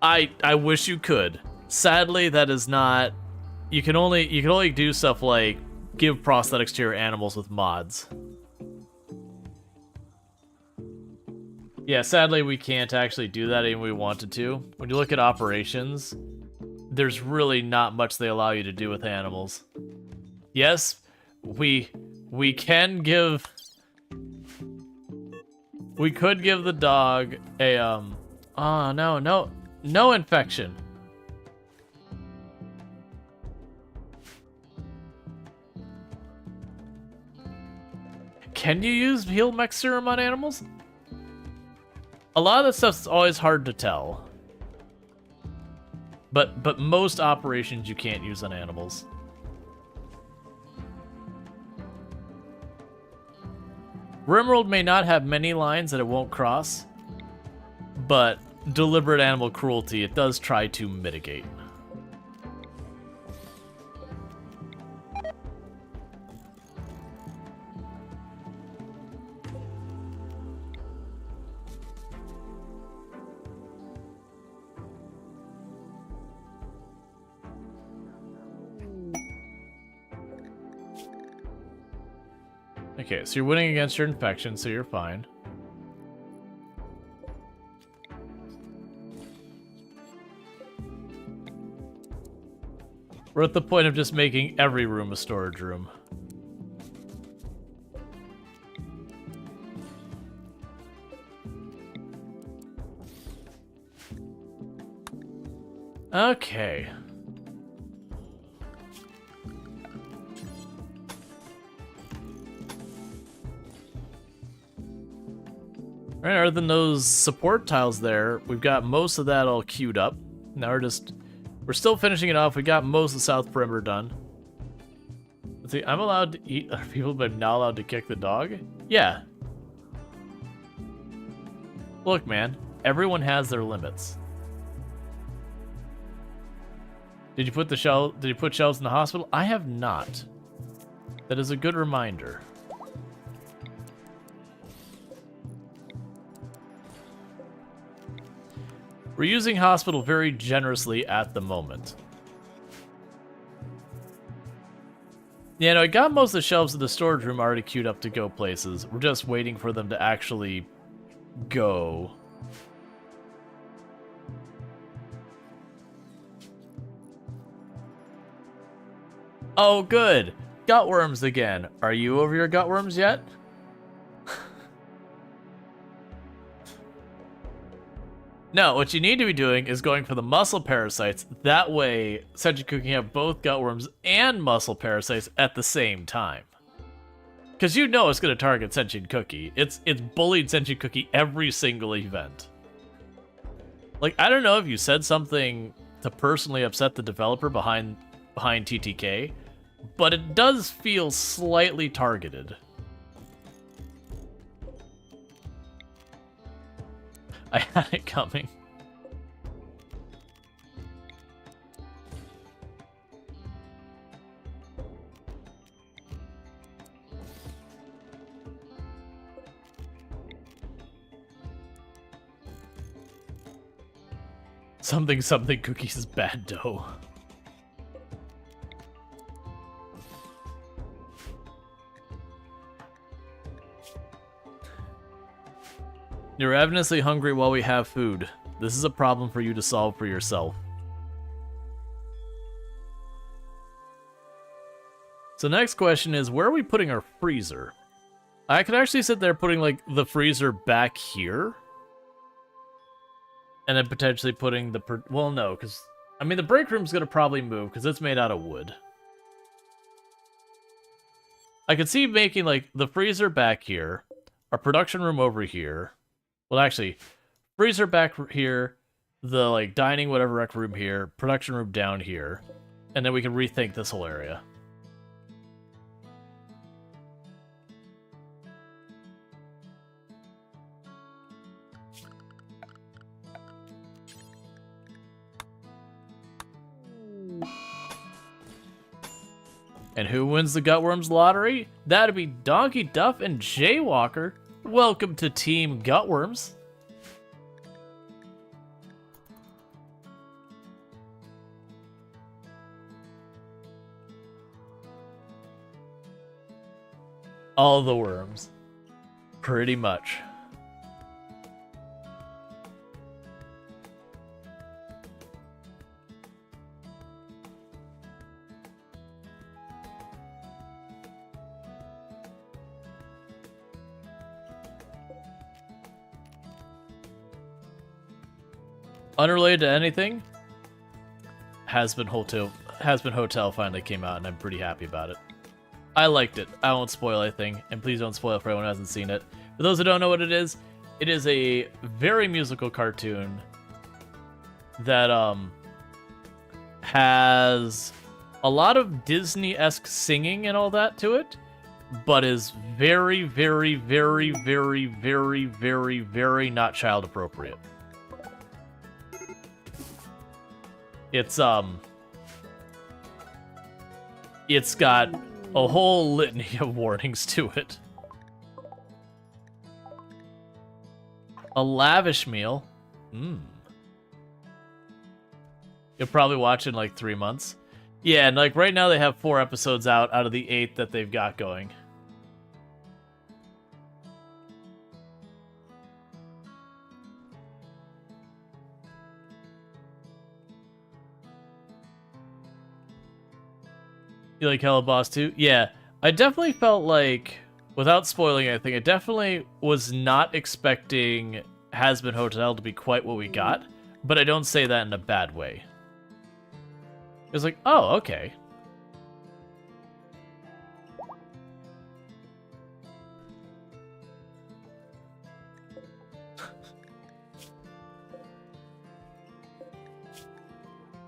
I wish you could. Sadly, that is not. You can only do stuff like give prosthetics to your animals with mods. Yeah, sadly we can't actually do that even if we wanted to. When you look at operations, there's really not much they allow you to do with animals. Yes, we can give. We could give the dog a Oh no infection. Can you use heal mech serum on animals? A lot of that stuff's always hard to tell. But most operations you can't use on animals. RimWorld may not have many lines that it won't cross, but deliberate animal cruelty it does try to mitigate. Okay, so you're winning against your infection, so you're fine. We're at the point of just making every room a storage room. Okay. Right, other than those support tiles there, we've got most of that all queued up. Now we're still finishing it off. We got most of the south perimeter done. Let's see, I'm allowed to eat other people, but I'm not allowed to kick the dog? Yeah. Look, man, everyone has their limits. Did you put shelves in the hospital? I have not. That is a good reminder. We're using hospital very generously at the moment. Yeah, no, I got most of the shelves of the storage room already queued up to go places. We're just waiting for them to actually go. Oh, good. Gutworms again. Are you over your gutworms yet? No, what you need to be doing is going for the muscle parasites. That way, Senjutsu can have both gutworms and muscle parasites at the same time. Because you know it's going to target Sentient Cookie. It's bullied Sentient Cookie every single event. Like, I don't know if you said something to personally upset the developer behind TTK, but it does feel slightly targeted. I had it coming. Something cookies is bad dough. You're ravenously hungry while we have food. This is a problem for you to solve for yourself. So next question is, where are we putting our freezer? I could actually sit there putting, like, the freezer back here. And then potentially putting the... well, no, because... I mean, the break room's going to probably move, because it's made out of wood. I could see making, like, the freezer back here, our production room over here. Well, actually, freezer back here, the, like, dining whatever rec room here, production room down here, and then we can rethink this whole area. And who wins the Gutworms lottery? That'd be Donkey Duff and Jaywalker. Welcome to Team Gutworms. All the worms. Pretty much. Unrelated to anything, Has Been Hotel finally came out, and I'm pretty happy about it. I liked it. I won't spoil anything, and please don't spoil it for anyone who hasn't seen it. For those who don't know what it is a very musical cartoon that has a lot of Disney-esque singing and all that to it, but is very, very, very, very, very, very, very not child appropriate. It's got a whole litany of warnings to it. A lavish meal. You'll probably watch in like 3 months. Yeah, and like right now they have 4 episodes out of the 8 that they've got going. You like Hello Boss too? Yeah, I definitely felt like, without spoiling anything, I definitely was not expecting Has Been Hotel to be quite what we got, but I don't say that in a bad way. It was like, oh, okay.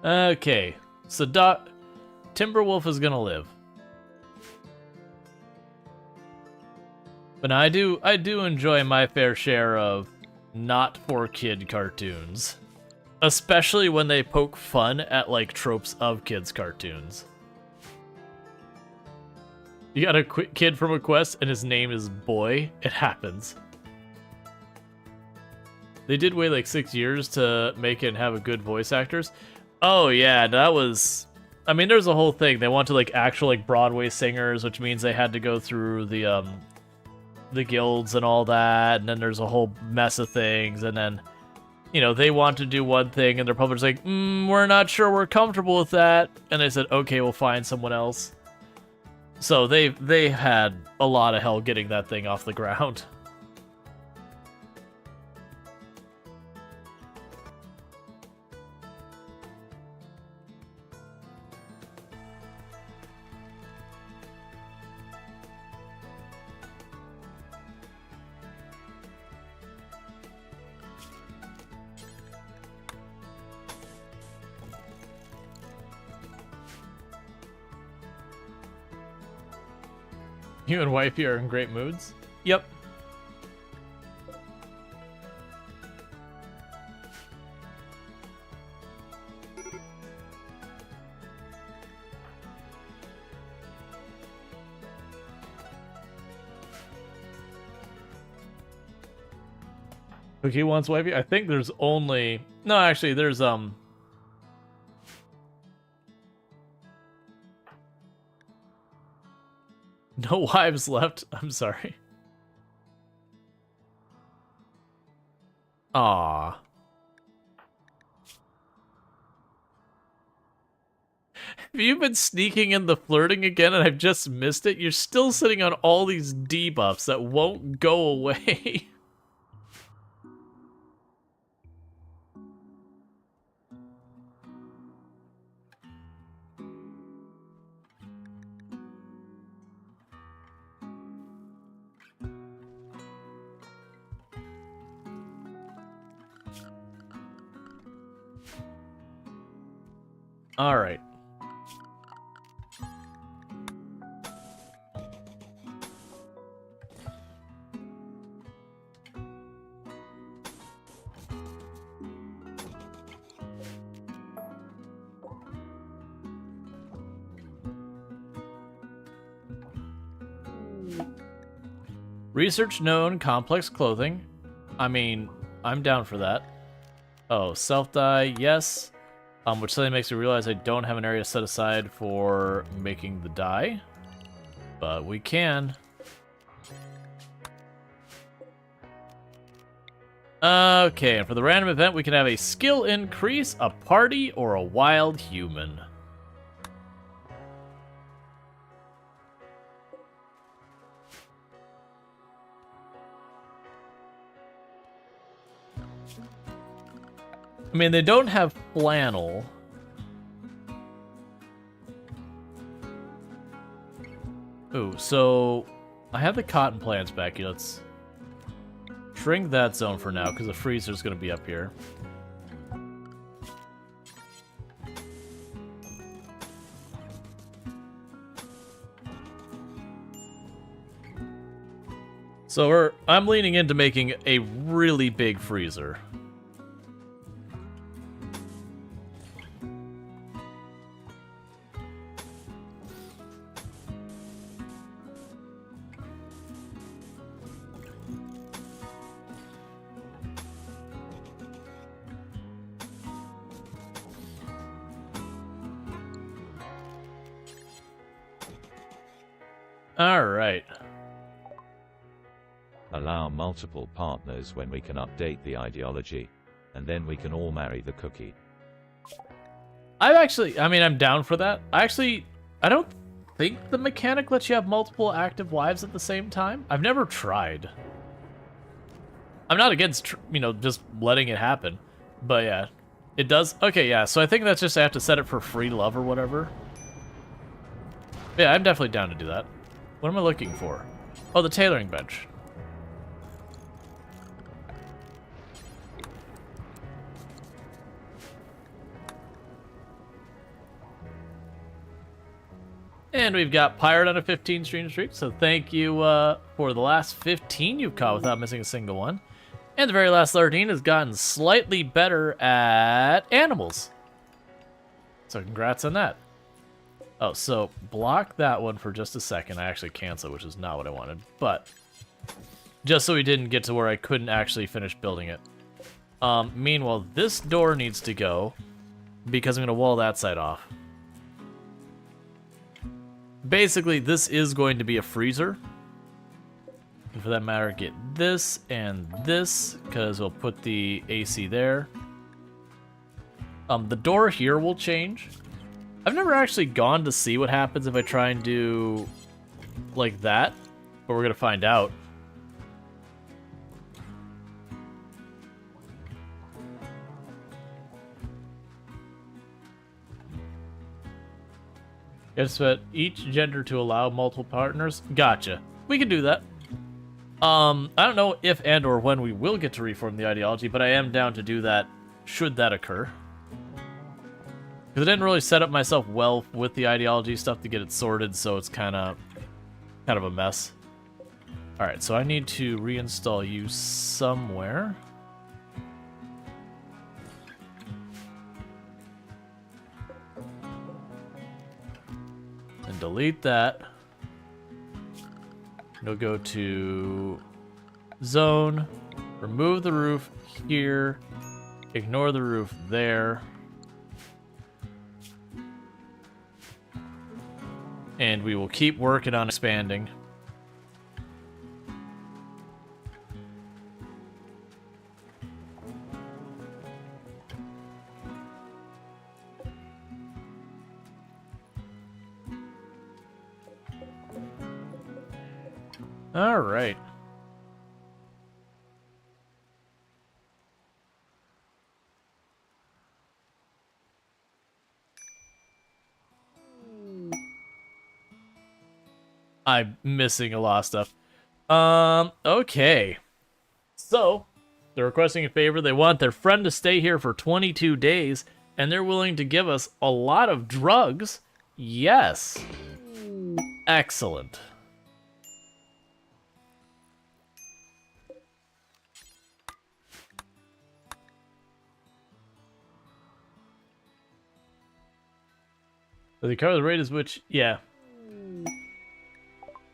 Okay, so Timberwolf is gonna live. But I do enjoy my fair share of not for kid cartoons. Especially when they poke fun at like tropes of kids cartoons. You got a kid from a quest and his name is Boy. It happens. They did wait like 6 years to make it and have a good voice actors. Oh yeah, that was... I mean, there's a whole thing. They wanted like actual like Broadway singers, which means they had to go through the guilds and all that, and then there's a whole mess of things, and then, you know, they want to do one thing, and their publisher's like, we're not sure we're comfortable with that, and they said, okay, we'll find someone else. So they had a lot of hell getting that thing off the ground. You and wifey are in great moods? Yep. Cookie wants wifey? I think there's only... No, actually, there's, no wives left. I'm sorry. Aw. Have you been sneaking in the flirting again and I've just missed it? You're still sitting on all these debuffs that won't go away. All right. Research known complex clothing. I mean, I'm down for that. Oh, self-dye, yes. Which suddenly makes me realize I don't have an area set aside for making the dye. But we can. Okay, and for the random event, we can have a skill increase, a party, or a wild human. I mean, they don't have flannel. Ooh, so I have the cotton plants back here. Let's shrink that zone for now, because the freezer's going to be up here. So I'm leaning into making a really big freezer. All right. Allow multiple partners when we can update the ideology, and then we can all marry the cookie. I'm down for that. I don't think the mechanic lets you have multiple active wives at the same time. I've never tried. I'm not against, just letting it happen. But yeah, it does. Okay, yeah, so I think that's just I have to set it for free love or whatever. Yeah, I'm definitely down to do that. What am I looking for? Oh, the tailoring bench. And we've got Pirate on a 15 stream streak, so thank you for the last 15 you've caught without missing a single one. And the very last 13 has gotten slightly better at animals. So congrats on that. Oh, so block that one for just a second. I actually canceled, which is not what I wanted. But just so we didn't get to where I couldn't actually finish building it. Meanwhile, this door needs to go because I'm going to wall that side off. Basically, this is going to be a freezer. And for that matter, get this and this, because we'll put the AC there. The door here will change. I've never actually gone to see what happens if I try and do like that, but we're going to find out. You have to set each gender to allow multiple partners. Gotcha. We can do that. I don't know if and or when we will get to reform the ideology, but I am down to do that should that occur. Because I didn't really set up myself well with the ideology stuff to get it sorted, so it's kind of a mess. Alright, so I need to reinstall you somewhere. And delete that. You'll go to zone, remove the roof here, ignore the roof there. And we will keep working on expanding. All right. I'm missing a lot of stuff. Okay. So, they're requesting a favor. They want their friend to stay here for 22 days, and they're willing to give us a lot of drugs. Yes. Excellent. So the cover the rate is which, yeah.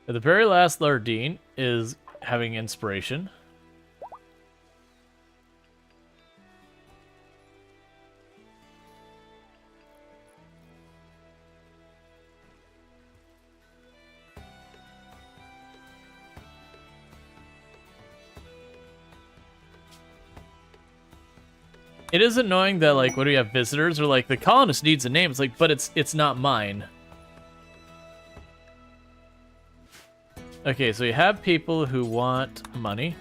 At the very last, Lardine is having inspiration. It is annoying that, like, when we have visitors, or like, the colonist needs a name. It's like, but it's not mine. Okay, so you have people who want money.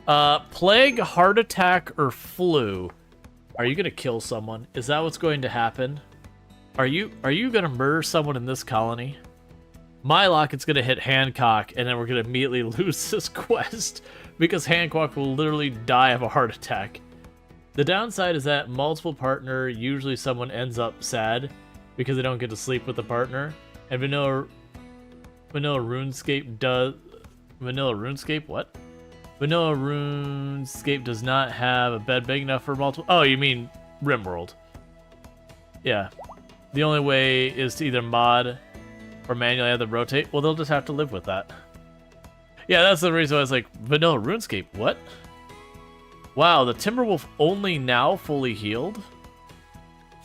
Plague, heart attack, or flu. Are you gonna kill someone? Is that what's going to happen? Are you gonna murder someone in this colony? Mylock, it's gonna hit Hancock, and then we're gonna immediately lose this quest because Hancock will literally die of a heart attack. The downside is that multiple partner, usually someone ends up sad because they don't get to sleep with the partner. And Vanilla RuneScape does... Vanilla RuneScape? What? Vanilla RuneScape does not have a bed big enough for multiple... Oh, you mean RimWorld. Yeah. The only way is to either mod or manually have them rotate. Well, they'll just have to live with that. Yeah, that's the reason I was like, Vanilla RuneScape, what? Wow, the Timberwolf only now fully healed?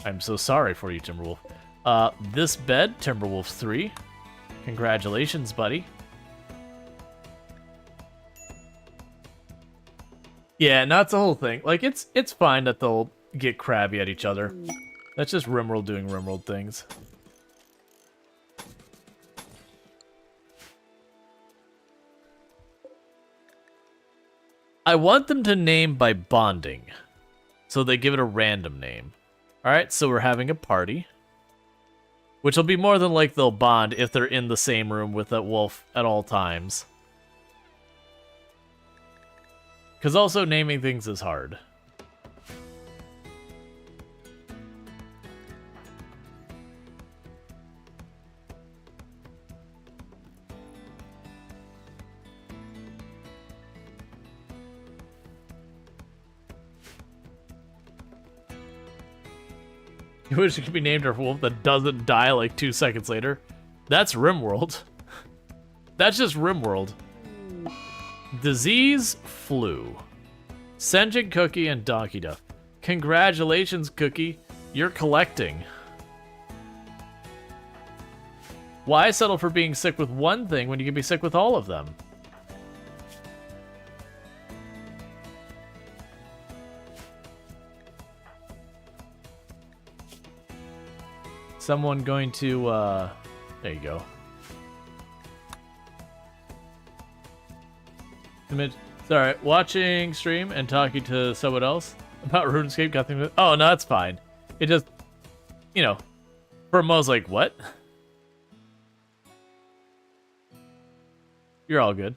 I'm so sorry for you, Timberwolf. This bed, Timberwolf 3. Congratulations, buddy. Yeah, and that's the whole thing. Like, it's fine that they'll get crabby at each other. That's just RimWorld doing RimWorld things. I want them to name by bonding. So they give it a random name. Alright, so we're having a party. Which will be more than like they'll bond if they're in the same room with that wolf at all times. Because also naming things is hard. You wish it could be named a wolf that doesn't die like 2 seconds later. That's RimWorld. That's just RimWorld. Disease, flu. Senjin, Cookie, and Donkey Duff. Congratulations, Cookie. You're collecting. Why settle for being sick with one thing when you can be sick with all of them? Someone going to, there you go. Sorry, watching stream and talking to someone else about RuneScape got things. Oh, no, that's fine. It just, you know, for a moment I was like, what? You're all good.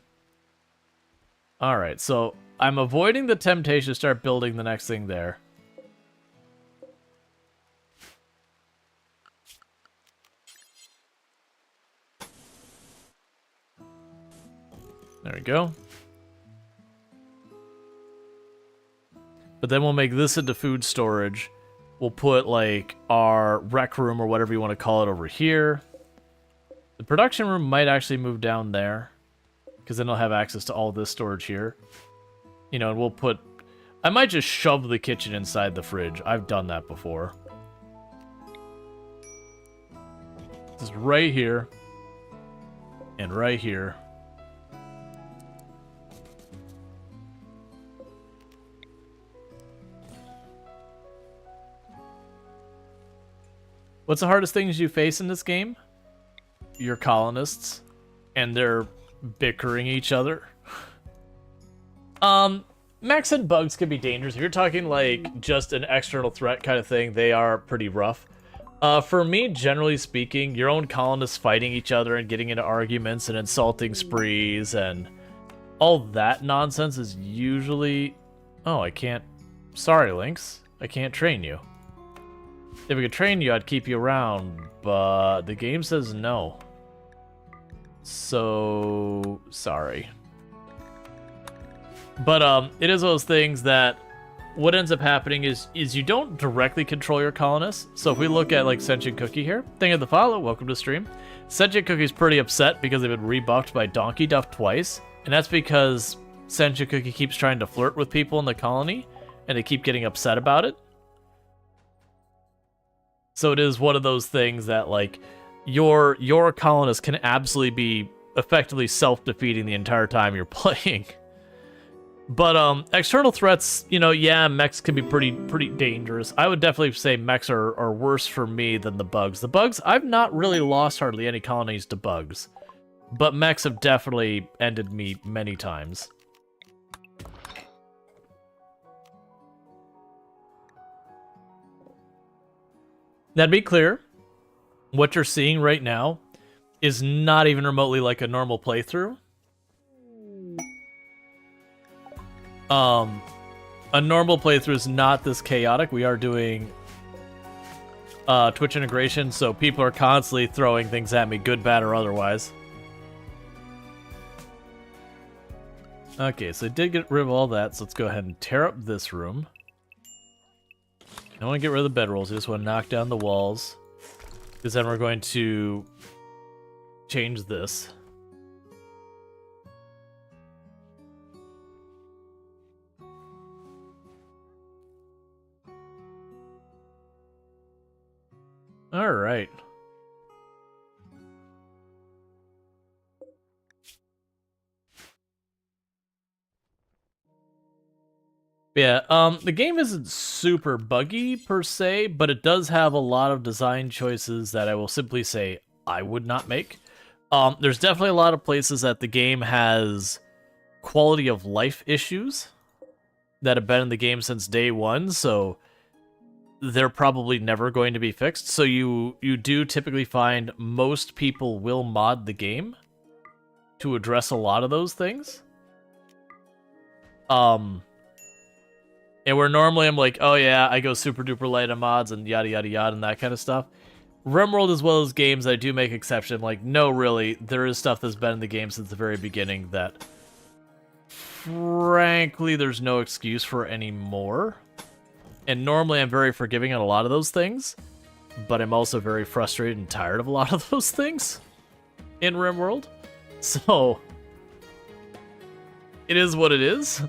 All right, so I'm avoiding the temptation to start building the next thing there. There we go. But then we'll make this into food storage. We'll put, like, our rec room or whatever you want to call it over here. The production room might actually move down there, because then I'll have access to all this storage here. You know, and we'll put... I might just shove the kitchen inside the fridge. I've done that before. Just right here. And right here. What's the hardest things you face in this game? Your colonists and their bickering each other. Mechs and bugs can be dangerous. If you're talking like just an external threat kind of thing, they are pretty rough. For me, generally speaking, your own colonists fighting each other and getting into arguments and insulting sprees and all that nonsense is usually... Oh, I can't... Sorry, Lynx. I can't train you. If I could train you, I'd keep you around, but the game says no. So... sorry. But, it is those things that what ends up happening is you don't directly control your colonists. So if we look at, like, Sentient Cookie here, thank you for the follow, welcome to stream. Sentient Cookie's pretty upset because they've been rebuffed by Donkey Duff twice, and that's because Sentient Cookie keeps trying to flirt with people in the colony, and they keep getting upset about it. So it is one of those things that, like, your colonist can absolutely be effectively self-defeating the entire time you're playing. But external threats, you know, yeah, mechs can be pretty dangerous. I would definitely say mechs are worse for me than the bugs. The bugs, I've not really lost hardly any colonies to bugs, but mechs have definitely ended me many times. Now, to be clear, what you're seeing right now is not even remotely like a normal playthrough. A normal playthrough is not this chaotic. We are doing Twitch integration, so people are constantly throwing things at me, good, bad, or otherwise. Okay, so I did get rid of all that, so let's go ahead and tear up this room. I don't want to get rid of the bedrolls, I just want to knock down the walls. Because then we're going to change this. Alright. Yeah, the game isn't super buggy per se, but it does have a lot of design choices that I will simply say I would not make. There's definitely a lot of places that the game has quality of life issues that have been in the game since day one, so they're probably never going to be fixed. So you do typically find most people will mod the game to address a lot of those things. And where normally I'm like, oh yeah, I go super duper light on mods and yada yada yada and that kind of stuff. RimWorld, as well as games, I do make exception. Like, no, really, there is stuff that's been in the game since the very beginning that, frankly, there's no excuse for anymore. And normally I'm very forgiving on a lot of those things, but I'm also very frustrated and tired of a lot of those things in RimWorld. So, it is what it is.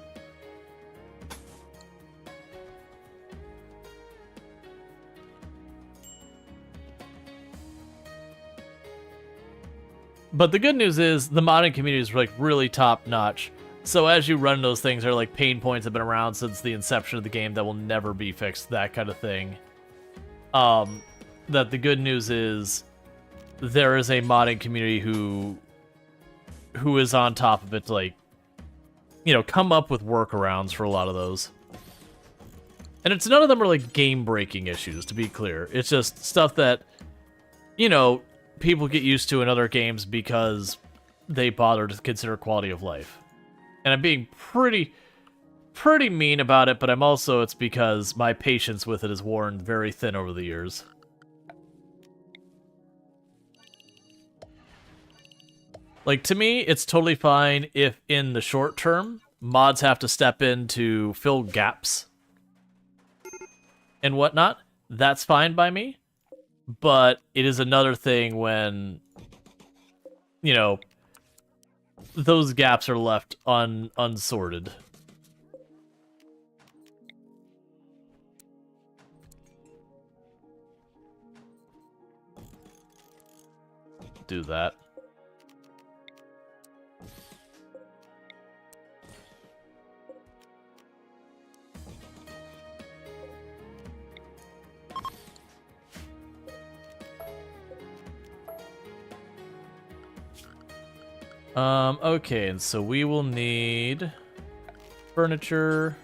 But the good news is the modding community is like really top notch. So as you run those things, they're like pain points that have been around since the inception of the game that will never be fixed, that kind of thing. That the good news is there is a modding community who is on top of it to, like, you know, come up with workarounds for a lot of those. And it's none of them are like game breaking issues, to be clear. It's just stuff that, you know, people get used to in other games because they bother to consider quality of life. And I'm being pretty mean about it, but I'm also, it's because my patience with it is worn very thin over the years. Like, to me, it's totally fine if in the short term, mods have to step in to fill gaps and whatnot. That's fine by me. But it is another thing when, you know, those gaps are left unsorted. Do that. Okay, and so we will need furniture.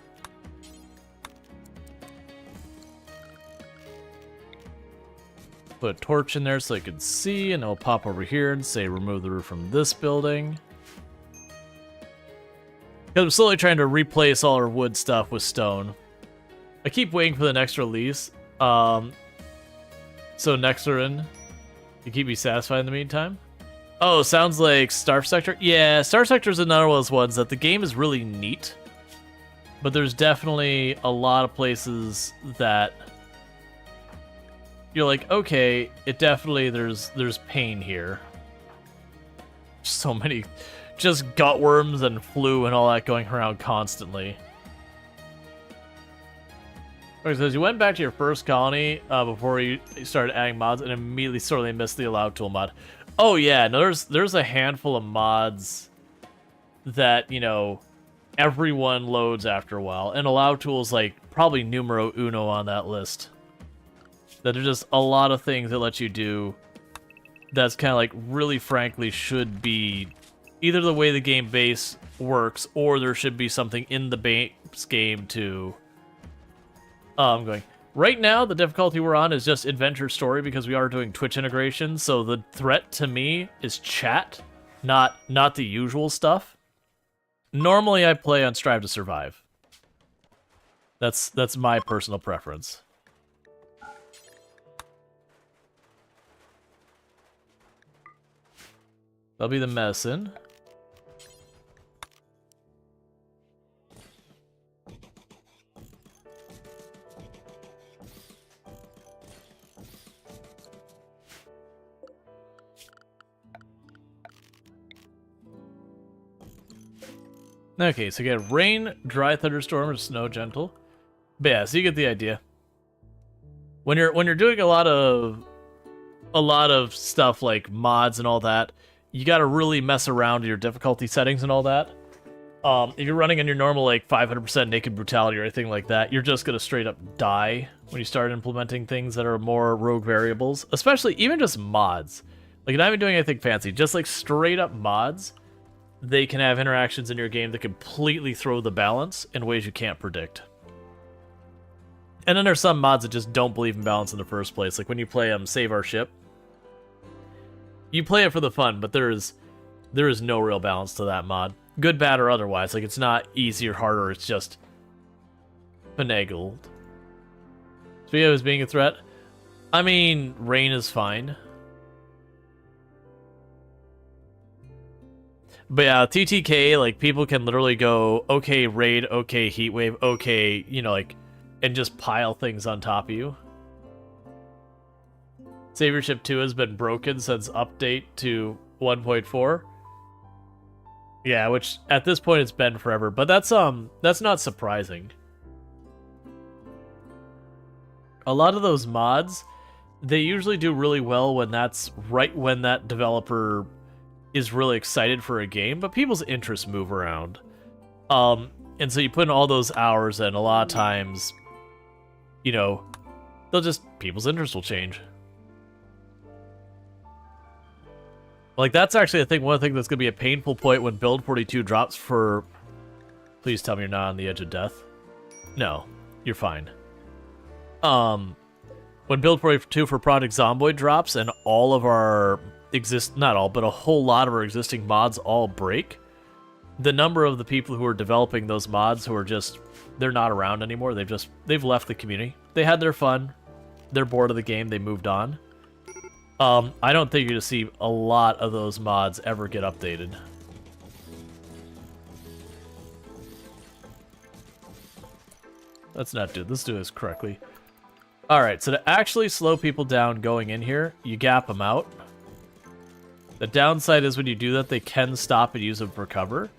Put a torch in there so I can see, and it'll pop over here and say remove the roof from this building. Because I'm slowly trying to replace all our wood stuff with stone. I keep waiting for the next release. So Nexarin, you keep me satisfied in the meantime? Oh, sounds like Star Sector? Yeah, Star Sector is another one of those ones that the game is really neat. But there's definitely a lot of places that you're like, okay, it definitely, there's pain here. So many, just gutworms and flu and all that going around constantly. Okay, so you went back to your first colony before you started adding mods and immediately sorely missed the allow tool mod. Oh yeah, no, there's a handful of mods that, you know, everyone loads after a while, and allow tools like probably numero uno on that list. That are just a lot of things that let you do that's kind of like really frankly should be either the way the game base works, or there should be something in the base game to... I'm going... Right now, the difficulty we're on is just adventure story because we are doing Twitch integration, so the threat to me is chat, not the usual stuff. Normally, I play on Strive to Survive. That's my personal preference. That'll be the medicine. Okay, so you get rain, dry thunderstorm, or snow gentle. But yeah, so you get the idea. When you're doing a lot of stuff like mods and all that, you gotta really mess around your difficulty settings and all that. If you're running on your normal like 500% naked brutality or anything like that, you're just gonna straight up die when you start implementing things that are more rogue variables. Especially even just mods. Like not even doing anything fancy, just like straight up mods. They can have interactions in your game that completely throw the balance in ways you can't predict. And then there's some mods that just don't believe in balance in the first place. Like when you play Save Our Ship. You play it for the fun, but there is no real balance to that mod. Good, bad, or otherwise. Like, it's not easy or harder, it's just finagled. Speaking of as being a threat, I mean, rain is fine. But yeah, TTK, like, people can literally go, okay, raid, okay, heat wave, okay, you know, like, and just pile things on top of you. Savior Ship 2 has been broken since update to 1.4. Yeah, which at this point it's been forever, but that's not surprising. A lot of those mods, they usually do really well when that's right when that developer is really excited for a game, but people's interests move around. And so you put in all those hours, and a lot of times, you know, people's interests will change. Like, that's actually, I think, one thing that's going to be a painful point when Build 42 drops for... Please tell me you're not on the edge of death. No, you're fine. When Build 42 for Project Zomboid drops and all of our not all, but a whole lot of our existing mods all break, the number of the people who are developing those mods who are just... They're not around anymore. They've left the community. They had their fun. They're bored of the game. They moved on. I don't think you're going to see a lot of those mods ever get updated. Let's not do this. Let's do this correctly. Alright, so to actually slow people down going in here, you gap them out. The downside is when you do that, they can stop and use them for cover.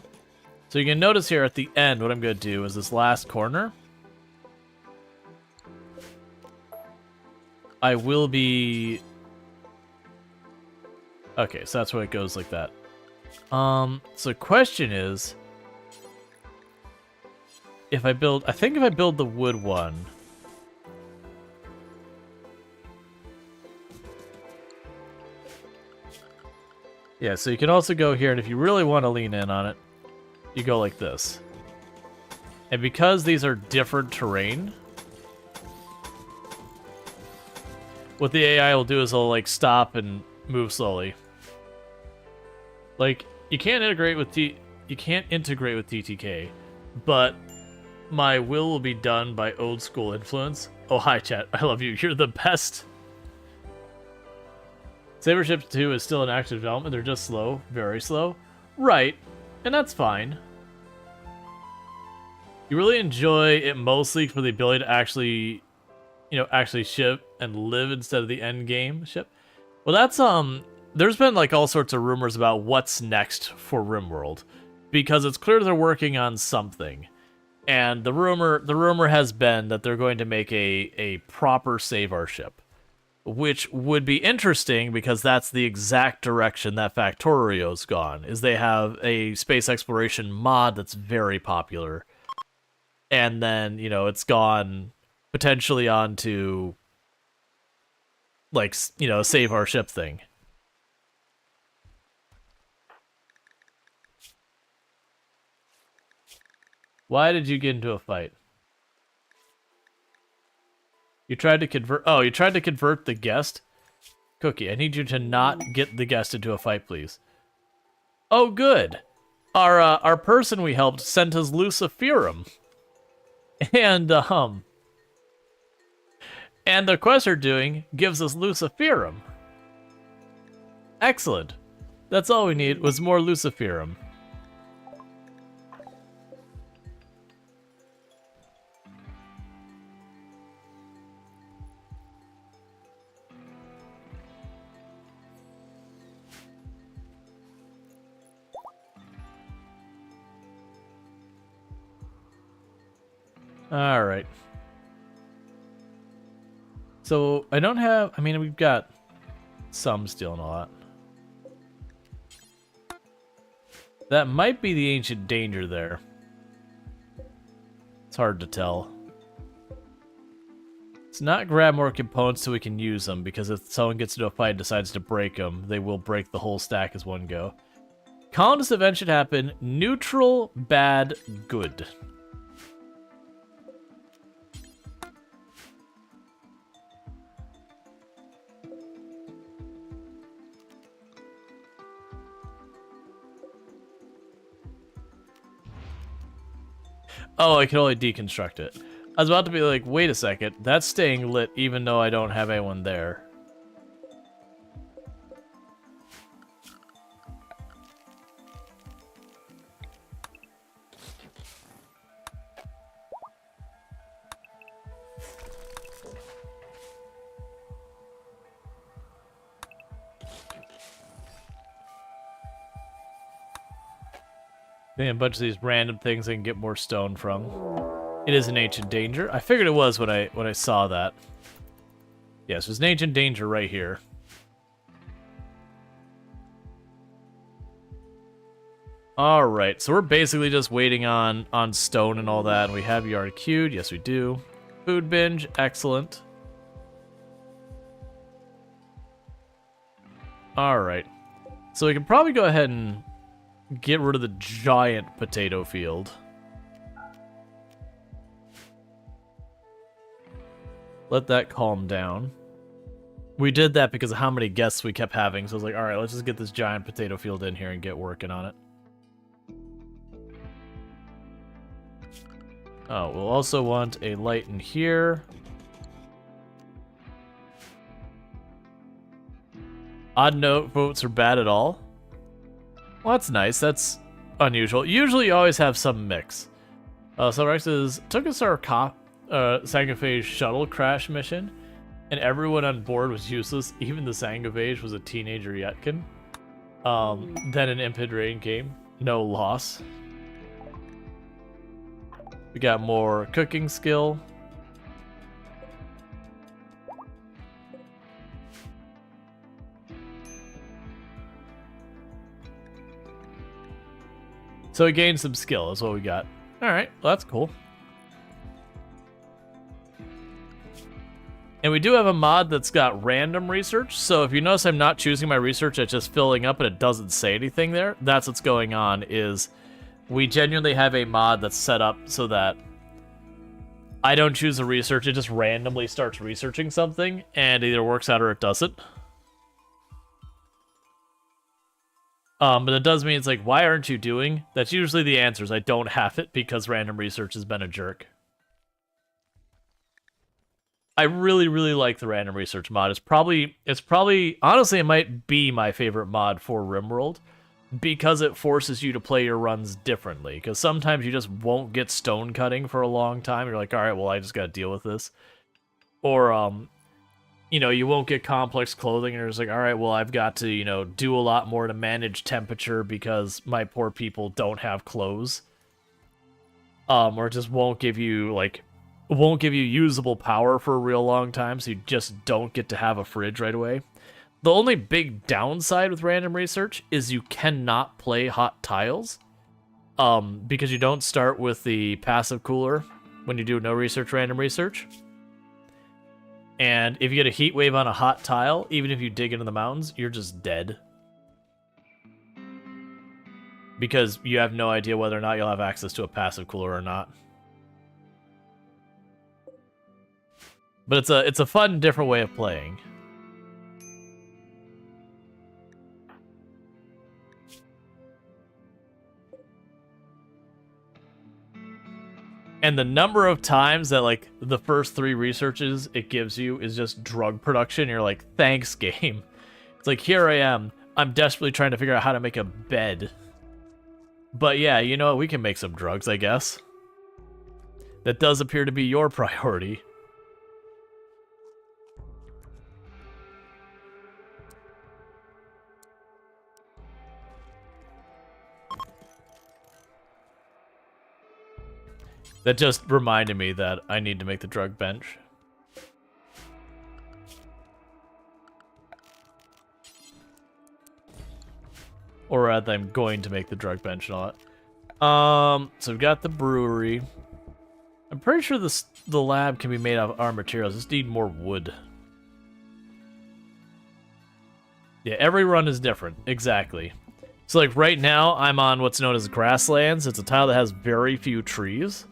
So you can notice here at the end, what I'm going to do is this last corner. I will be... Okay, so that's why it goes like that. So the question is, if I build, I think if I build the wood one, Yeah, so you can also go here, and if you really want to lean in on it, you go like this. And because these are different terrain, what the AI will do is it'll like stop and move slowly. Like you can't integrate with TTK, but my will be done by old school influence. Oh, hi chat, I love you. You're the best. Saber Ship 2 is still in active development. They're just slow, very slow. Right, and that's fine. You really enjoy it mostly for the ability to actually, actually ship and live instead of the end game ship. Well, that's there's been like all sorts of rumors about what's next for RimWorld, because it's clear they're working on something, and the rumor has been that they're going to make a proper save our ship, which would be interesting because that's the exact direction that Factorio's gone. Is they have a space exploration mod that's very popular, and then it's gone potentially onto like save our ship thing. Why did you get into a fight? You tried to convert... Oh, you tried to convert the guest? Cookie, I need you to not get the guest into a fight, please. Oh, good. Our person we helped sent us Luciferum. And the quest we're doing gives us Luciferum. Excellent. That's all we need was more Luciferum. All right. So I don't have. I mean, we've got some steel and all that. That might be the ancient danger there. It's hard to tell. Let's not grab more components so we can use them, because if someone gets into a fight and decides to break them, they will break the whole stack as one go. Colonist event should happen. Neutral, bad, good. Oh, I can only deconstruct it. I was about to be like, wait a second, that's staying lit even though I don't have anyone there. A bunch of these random things I can get more stone from. It is an ancient danger. I figured it was when I saw that. Yes, there's an ancient danger right here. All right, so we're basically just waiting on stone and all that, and we have yard queued. Yes, we do. Food binge, excellent. All right, so we can probably go ahead and get rid of the giant potato field. Let that calm down. We did that because of how many guests we kept having, so I was like, alright, let's just get this giant potato field in here and get working on it. Oh, we'll also want a light in here. Odd note votes are bad at all. Well, that's nice. That's unusual. Usually you always have some mix. So Rex took us our Sanguinage shuttle crash mission, and everyone on board was useless. Even the Sanguinage was a teenager Yetkin. Then an Impid rain came. No loss. We got more cooking skill. So we gained some skill, is what we got. Alright, well, that's cool. And we do have a mod that's got random research, so if you notice I'm not choosing my research, it's just filling up and it doesn't say anything there, that's what's going on, is we genuinely have a mod that's set up so that I don't choose a research, it just randomly starts researching something, and it either works out or it doesn't. But it does mean it's like, why aren't you doing? That's usually the answers. I don't have it because random research has been a jerk. I really, really like the random research mod. It's probably, honestly, it might be my favorite mod for RimWorld because it forces you to play your runs differently. Because sometimes you just won't get stone cutting for a long time. You're like, all right, well, I just got to deal with this. Or, you know, you won't get complex clothing, and you're just like, all right, well, I've got to, you know, do a lot more to manage temperature because my poor people don't have clothes. Or it just won't give you, like, usable power for a real long time, so you just don't get to have a fridge right away. The only big downside with random research is you cannot play hot tiles, because you don't start with the passive cooler when you do no research, random research. And if you get a heat wave on a hot tile, even if you dig into the mountains, you're just dead. Because you have no idea whether or not you'll have access to a passive cooler or not. But it's a fun, different way of playing. And the number of times that, like, the first 3 researches it gives you is just drug production, you're like, thanks, game. It's like, here I am. I'm desperately trying to figure out how to make a bed. But yeah, you know what? We can make some drugs, I guess. That does appear to be your priority. That just reminded me that I need to make the drug bench. Or rather, I'm going to make the drug bench and all that. So we've got the brewery. I'm pretty sure the lab can be made out of our materials. Just need more wood. Yeah, every run is different. Exactly. So like right now, I'm on what's known as grasslands. It's a tile that has very few trees.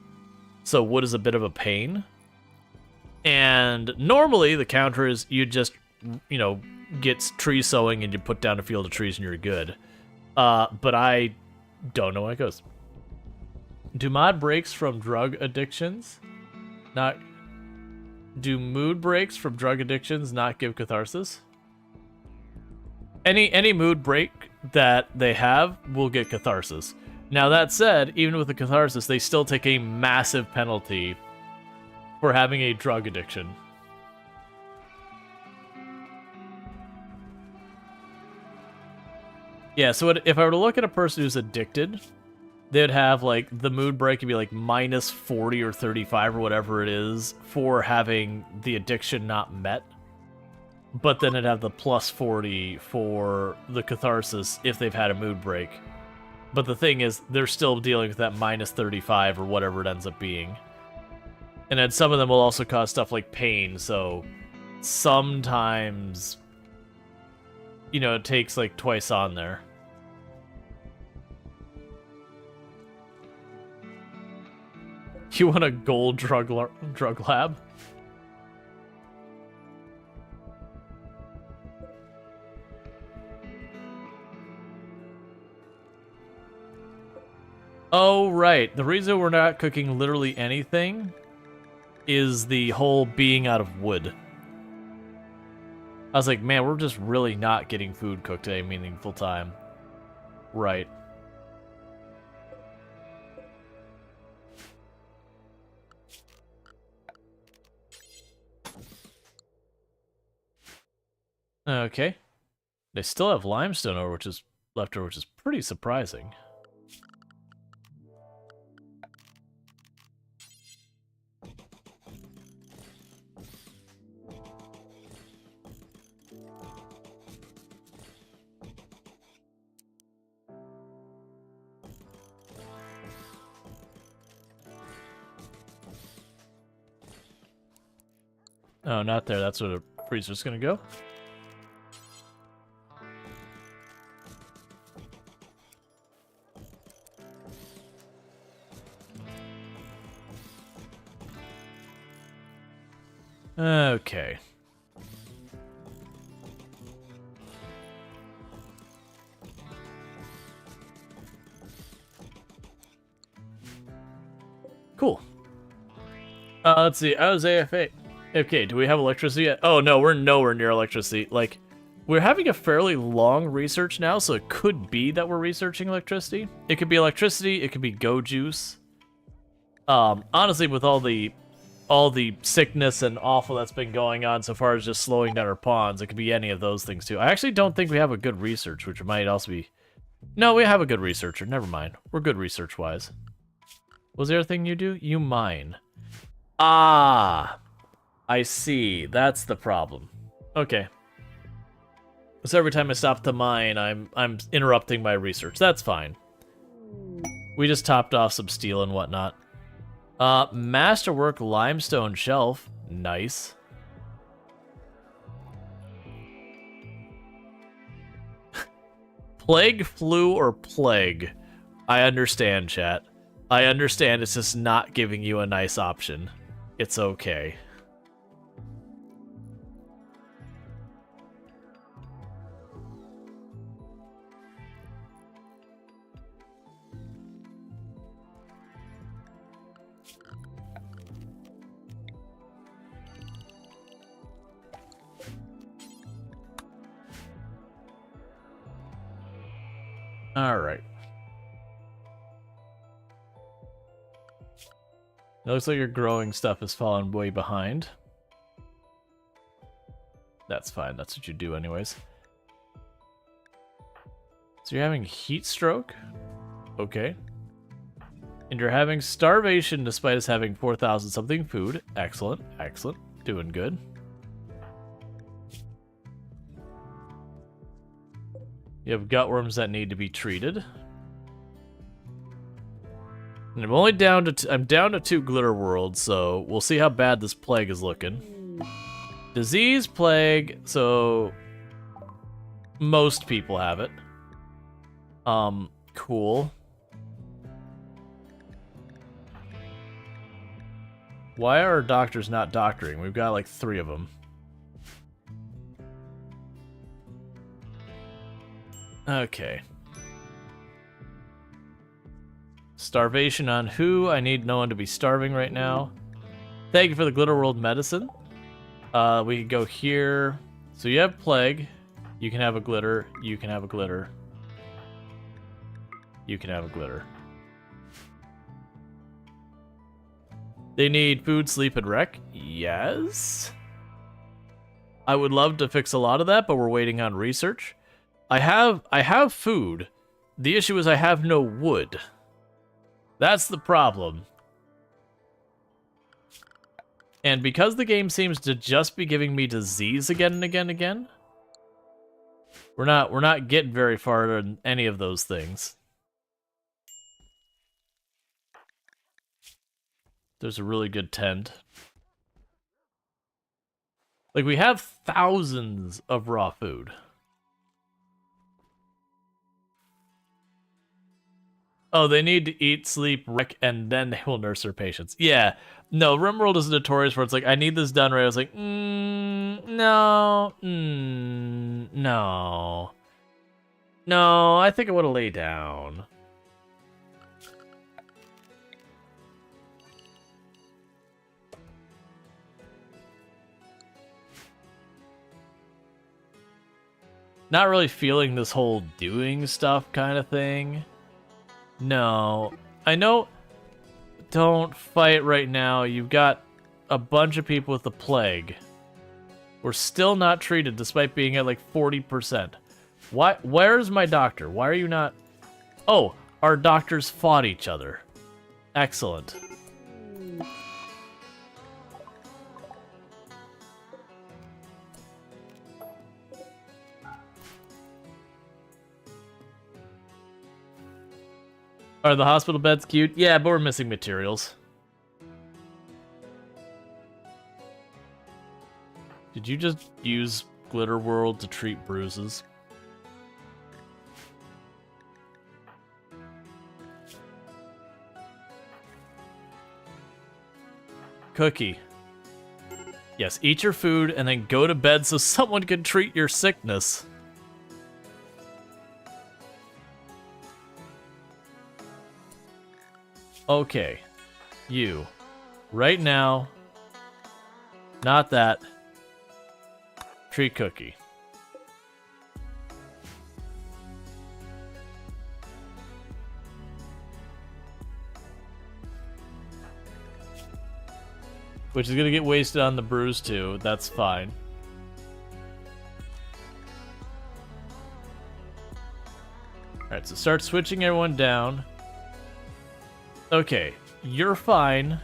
So wood is a bit of a pain. And normally the counter is you just, you know, get tree sowing and you put down a field of trees and you're good. But I don't know how it goes. Do mod breaks from drug addictions do mood breaks from drug addictions not give catharsis? Any mood break that they have will get catharsis. Now that said, even with the catharsis, they still take a massive penalty for having a drug addiction. Yeah, so if I were to look at a person who's addicted, they'd have, like, the mood break would be, like, minus 40 or 35 or whatever it is for having the addiction not met. But then it'd have the plus 40 for the catharsis if they've had a mood break. But the thing is, they're still dealing with that minus 35 or whatever it ends up being. And then some of them will also cause stuff like pain, so sometimes, you know, it takes like twice on there. You want a gold drug lab? Oh, right. The reason we're not cooking literally anything is the whole being out of wood. I was like, man, we're just really not getting food cooked at a meaningful time. Right. Okay. They still have limestone over, which is left over, which is pretty surprising. Oh, not there. That's where the freezer's gonna go. Okay. Cool. Let's see. I was AFA. Okay, do we have electricity yet? Oh, no, we're nowhere near electricity. Like, we're having a fairly long research now, so it could be that we're researching electricity. It could be electricity. It could be go juice. Honestly, with all the sickness and awful that's been going on so far as just slowing down our pawns, it could be any of those things, too. I actually don't think we have a good research, which might also be... No, we have a good researcher. Never mind. We're good research-wise. Was there a thing you do? You mine. Ah, I see. That's the problem. Okay. So every time I stop to mine, I'm interrupting my research. That's fine. We just topped off some steel and whatnot. Masterwork limestone shelf. Nice. Plague, flu, or plague? I understand, chat. I understand it's just not giving you a nice option. It's okay. All right. It looks like your growing stuff has fallen way behind. That's fine. That's what you do anyways. So you're having heat stroke? Okay. And you're having starvation despite us having 4,000 something food. Excellent. Excellent. Doing good. You have gutworms that need to be treated. And I'm only down to I'm down to 2 glitter worlds, so we'll see how bad this plague is looking. Disease, plague, so most people have it. Cool. Why are our doctors not doctoring? We've got like 3 of them. Okay. Starvation on who? I need no one to be starving right now. Thank you for the Glitter World medicine. We can go here. So you have plague. You can have a glitter. You can have a glitter. You can have a glitter. They need food, sleep, and rec. Yes. I would love to fix a lot of that, but we're waiting on research. I have food. The issue is I have no wood. That's the problem. And because the game seems to just be giving me disease again and again and again, we're not getting very far in any of those things. There's a really good tent. Like, we have thousands of raw food. Oh, they need to eat, sleep, rec, and then they will nurse their patients. Yeah. No, RimWorld is notorious for it's like, I need this done right. I was like, no. No. No, I think I want to lay down. Not really feeling this whole doing stuff kind of thing. No. I know... Don't fight right now. You've got a bunch of people with the plague. We're still not treated despite being at like 40%. Why? Where's my doctor? Why are you not... Oh, our doctors fought each other. Excellent. Are the hospital beds cute? Yeah, but we're missing materials. Did you just use Glitter World to treat bruises? Cookie. Yes, eat your food and then go to bed so someone can treat your sickness. Okay. You. Right now. Not that. Treat Cookie. Which is gonna get wasted on the bruise too. That's fine. Alright, so start switching everyone down. Okay, you're fine.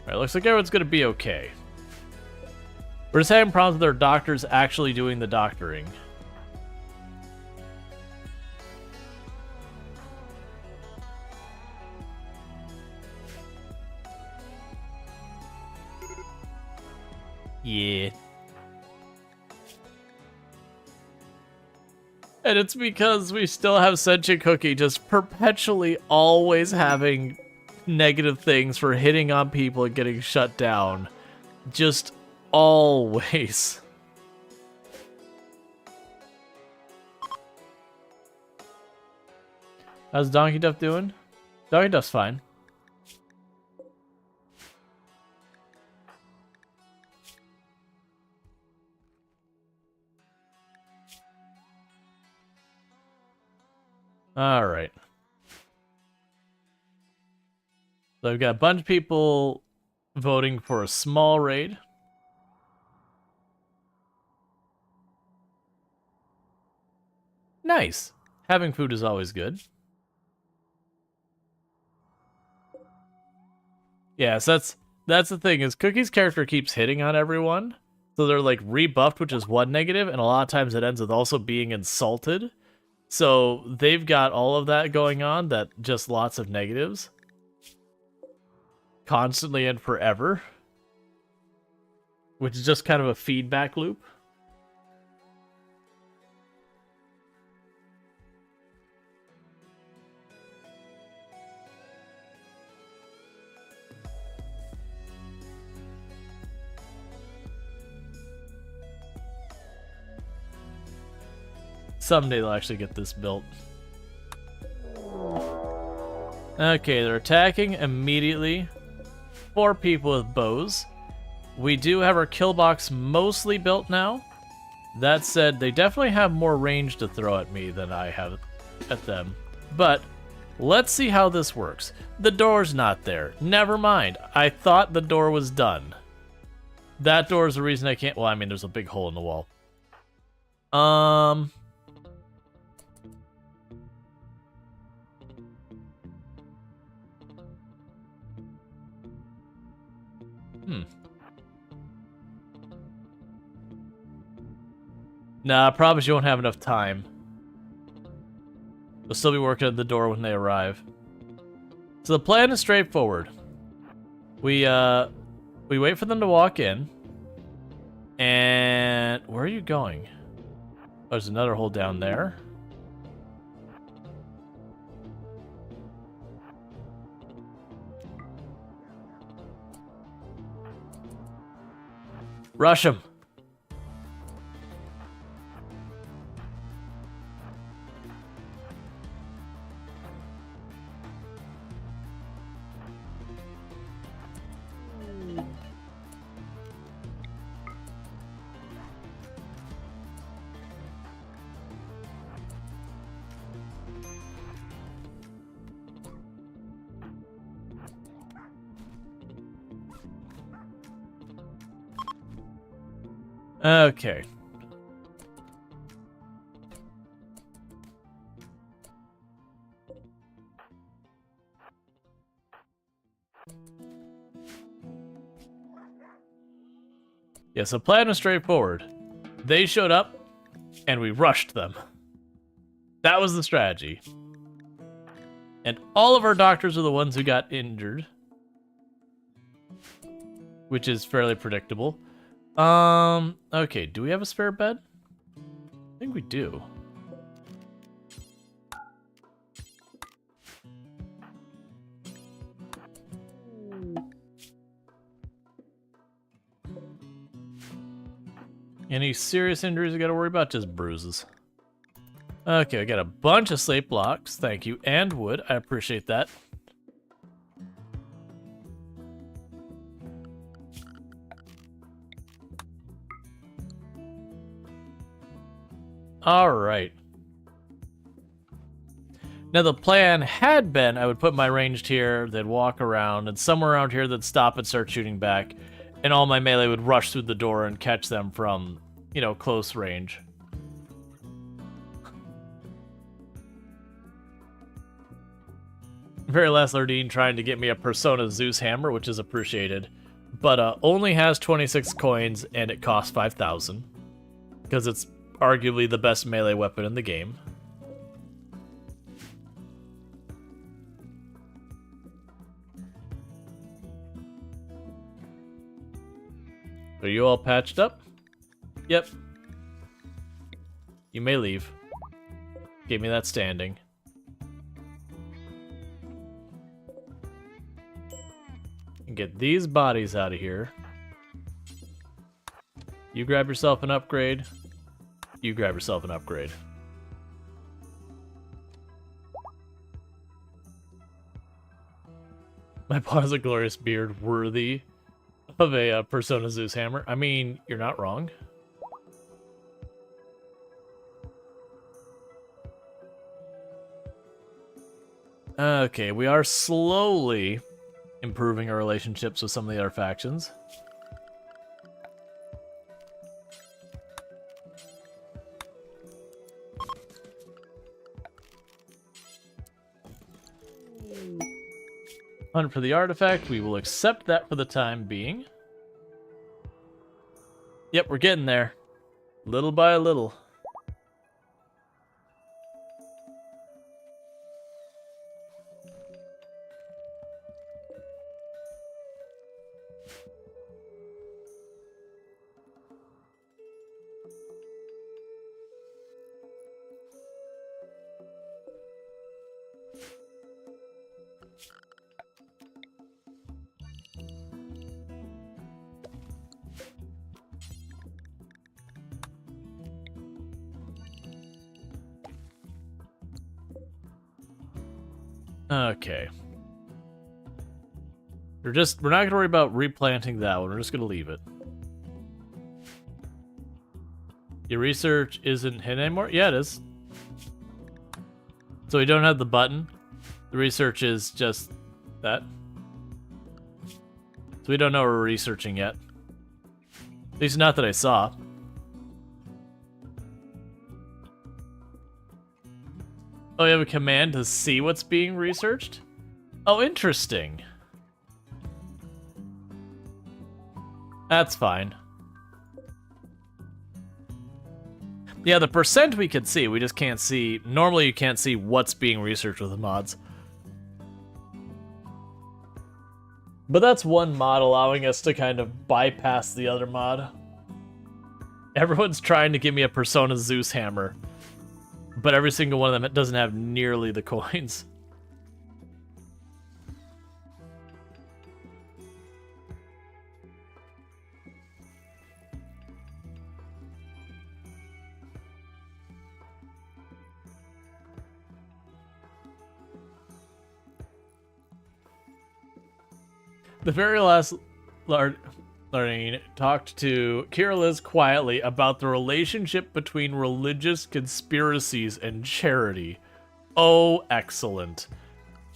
Alright, looks like everyone's gonna be okay. We're just having problems with our doctors actually doing the doctoring. Yeah. And it's because we still have Sentient Cookie just perpetually always having negative things for hitting on people and getting shut down. Just always. How's Donkey Duff doing? Donkey Duff's fine. All right. So I've got a bunch of people voting for a small raid. Nice. Having food is always good. Yeah, so that's the thing, is Cookie's character keeps hitting on everyone. So they're like rebuffed, which is one negative, and a lot of times it ends with also being insulted. So they've got all of that going on, that just lots of negatives. Constantly and forever. Which is just kind of a feedback loop. Someday they'll actually get this built. Okay, they're attacking immediately. 4 people with bows. We do have our kill box mostly built now. That said, they definitely have more range to throw at me than I have at them. But let's see how this works. The door's not there. Never mind. I thought the door was done. That door is the reason I can't... Well, I mean, there's a big hole in the wall. Nah, I promise you won't have enough time. They'll still be working at the door when they arrive. So the plan is straightforward. We wait for them to walk in. And where are you going? Oh, there's another hole down there. Rush him. Okay. Yeah, so plan was straightforward. They showed up, and we rushed them. That was the strategy. And all of our doctors are the ones who got injured. which is fairly predictable. Okay, do we have a spare bed? I think we do. Any serious injuries I gotta worry about? Just bruises. Okay, I got a bunch of slate blocks. Thank you. And wood. I appreciate that. Alright. Now the plan had been I would put my ranged here, they'd walk around, and somewhere around here they'd stop and start shooting back, and all my melee would rush through the door and catch them from, you know, close range. Very last Lardine trying to get me a Persona Zeus hammer, which is appreciated, but only has 26 coins and it costs 5,000 because it's arguably the best melee weapon in the game. Are you all patched up? Yep. You may leave. Give me that standing. And get these bodies out of here. You grab yourself an upgrade. You grab yourself an upgrade. My paw has a glorious beard worthy of a Persona Zeus hammer. I mean, you're not wrong. Okay, we are slowly improving our relationships with some of the other factions. Hunt for the artifact. We will accept that for the time being. Yep, we're getting there. Little by little. Okay. We're not gonna worry about replanting that one, we're just gonna leave it. Your research isn't hidden anymore? Yeah, it is. So we don't have the button. The research is just that. So we don't know we're researching yet. At least not that I saw. Oh, you have a command to see what's being researched? Oh, interesting. That's fine. Yeah, the percent we could see, we just can't see. Normally you can't see what's being researched with the mods. But that's one mod allowing us to kind of bypass the other mod. Everyone's trying to give me a Persona Zeus hammer, but every single one of them doesn't have nearly the coins. The very last Lardine talked to Kira Liz quietly about the relationship between religious conspiracies and charity. Oh, excellent.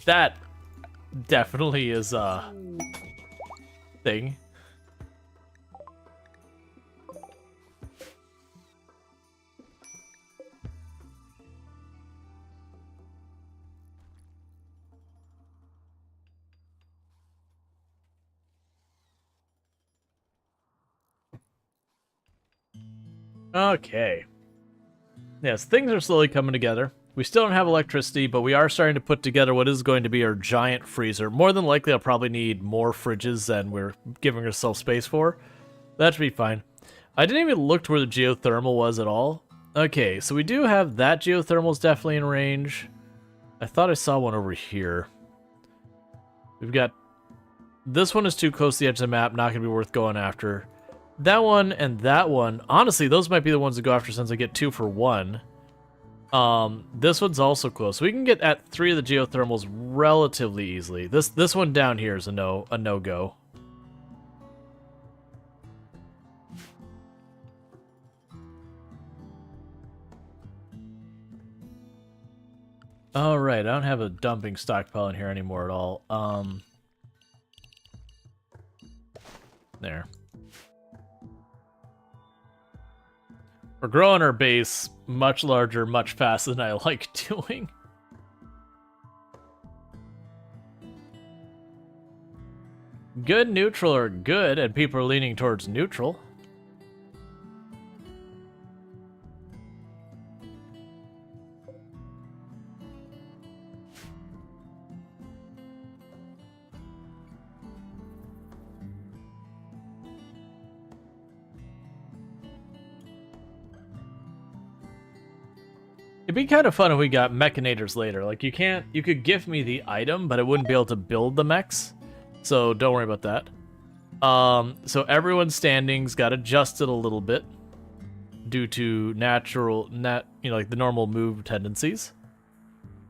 That definitely is a thing. Okay. Yes, things are slowly coming together. We still don't have electricity, but we are starting to put together what is going to be our giant freezer. More than likely, I'll probably need more fridges than we're giving ourselves space for. That should be fine. I didn't even look to where the geothermal was at all. Okay, so we do have that geothermal is definitely in range. I thought I saw one over here. We've got... This one is too close to the edge of the map, not going to be worth going after. That one and that one, honestly, those might be the ones to go after since I get 2 for 1. This one's also close. We can get at 3 of the geothermals relatively easily. This one down here is a no-go. All right, I don't have a dumping stockpile in here anymore at all. There. We're growing our base much larger, much faster than I like doing. Good, neutral, or good, and people are leaning towards neutral. It'd be kind of fun if we got mechanators later. Like, you could give me the item, but I wouldn't be able to build the mechs. So don't worry about that. So everyone's standings got adjusted a little bit due to like the normal move tendencies.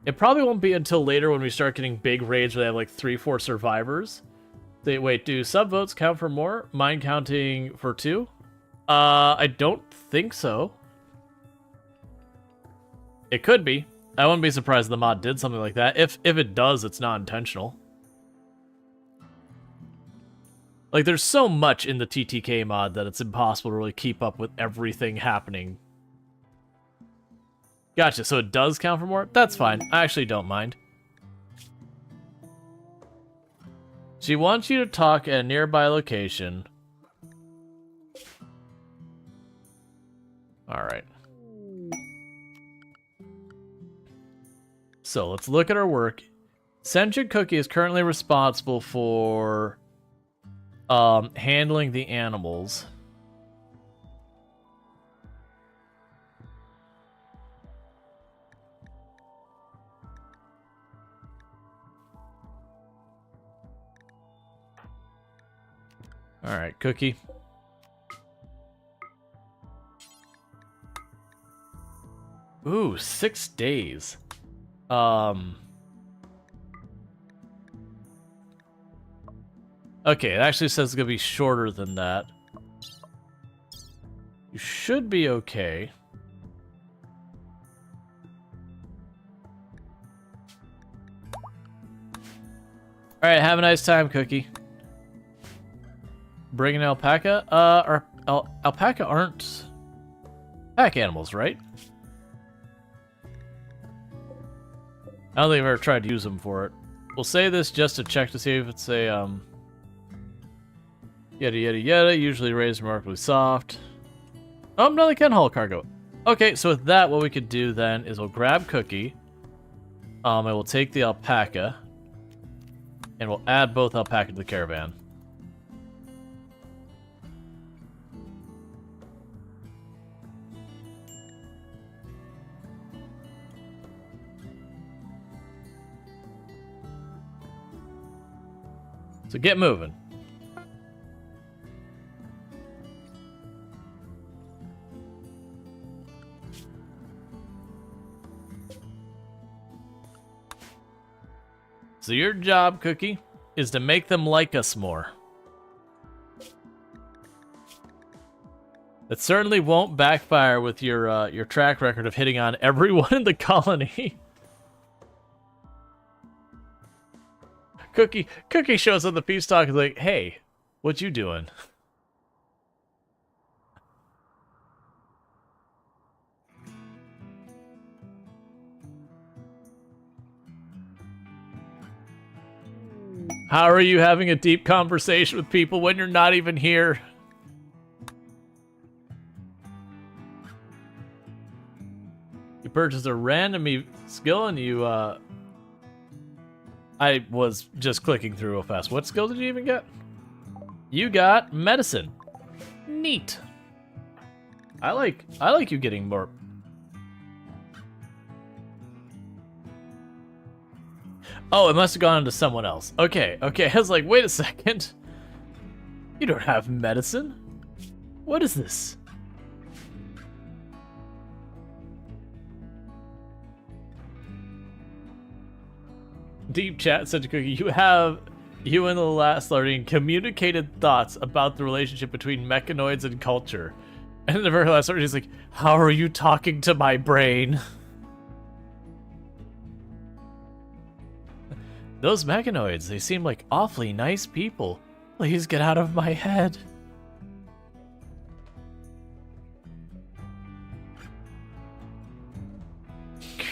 It probably won't be until later when we start getting big raids where they have like 3-4 survivors. Wait, do subvotes count for more? Mine counting for 2? I don't think so. It could be. I wouldn't be surprised if the mod did something like that. If it does, it's not intentional. Like, there's so much in the TTK mod that it's impossible to really keep up with everything happening. Gotcha, so it does count for more? That's fine. I actually don't mind. She wants you to talk at a nearby location. Alright. So let's look at our work. Sentient Cookie is currently responsible for handling the animals. All right, Cookie. Ooh, 6 days. Okay, it actually says it's gonna be shorter than that. You should be okay. Alright, have a nice time, Cookie. Bring an alpaca? Alpaca aren't pack animals, right? I don't think I've ever tried to use them for it. We'll say this just to check to see if it's a, yada yada yada, usually raised remarkably soft. Oh, no, they can haul cargo. Okay, so with that, what we could do then is we'll grab Cookie. I will take the alpaca. And we'll add both alpaca to the caravan. So get moving. So your job, Cookie, is to make them like us more. It certainly won't backfire with your track record of hitting on everyone in the colony. Cookie shows up the peace talk and is like, hey, what you doing? How are you having a deep conversation with people when you're not even here? You purchase a random skill and you, I was just clicking through real fast. What skill did you even get? You got medicine. Neat. I like you getting more. Oh, it must have gone into someone else. Okay. I was like, wait a second. You don't have medicine? What is this? Deep chat said to Cookie, you and the last learning communicated thoughts about the relationship between mechanoids and culture. And in the very last learning, he's like, how are you talking to my brain? Those mechanoids, they seem like awfully nice people. Please get out of my head.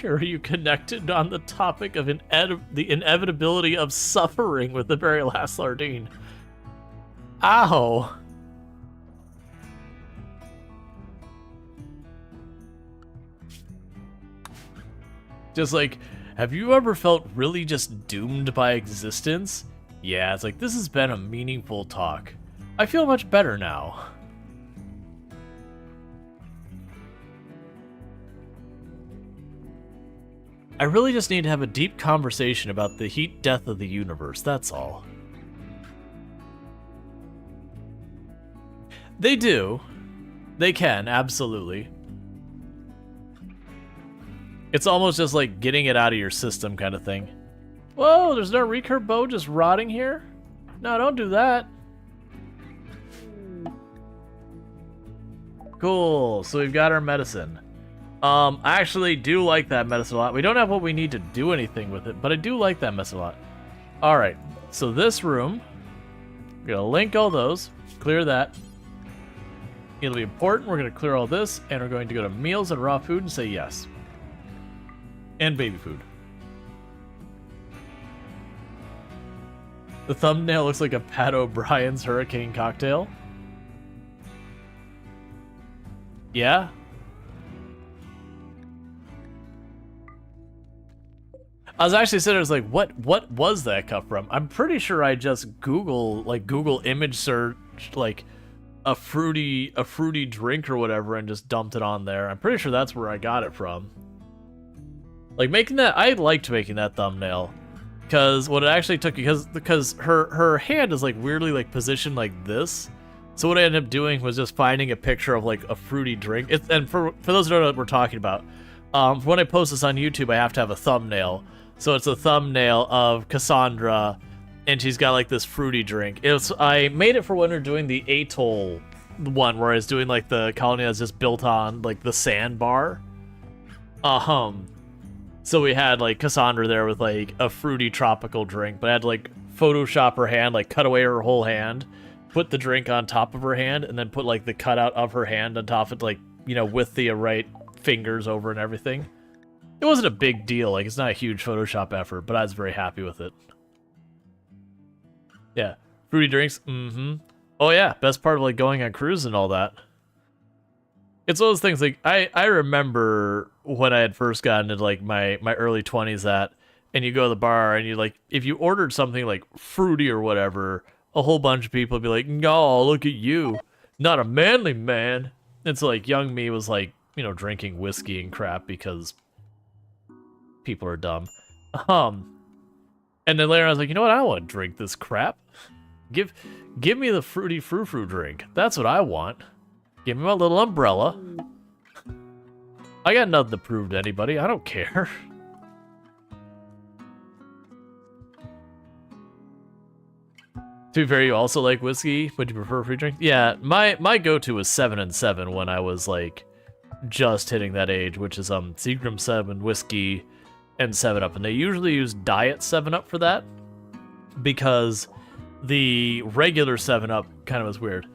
Are you connected on the topic of the inevitability of suffering with the very last Lardine? Ow. Just like, have you ever felt really just doomed by existence? Yeah, it's like, this has been a meaningful talk. I feel much better now. I really just need to have a deep conversation about the heat death of the universe, that's all. They do. They can, absolutely. It's almost just like getting it out of your system kind of thing. Whoa, there's no recurve bow just rotting here? No, don't do that. Cool, so we've got our medicine. I actually do like that medicine a lot. We don't have what we need to do anything with it, but I do like that medicine a lot. Alright, so this room, we're gonna link all those, clear that. It'll be important, we're gonna clear all this, and we're going to go to meals and raw food and say yes. And baby food. The thumbnail looks like a Pat O'Brien's hurricane cocktail. Yeah? I was actually sitting there, I was like, what was that cut from? I'm pretty sure I just Google image search, like, a fruity drink or whatever and just dumped it on there. I'm pretty sure that's where I got it from. Like, I liked making that thumbnail. Because what it actually took, because her hand is, like, weirdly, like, positioned like this. So what I ended up doing was just finding a picture of, like, a fruity drink. And for those who don't know what we're talking about, when I post this on YouTube, I have to have a thumbnail. So it's a thumbnail of Cassandra, and she's got like this fruity drink. I made it for when we were doing the Atoll one, where I was doing like the colony that's just built on like the sandbar. So we had like Cassandra there with like a fruity tropical drink, but I had to like Photoshop her hand, like cut away her whole hand, put the drink on top of her hand, and then put like the cutout of her hand on top of it, like, you know, with the right fingers over and everything. It wasn't a big deal, like, it's not a huge Photoshop effort, but I was very happy with it. Yeah, fruity drinks, Oh yeah, best part of, like, going on cruise and all that. It's one of those things, like, I remember when I had first gotten into, like, my early 20s and you go to the bar, and you, like, if you ordered something, like, fruity or whatever, a whole bunch of people would be like, no, look at you, not a manly man. It's like, young me was, like, you know, drinking whiskey and crap because people are dumb. And then later I was like, you know what? I want to drink this crap. Give me the fruity frou-frou drink. That's what I want. Give me my little umbrella. I got nothing to prove to anybody. I don't care. To be fair, you also like whiskey? Would you prefer free drink? Yeah, my go-to was 7 and 7 when I was like just hitting that age, which is Seagram 7 whiskey and 7-Up, and they usually use Diet 7-Up for that because the regular 7-Up kind of was weird.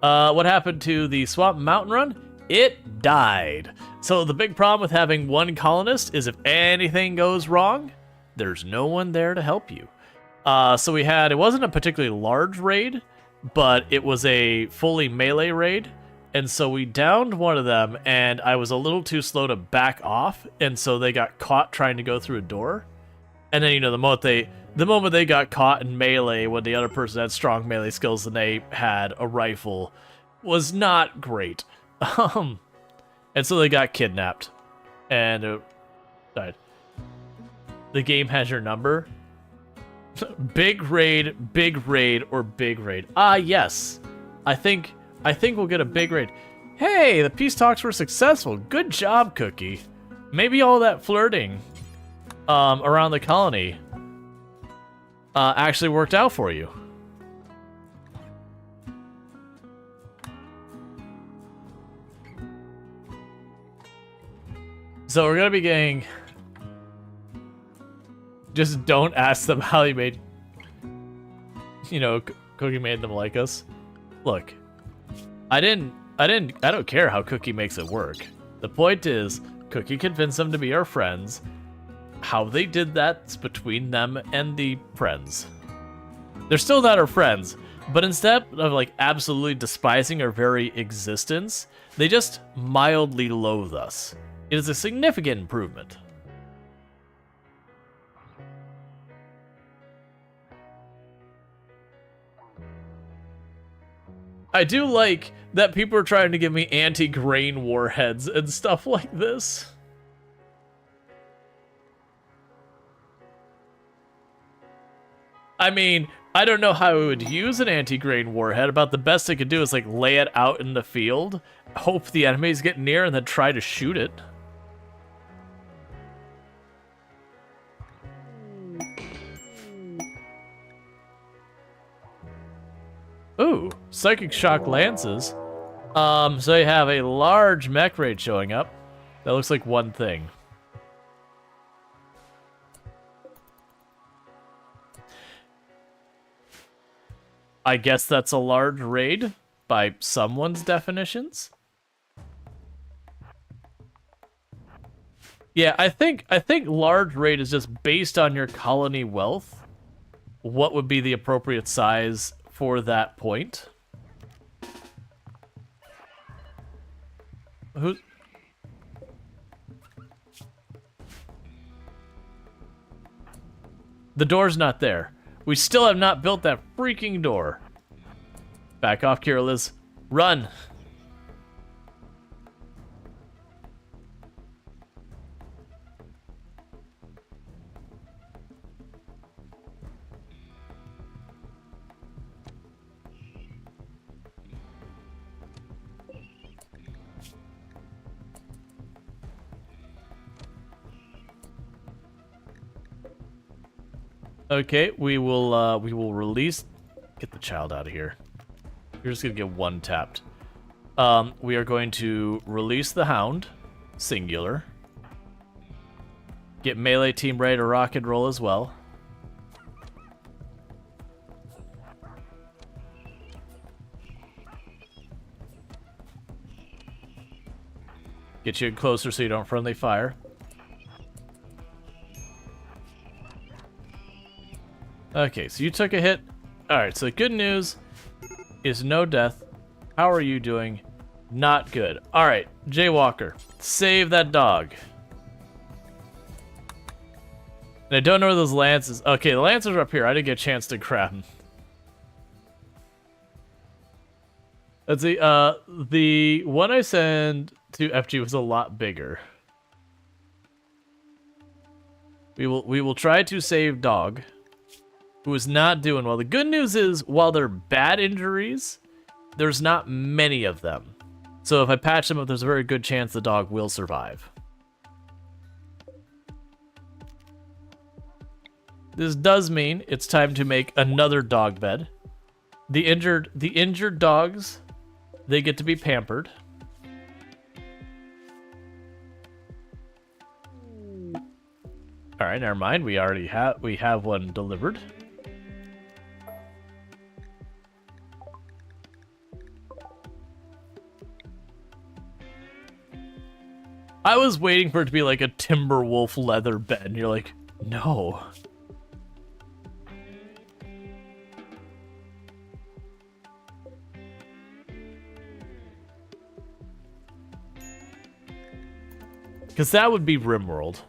What happened to the Swamp Mountain Run? It died. So the big problem with having one colonist is if anything goes wrong, there's no one there to help you. So it wasn't a particularly large raid, but it was a fully melee raid, And so we downed one of them, and I was a little too slow to back off, and so they got caught trying to go through a door. And then, you know, the moment they got caught in melee when the other person had strong melee skills and they had a rifle was not great. And so they got kidnapped. And it died. The game has your number. Big raid, or big raid. Ah, yes. I think we'll get a big raid. Hey, the peace talks were successful. Good job, Cookie. Maybe all that flirting around the colony actually worked out for you. So we're gonna be getting... Just don't ask them how you made... You know, Cookie made them like us. Look, I don't care how Cookie makes it work. The point is, Cookie convinced them to be our friends. How they did that's between them and the friends. They're still not our friends, but instead of like absolutely despising our very existence, they just mildly loathe us. It is a significant improvement. I do like that people are trying to give me anti-grain warheads and stuff like this. I mean, I don't know how I would use an anti-grain warhead. About the best I could do is like lay it out in the field, hope the enemies get near, and then try to shoot it. Ooh, Psychic Shock Lances. So you have a large mech raid showing up. That looks like one thing. I guess that's a large raid by someone's definitions. Yeah, I think large raid is just based on your colony wealth. What would be the appropriate size for that point? Who's... The door's not there. We still have not built that freaking door. Back off, Kiriliz. Run! Okay, we will release... Get the child out of here. You're just gonna get one tapped. We are going to release the Hound, singular. Get melee team ready to rock and roll as well. Get you closer so you don't friendly fire. Okay, so you took a hit. Alright, so the good news is no death. How are you doing? Not good. Alright, Jaywalker, save that dog. And I don't know where those lances... Okay, the lancers are up here. I didn't get a chance to grab them. Let's see, the one I sent to FG was a lot bigger. We will try to save dog, who is not doing well. The good news is, while they're bad injuries, there's not many of them. So if I patch them up, there's a very good chance the dog will survive. This does mean it's time to make another dog bed. The injured dogs, they get to be pampered. All right, never mind. We have one delivered. I was waiting for it to be like a Timberwolf leather bed, and you're like, no. Because that would be RimWorld.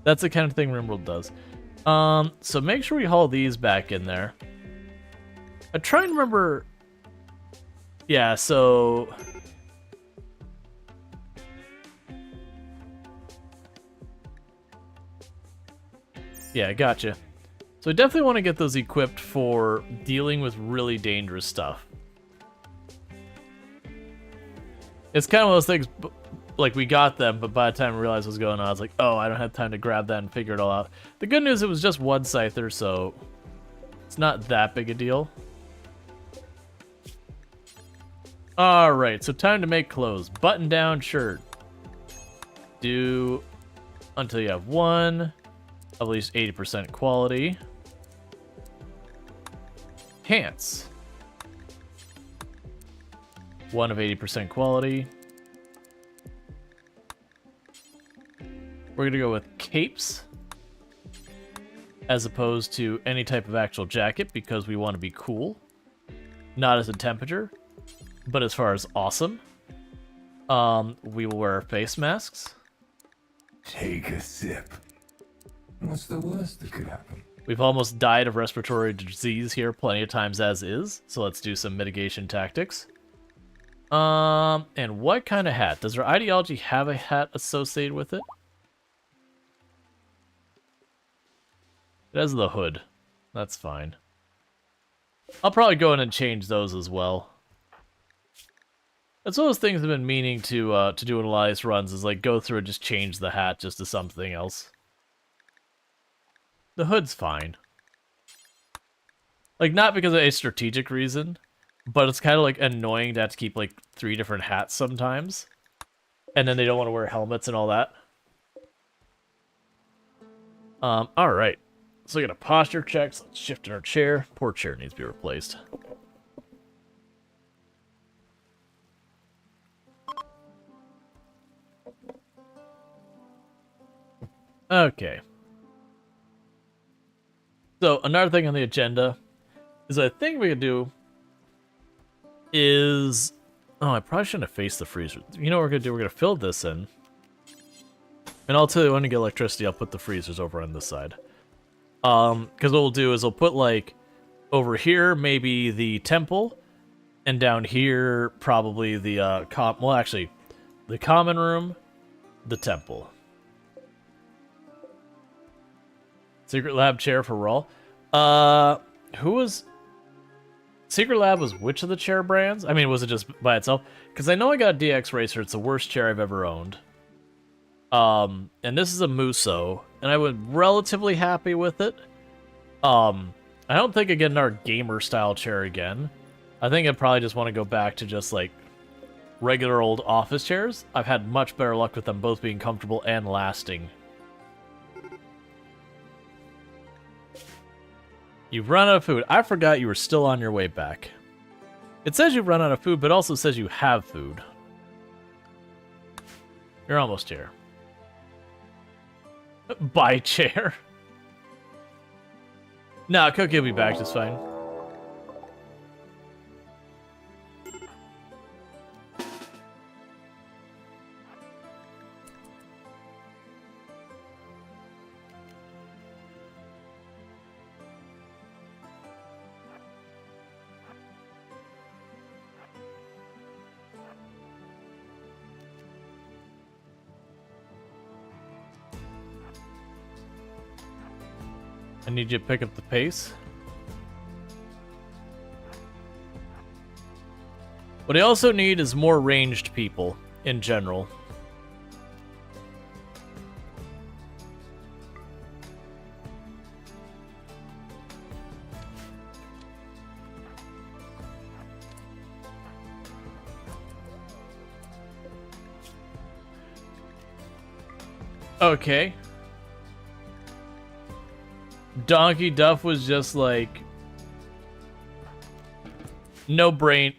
That's the kind of thing RimWorld does. So make sure we haul these back in there. I try and remember... Yeah, so... Yeah, gotcha. So I definitely want to get those equipped for dealing with really dangerous stuff. It's kind of one of those things, like, we got them, but by the time I realized what was going on, I was like, oh, I don't have time to grab that and figure it all out. The good news, it was just one Scyther, so it's not that big a deal. Alright, so time to make clothes. Button-down shirt. Do until you have one, at least 80% quality. Pants. One of 80% quality. We're gonna go with capes as opposed to any type of actual jacket because we want to be cool. Not as a temperature, but as far as awesome. We will wear face masks. Take a sip. What's the worst that could happen? We've almost died of respiratory disease here plenty of times as is, so let's do some mitigation tactics. And what kind of hat? Does our ideology have a hat associated with it? It has the hood. That's fine. I'll probably go in and change those as well. That's one of those things I've been meaning to do in Elias runs, is like go through and just change the hat just to something else. The hood's fine. Like, not because of a strategic reason, but it's kind of like annoying to have to keep like 3 different hats sometimes. And then they don't want to wear helmets and all that. Alright. So we got a posture check, so let's shift in our chair. Poor chair needs to be replaced. Okay. So, another thing on the agenda is I think we could do is... Oh, I probably shouldn't have faced the freezer. You know what we're going to do? We're going to fill this in. And I'll tell you when to get electricity, I'll put the freezers over on this side. Because what we'll do is we'll put, like, over here, maybe the temple, and down here, probably the, well, actually, the common room, the temple. Secret Lab chair for Rual. Who was... Secret Lab was which of the chair brands? I mean, was it just by itself? Because I know I got a DX Racer. It's the worst chair I've ever owned. And this is a Muso, and I was relatively happy with it. I don't think I get another gamer-style chair again. I think I probably just want to go back to just, like, regular old office chairs. I've had much better luck with them both being comfortable and lasting. You've run out of food. I forgot you were still on your way back. It says you've run out of food, but also says you have food. You're almost here. Buy chair. Nah, Cookie will be back just fine. I need you to pick up the pace. What I also need is more ranged people in general. Okay. Donkey Duff was just like no brain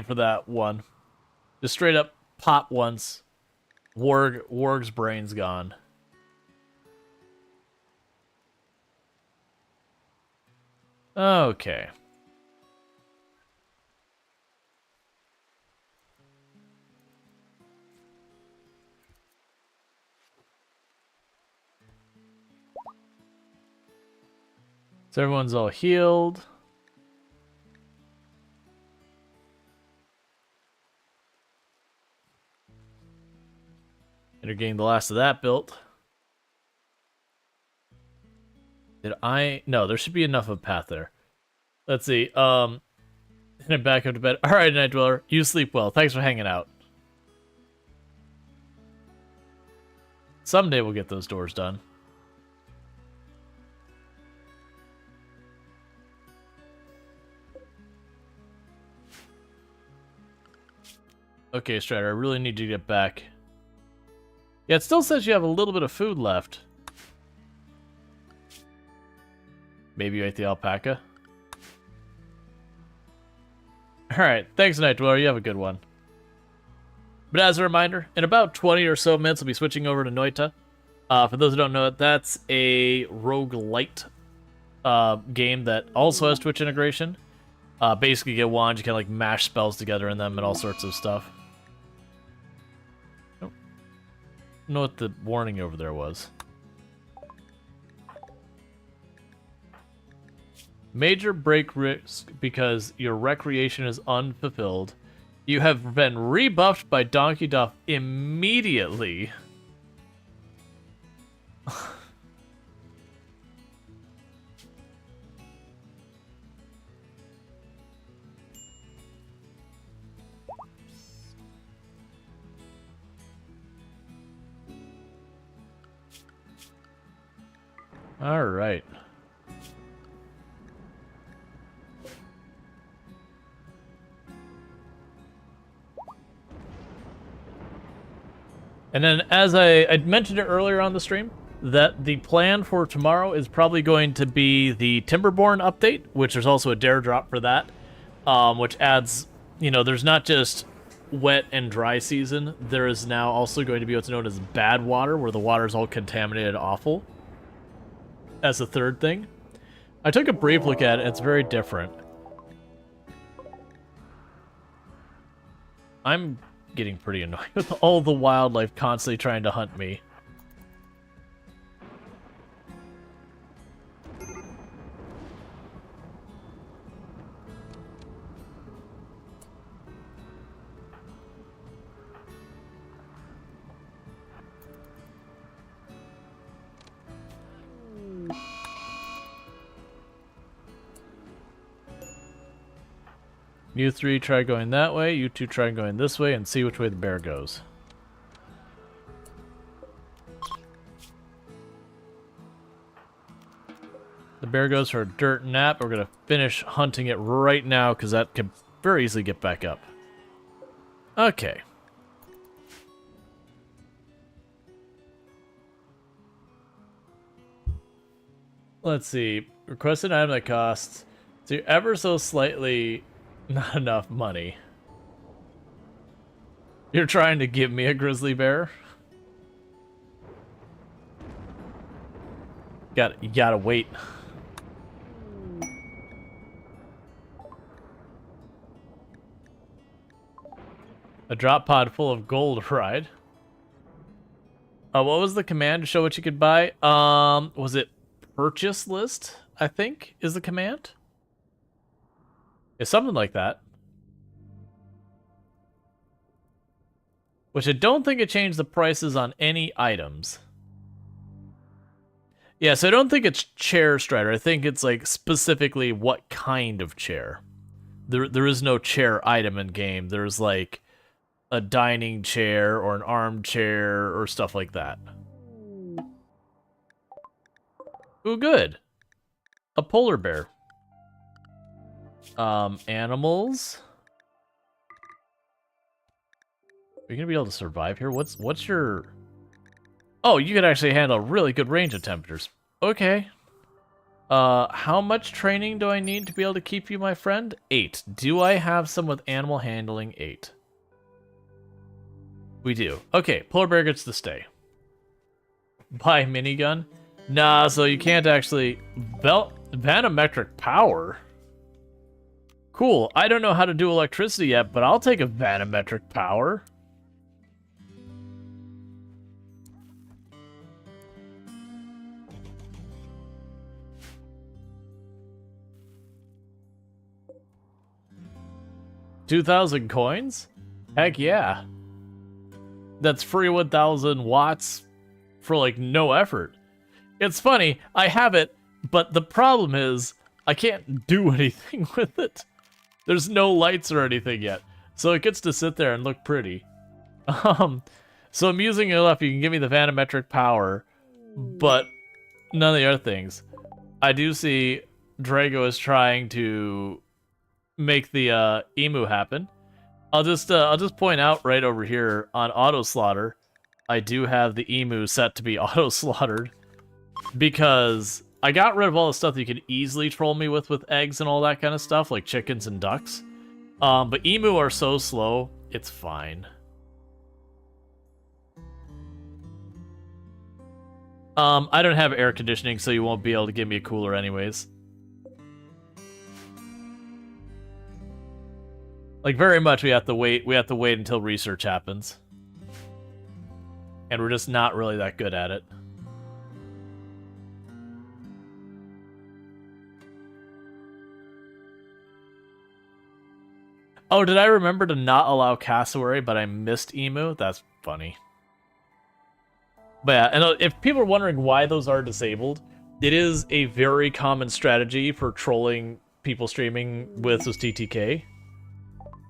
for that one. Just straight up pop once. Warg's brain's gone. Okay. So everyone's all healed. And you're getting the last of that built. Did I? No, there should be enough of a path there. Let's see. And I'm back up to bed. All right, Night Dweller. You sleep well. Thanks for hanging out. Someday we'll get those doors done. Okay, Strider, I really need you to get back. Yeah, it still says you have a little bit of food left. Maybe you ate the alpaca? Alright, thanks, Night Dweller. You have a good one. But as a reminder, in about 20 or so minutes, we'll be switching over to Noita. For those who don't know it, that's a roguelite game that also has Twitch integration. Basically, you get wands, you can like mash spells together in them and all sorts of stuff. I don't know what the warning over there was. Major break risk because your recreation is unfulfilled. You have been rebuffed by Donkey Duff immediately. All right. And then, as I mentioned it earlier on the stream, that the plan for tomorrow is probably going to be the Timberborn update, which there's also a dare drop for that, which adds, you know, there's not just wet and dry season, there is now also going to be what's known as bad water, where the water is all contaminated awful, as a third thing. I took a brief look at it, it's very different. I'm getting pretty annoyed with all the wildlife constantly trying to hunt me. You three try going that way, you two try going this way, and see which way the bear goes. The bear goes for a dirt nap. We're going to finish hunting it right now, because that could very easily get back up. Okay. Let's see. Request an item that costs so ever so slightly not enough money. You're trying to give me a grizzly bear? You gotta wait. A drop pod full of gold, right? What was the command to show what you could buy? Was it purchase list, I think, is the command? It's something like that. Which I don't think it changed the prices on any items. Yeah, so I don't think it's chair Strider. I think it's like specifically what kind of chair. There is no chair item in game. There's like a dining chair or an armchair or stuff like that. Ooh, good. A polar bear. Animals. Are you gonna be able to survive here? What's your... Oh, you could actually handle a really good range of temperatures. Okay. How much training do I need to be able to keep you, my friend? 8. Do I have some with animal handling? 8. We do. Okay, polar bear gets to stay. Buy minigun? Nah, so you can't actually... Vanometric power? Cool. I don't know how to do electricity yet, but I'll take a vanometric power. 2,000 coins? Heck yeah. That's free 1,000 watts for like no effort. It's funny, I have it, but the problem is I can't do anything with it. There's no lights or anything yet, so it gets to sit there and look pretty. So I'm using it enough. You can give me the vanometric power, but none of the other things. I do see Drago is trying to make the emu happen. I'll just point out right over here on auto slaughter, I do have the emu set to be auto slaughtered because I got rid of all the stuff that you could easily troll me with eggs and all that kind of stuff, like chickens and ducks. But emu are so slow, it's fine. I don't have air conditioning, so you won't be able to give me a cooler anyways. Like, very much we have to wait until research happens. And we're just not really that good at it. Oh, did I remember to not allow cassowary, but I missed emu? That's funny. But yeah, and if people are wondering why those are disabled, it is a very common strategy for trolling people streaming with this TTK.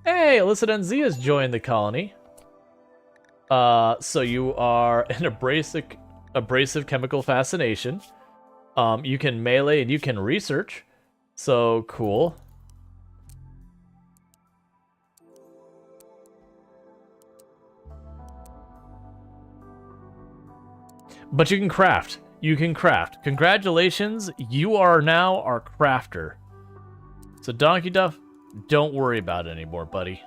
Hey, Illicit NZ has joined the colony. So you are an abrasive chemical fascination. You can melee and you can research. So cool. But you can craft. You can craft. Congratulations, you are now our crafter. So Donkey Duff, don't worry about it anymore, buddy.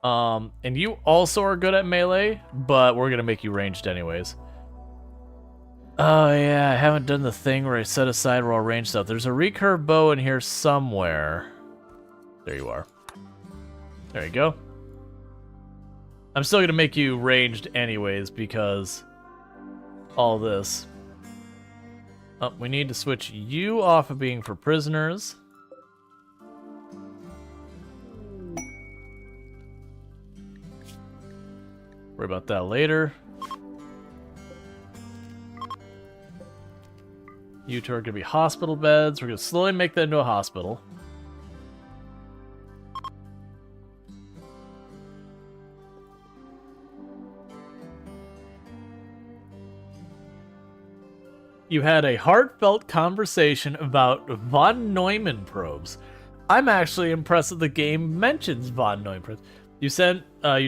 And you also are good at melee, but we're gonna make you ranged anyways. Oh yeah, I haven't done the thing where I set aside raw range stuff. There's a recurve bow in here somewhere. There you are. There you go. I'm still gonna make you ranged anyways because all this. Oh, we need to switch you off of being for prisoners. Worry about that later. You two are gonna be hospital beds. We're gonna slowly make that into a hospital. You had a heartfelt conversation about von Neumann probes. I'm actually impressed that the game mentions von Neumann probes. You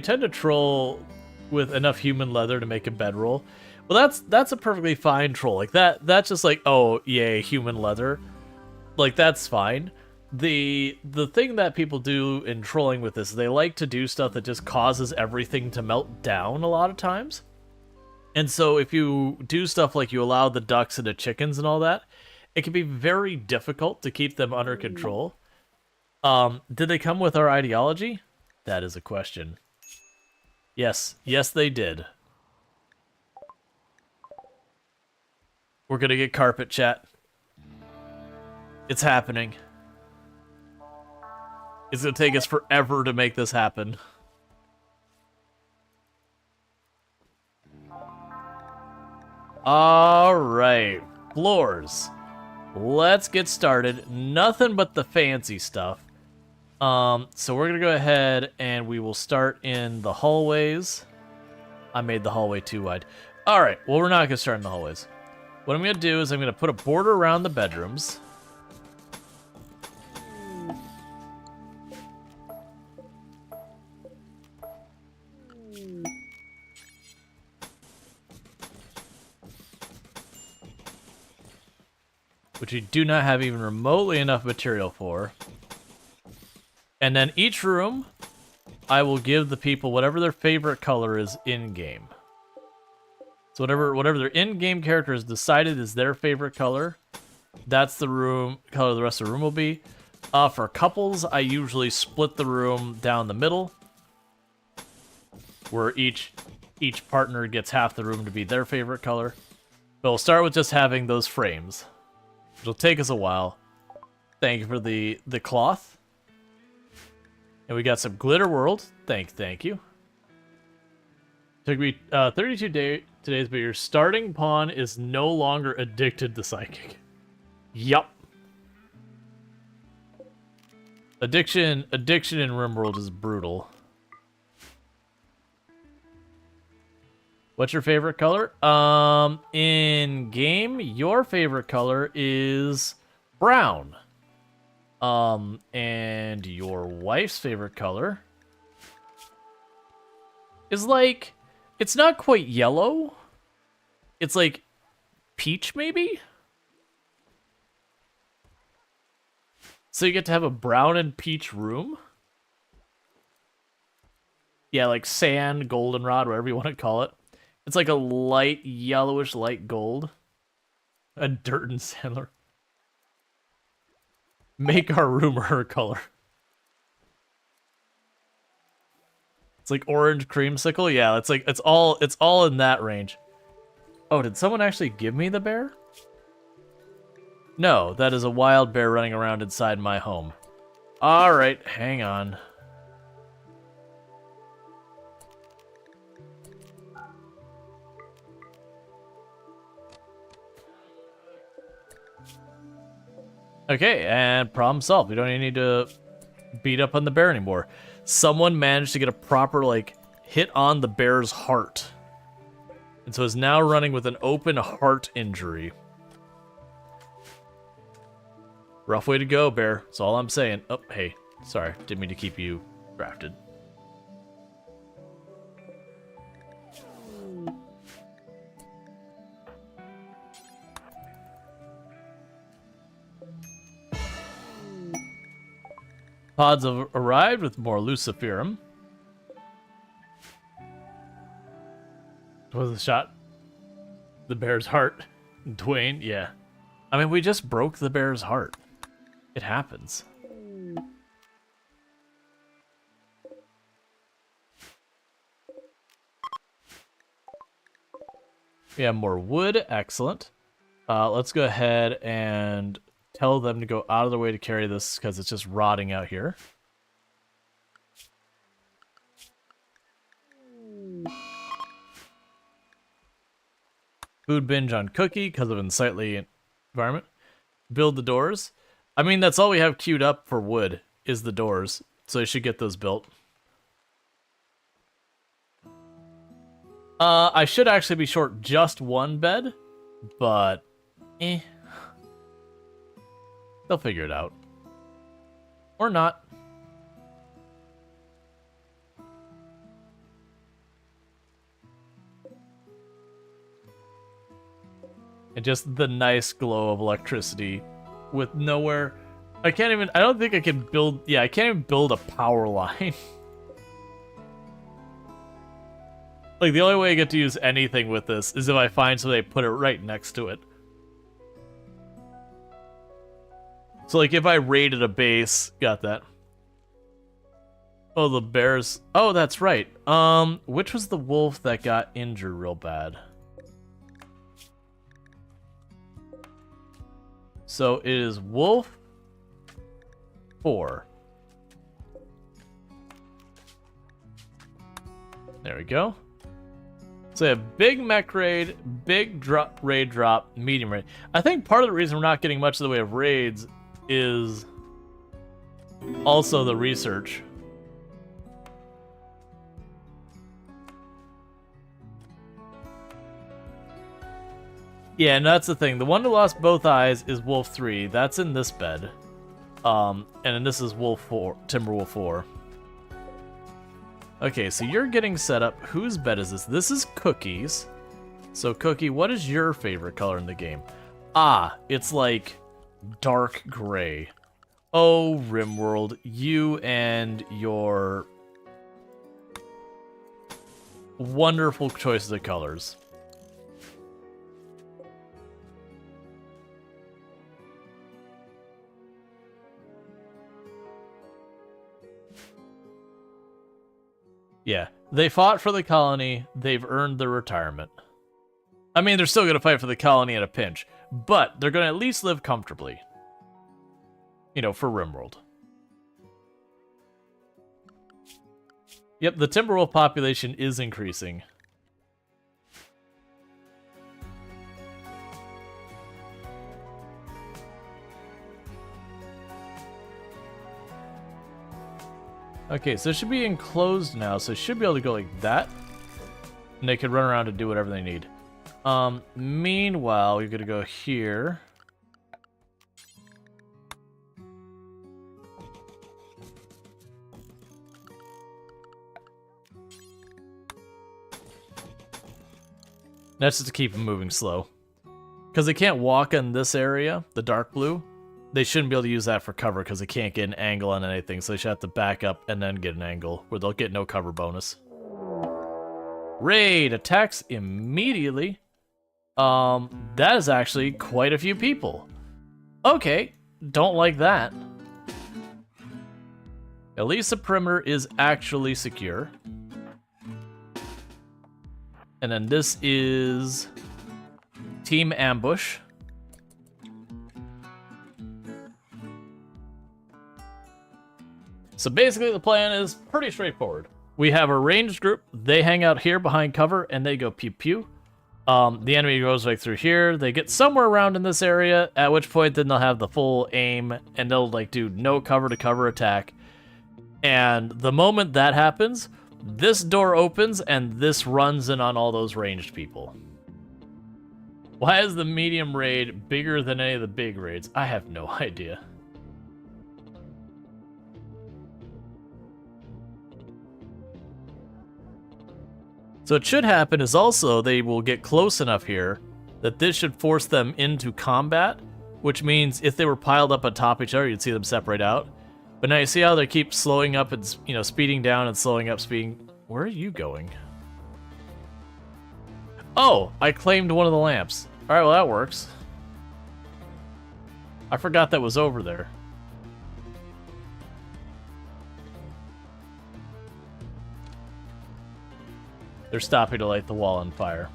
tend to troll with enough human leather to make a bedroll. Well, that's a perfectly fine troll. Like that's just like, oh yay, human leather. Like that's fine. The thing that people do in trolling with this is they like to do stuff that just causes everything to melt down a lot of times. And so if you do stuff like you allow the ducks and the chickens and all that, it can be very difficult to keep them under control. Did they come with our ideology? That is a question. Yes, they did. We're gonna get carpet, chat. It's happening. It's gonna take us forever to make this happen. Alright, floors. Let's get started. Nothing but the fancy stuff. So we're gonna go ahead and we will start in the hallways. I made the hallway too wide. Alright, well we're not gonna start in the hallways. What I'm gonna do is I'm gonna put a border around the bedrooms. Which we do not have even remotely enough material for. And then each room, I will give the people whatever their favorite color is in-game. So whatever their in-game character has decided is their favorite color, that's the color the rest of the room will be. For couples, I usually split the room down the middle, where each partner gets half the room to be their favorite color. But we'll start with just having those frames. It'll take us a while. Thank you for the cloth. And we got some glitter world. Thank you. Took me 32 days, but your starting pawn is no longer addicted to psychic. Yup. Addiction in RimWorld is brutal. What's your favorite color? In game, your favorite color is brown. And your wife's favorite color is like, it's not quite yellow. It's like peach, maybe? So you get to have a brown and peach room? Yeah, like sand, goldenrod, whatever you want to call it. It's like a light yellowish light gold. A dirt and sandler. Make our room her color. It's like orange creamsicle. Yeah, it's like it's all in that range. Oh, did someone actually give me the bear? No, that is a wild bear running around inside my home. All right, hang on. Okay, and problem solved. We don't even need to beat up on the bear anymore. Someone managed to get a proper, like, hit on the bear's heart. And so is now running with an open heart injury. Rough way to go, bear. That's all I'm saying. Oh, hey. Sorry. Didn't mean to keep you drafted. Pods have arrived with more luciferum. Was the shot? The bear's heart. Dwayne, yeah. I mean, we just broke the bear's heart. It happens. We have more wood. Excellent. Let's go ahead and tell them to go out of their way to carry this because it's just rotting out here. Food binge on cookie because of unsightly environment. Build the doors. I mean, that's all we have queued up for wood is the doors. So I should get those built. I should actually be short just one bed, but they'll figure it out. Or not. And just the nice glow of electricity with nowhere. I don't think I can build, yeah, I can't even build a power line. Like, the only way I get to use anything with this is if I find something, I put it right next to it. So, like, if I raided a base, got that. Oh, the bears. Oh, that's right. Which was the wolf that got injured real bad? So it is wolf 4. There we go. So a big mech raid, big raid drop, medium raid. I think part of the reason we're not getting much in the way of raids is also the research. Yeah, and that's the thing. The one who lost both eyes is Wolf 3. That's in this bed. And then this is Wolf 4, Timberwolf 4. Okay, so you're getting set up. Whose bed is this? This is Cookie's. So, Cookie, what is your favorite color in the game? Ah, it's like dark gray. Oh, RimWorld, you and your wonderful choices of colors. Yeah, they fought for the colony. They've earned their retirement. I mean, they're still going to fight for the colony at a pinch, but they're going to at least live comfortably. You know, for RimWorld. Yep, the Timberwolf population is increasing. Okay, so it should be enclosed now, so it should be able to go like that. And they can run around and do whatever they need. Meanwhile, you're gonna go here. That's just to keep them moving slow. Because they can't walk in this area, the dark blue. They shouldn't be able to use that for cover because they can't get an angle on anything, so they should have to back up and then get an angle, where they'll get no cover bonus. Raid attacks immediately. That is actually quite a few people. Okay, don't like that. At least the perimeter is actually secure. And then this is Team Ambush. So basically the plan is pretty straightforward. We have a ranged group, they hang out here behind cover, and they go pew pew. The enemy goes right through here, they get somewhere around in this area, at which point then they'll have the full aim, and they'll like do no cover to cover attack. And the moment that happens, this door opens, and this runs in on all those ranged people. Why is the medium raid bigger than any of the big raids? I have no idea. So what should happen is also they will get close enough here that this should force them into combat, which means if they were piled up on top of each other, you'd see them separate out. But now you see how they keep slowing up and, you know, speeding down and slowing up, speeding. Where are you going? Oh, I claimed one of the lamps. All right, well, that works. I forgot that was over there. They're stopping to light the wall on fire.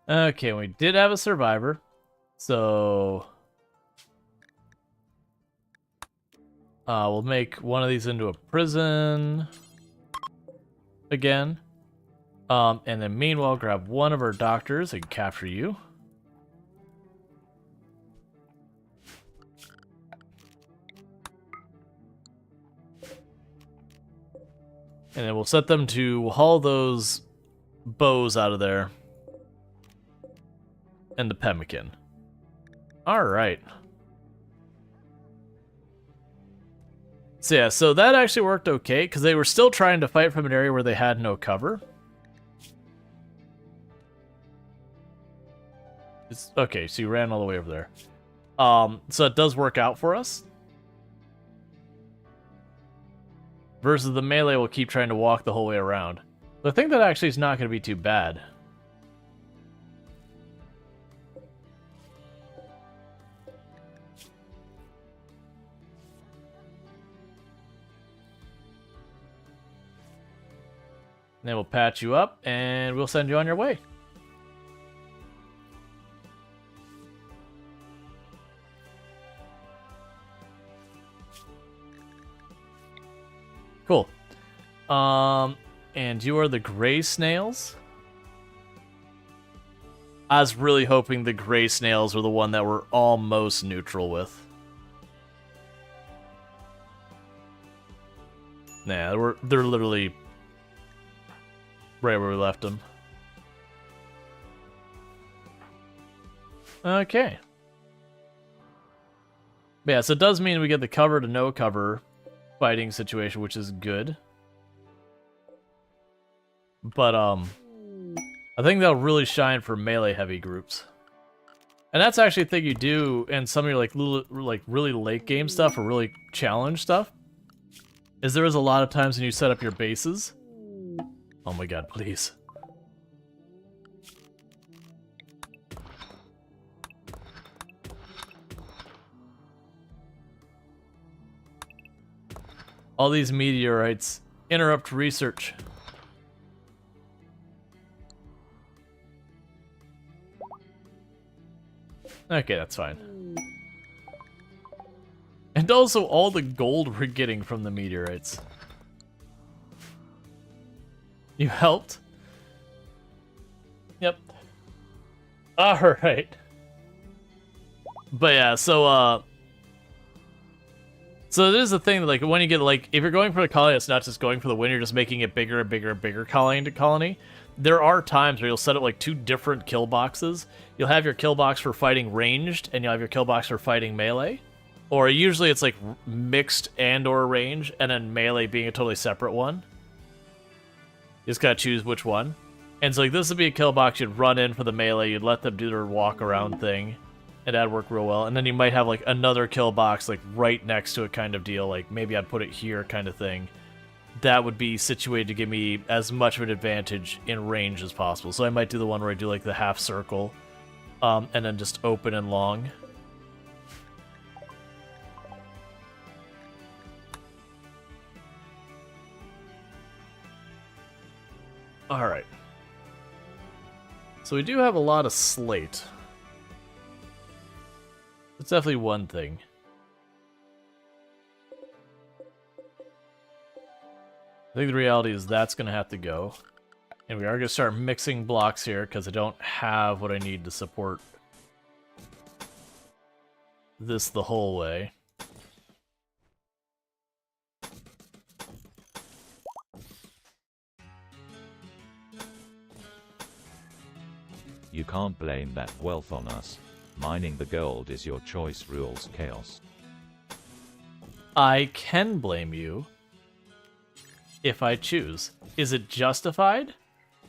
Okay, we did have a survivor, so we'll make one of these into a prison again, and then meanwhile grab one of our doctors and capture you. And then we'll set them to haul those bows out of there. And the pemmican. Alright. So yeah, so that actually worked okay, because they were still trying to fight from an area where they had no cover. Okay, so you ran all the way over there. So it does work out for us. Versus the melee will keep trying to walk the whole way around. But I think that actually is not going to be too bad. Then we'll patch you up, and we'll send you on your way. Cool. And you are the gray snails? I was really hoping the gray snails were the one that we're almost neutral with. Nah, they're literally right where we left them. Okay. Yeah, so it does mean we get the cover to no cover fighting situation, which is good. But, I think they'll really shine for melee heavy groups. And that's actually a thing you do in some of your like really late game stuff or really challenge stuff. Is there is a lot of times when you set up your bases. Oh my god, please. All these meteorites interrupt research. Okay, that's fine. And also all the gold we're getting from the meteorites. You helped? Yep. Alright. But yeah, so there's the thing that, like, when you get, like, if you're going for the colony, it's not just going for the win, you're just making it bigger and bigger and bigger colony to colony. There are times where you'll set up, like, 2 different kill boxes. You'll have your kill box for fighting ranged, and you'll have your kill box for fighting melee. Or usually it's, like, mixed and or range, and then melee being a totally separate one. You just gotta choose which one. And so, like, this would be a kill box you'd run in for the melee, you'd let them do their walk around thing, and that'd work real well. And then you might have, like, another kill box, like, right next to it kind of deal, like, maybe I'd put it here kind of thing. That would be situated to give me as much of an advantage in range as possible. So I might do the one where I do, like, the half circle, and then just open and long. Alright. So we do have a lot of slate. That's definitely one thing. I think the reality is that's going to have to go. And we are going to start mixing blocks here because I don't have what I need to support this the whole way. You can't blame that wealth on us. Mining the gold is your choice, rules chaos. I can blame you if I choose. Is it justified?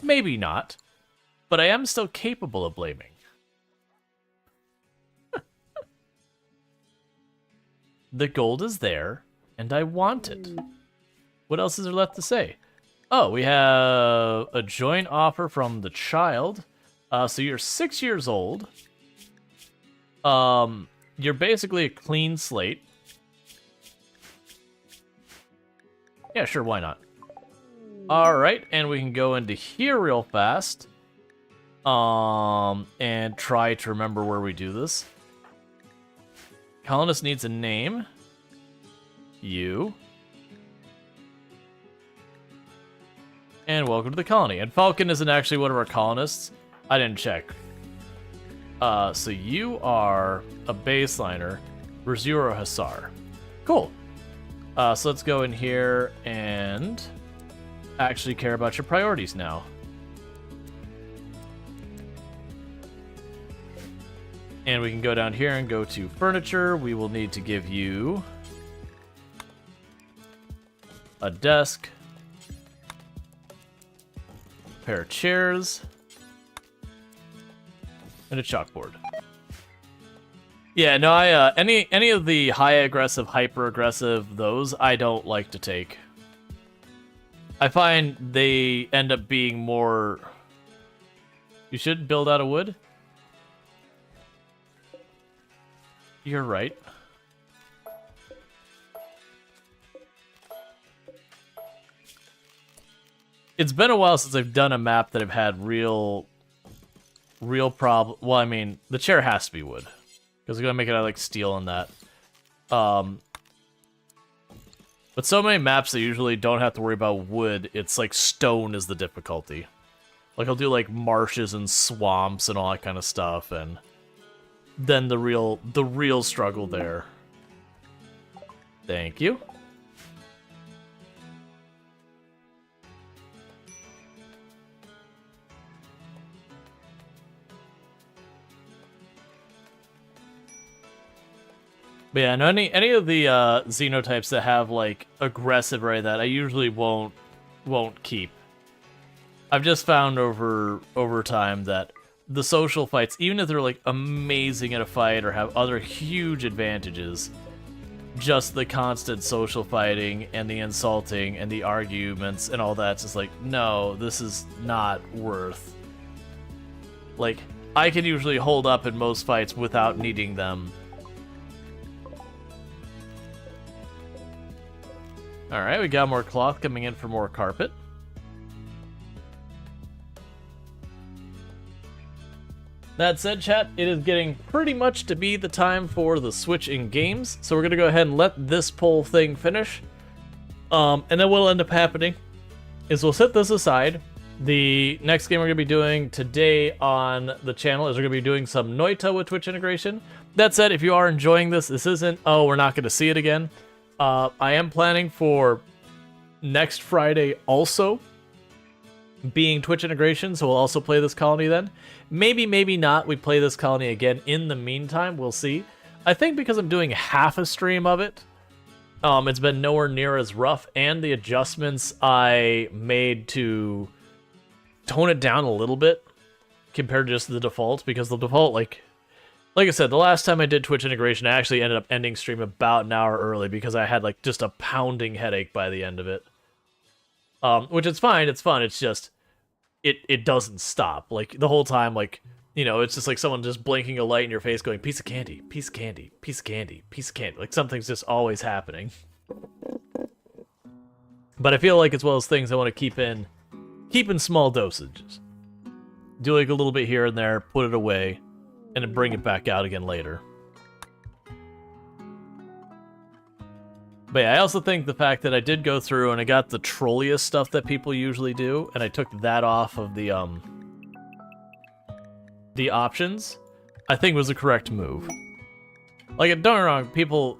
Maybe not. But I am still capable of blaming. The gold is there, and I want it. What else is there left to say? Oh, we have a joint offer from the child. So you're 6 years old. You're basically a clean slate. Yeah, sure, why not? Alright, and we can go into here real fast. And try to remember where we do this. Colonist needs a name. You. And welcome to the colony. And Falcon isn't actually one of our colonists. I didn't check. So you are a baseliner, Rizuro Hassar. Cool. So let's go in here and actually care about your priorities now. And we can go down here and go to furniture. We will need to give you a desk, a pair of chairs, and a chalkboard. Yeah, no, I any of the high aggressive, hyper aggressive, those I don't like to take. I find they end up being more. You should build out of wood. You're right. It's been a while since I've done a map that I've had real problem. Well, I mean, the chair has to be wood because we're gonna make it out of like steel and that. But so many maps that usually don't have to worry about wood. It's like stone is the difficulty. Like I'll do like marshes and swamps and all that kind of stuff, and then the real struggle there. Thank you. But yeah, no, any of the xenotypes that have like aggressive or that I usually won't keep. I've just found over time that the social fights, even if they're like amazing at a fight or have other huge advantages, just the constant social fighting and the insulting and the arguments and all that's just like, no, this is not worth. Like, I can usually hold up in most fights without needing them. Alright, we got more cloth coming in for more carpet. That said, chat, it is getting pretty much to be the time for the switch in games, so we're going to go ahead and let this poll thing finish. And then what'll end up happening is we'll set this aside. The next game we're going to be doing today on the channel is we're going to be doing some Noita with Twitch integration. That said, if you are enjoying this, this isn't, oh, we're not going to see it again. I am planning for next Friday also being Twitch integration, so we'll also play this colony then. Maybe, maybe not, we play this colony again in the meantime, we'll see. I think because I'm doing half a stream of it, it's been nowhere near as rough, and the adjustments I made to tone it down a little bit compared to just the default, because the default, like I said, the last time I did Twitch integration, I actually ended up ending stream about an hour early because I had like just a pounding headache by the end of it. Which is fine, it's fun, it's just, it doesn't stop. Like, the whole time, like, you know, it's just like someone just blinking a light in your face going, piece of candy, piece of candy, piece of candy, piece of candy. Like, something's just always happening. But I feel like it's one of those things I want to keep in small dosages. Do like a little bit here and there, put it away, and then bring it back out again later. But yeah, I also think the fact that I did go through and I got the trolliest stuff that people usually do, and I took that off of the options, I think was a correct move. Like, don't get me wrong, people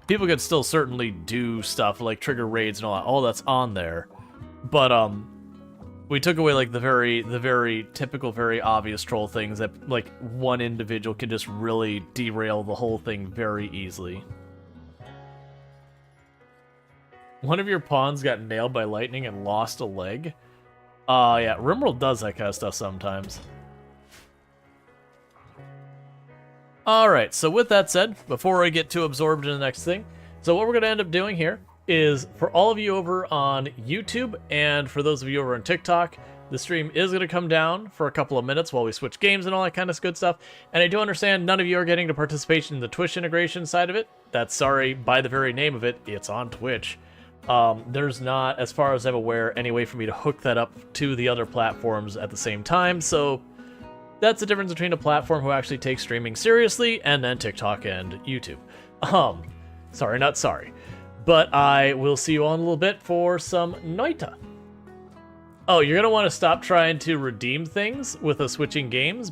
could still certainly do stuff like trigger raids and all that's on there, but we took away like the very typical, very obvious troll things that like one individual can just really derail the whole thing very easily. One of your pawns got nailed by lightning and lost a leg. Yeah, RimWorld does that kind of stuff sometimes. Alright, so with that said, before I get too absorbed in the next thing, so what we're going to end up doing here is, for all of you over on YouTube, and for those of you over on TikTok, the stream is going to come down for a couple of minutes while we switch games and all that kind of good stuff. And I do understand none of you are getting to participation in the Twitch integration side of it. That's, sorry, by the very name of it, it's on Twitch. There's not, as far as I'm aware, any way for me to hook that up to the other platforms at the same time, so that's the difference between a platform who actually takes streaming seriously and then TikTok and YouTube. Sorry, not sorry. But I will see you all in a little bit for some Noita. Oh, you're gonna want to stop trying to redeem things with switching games,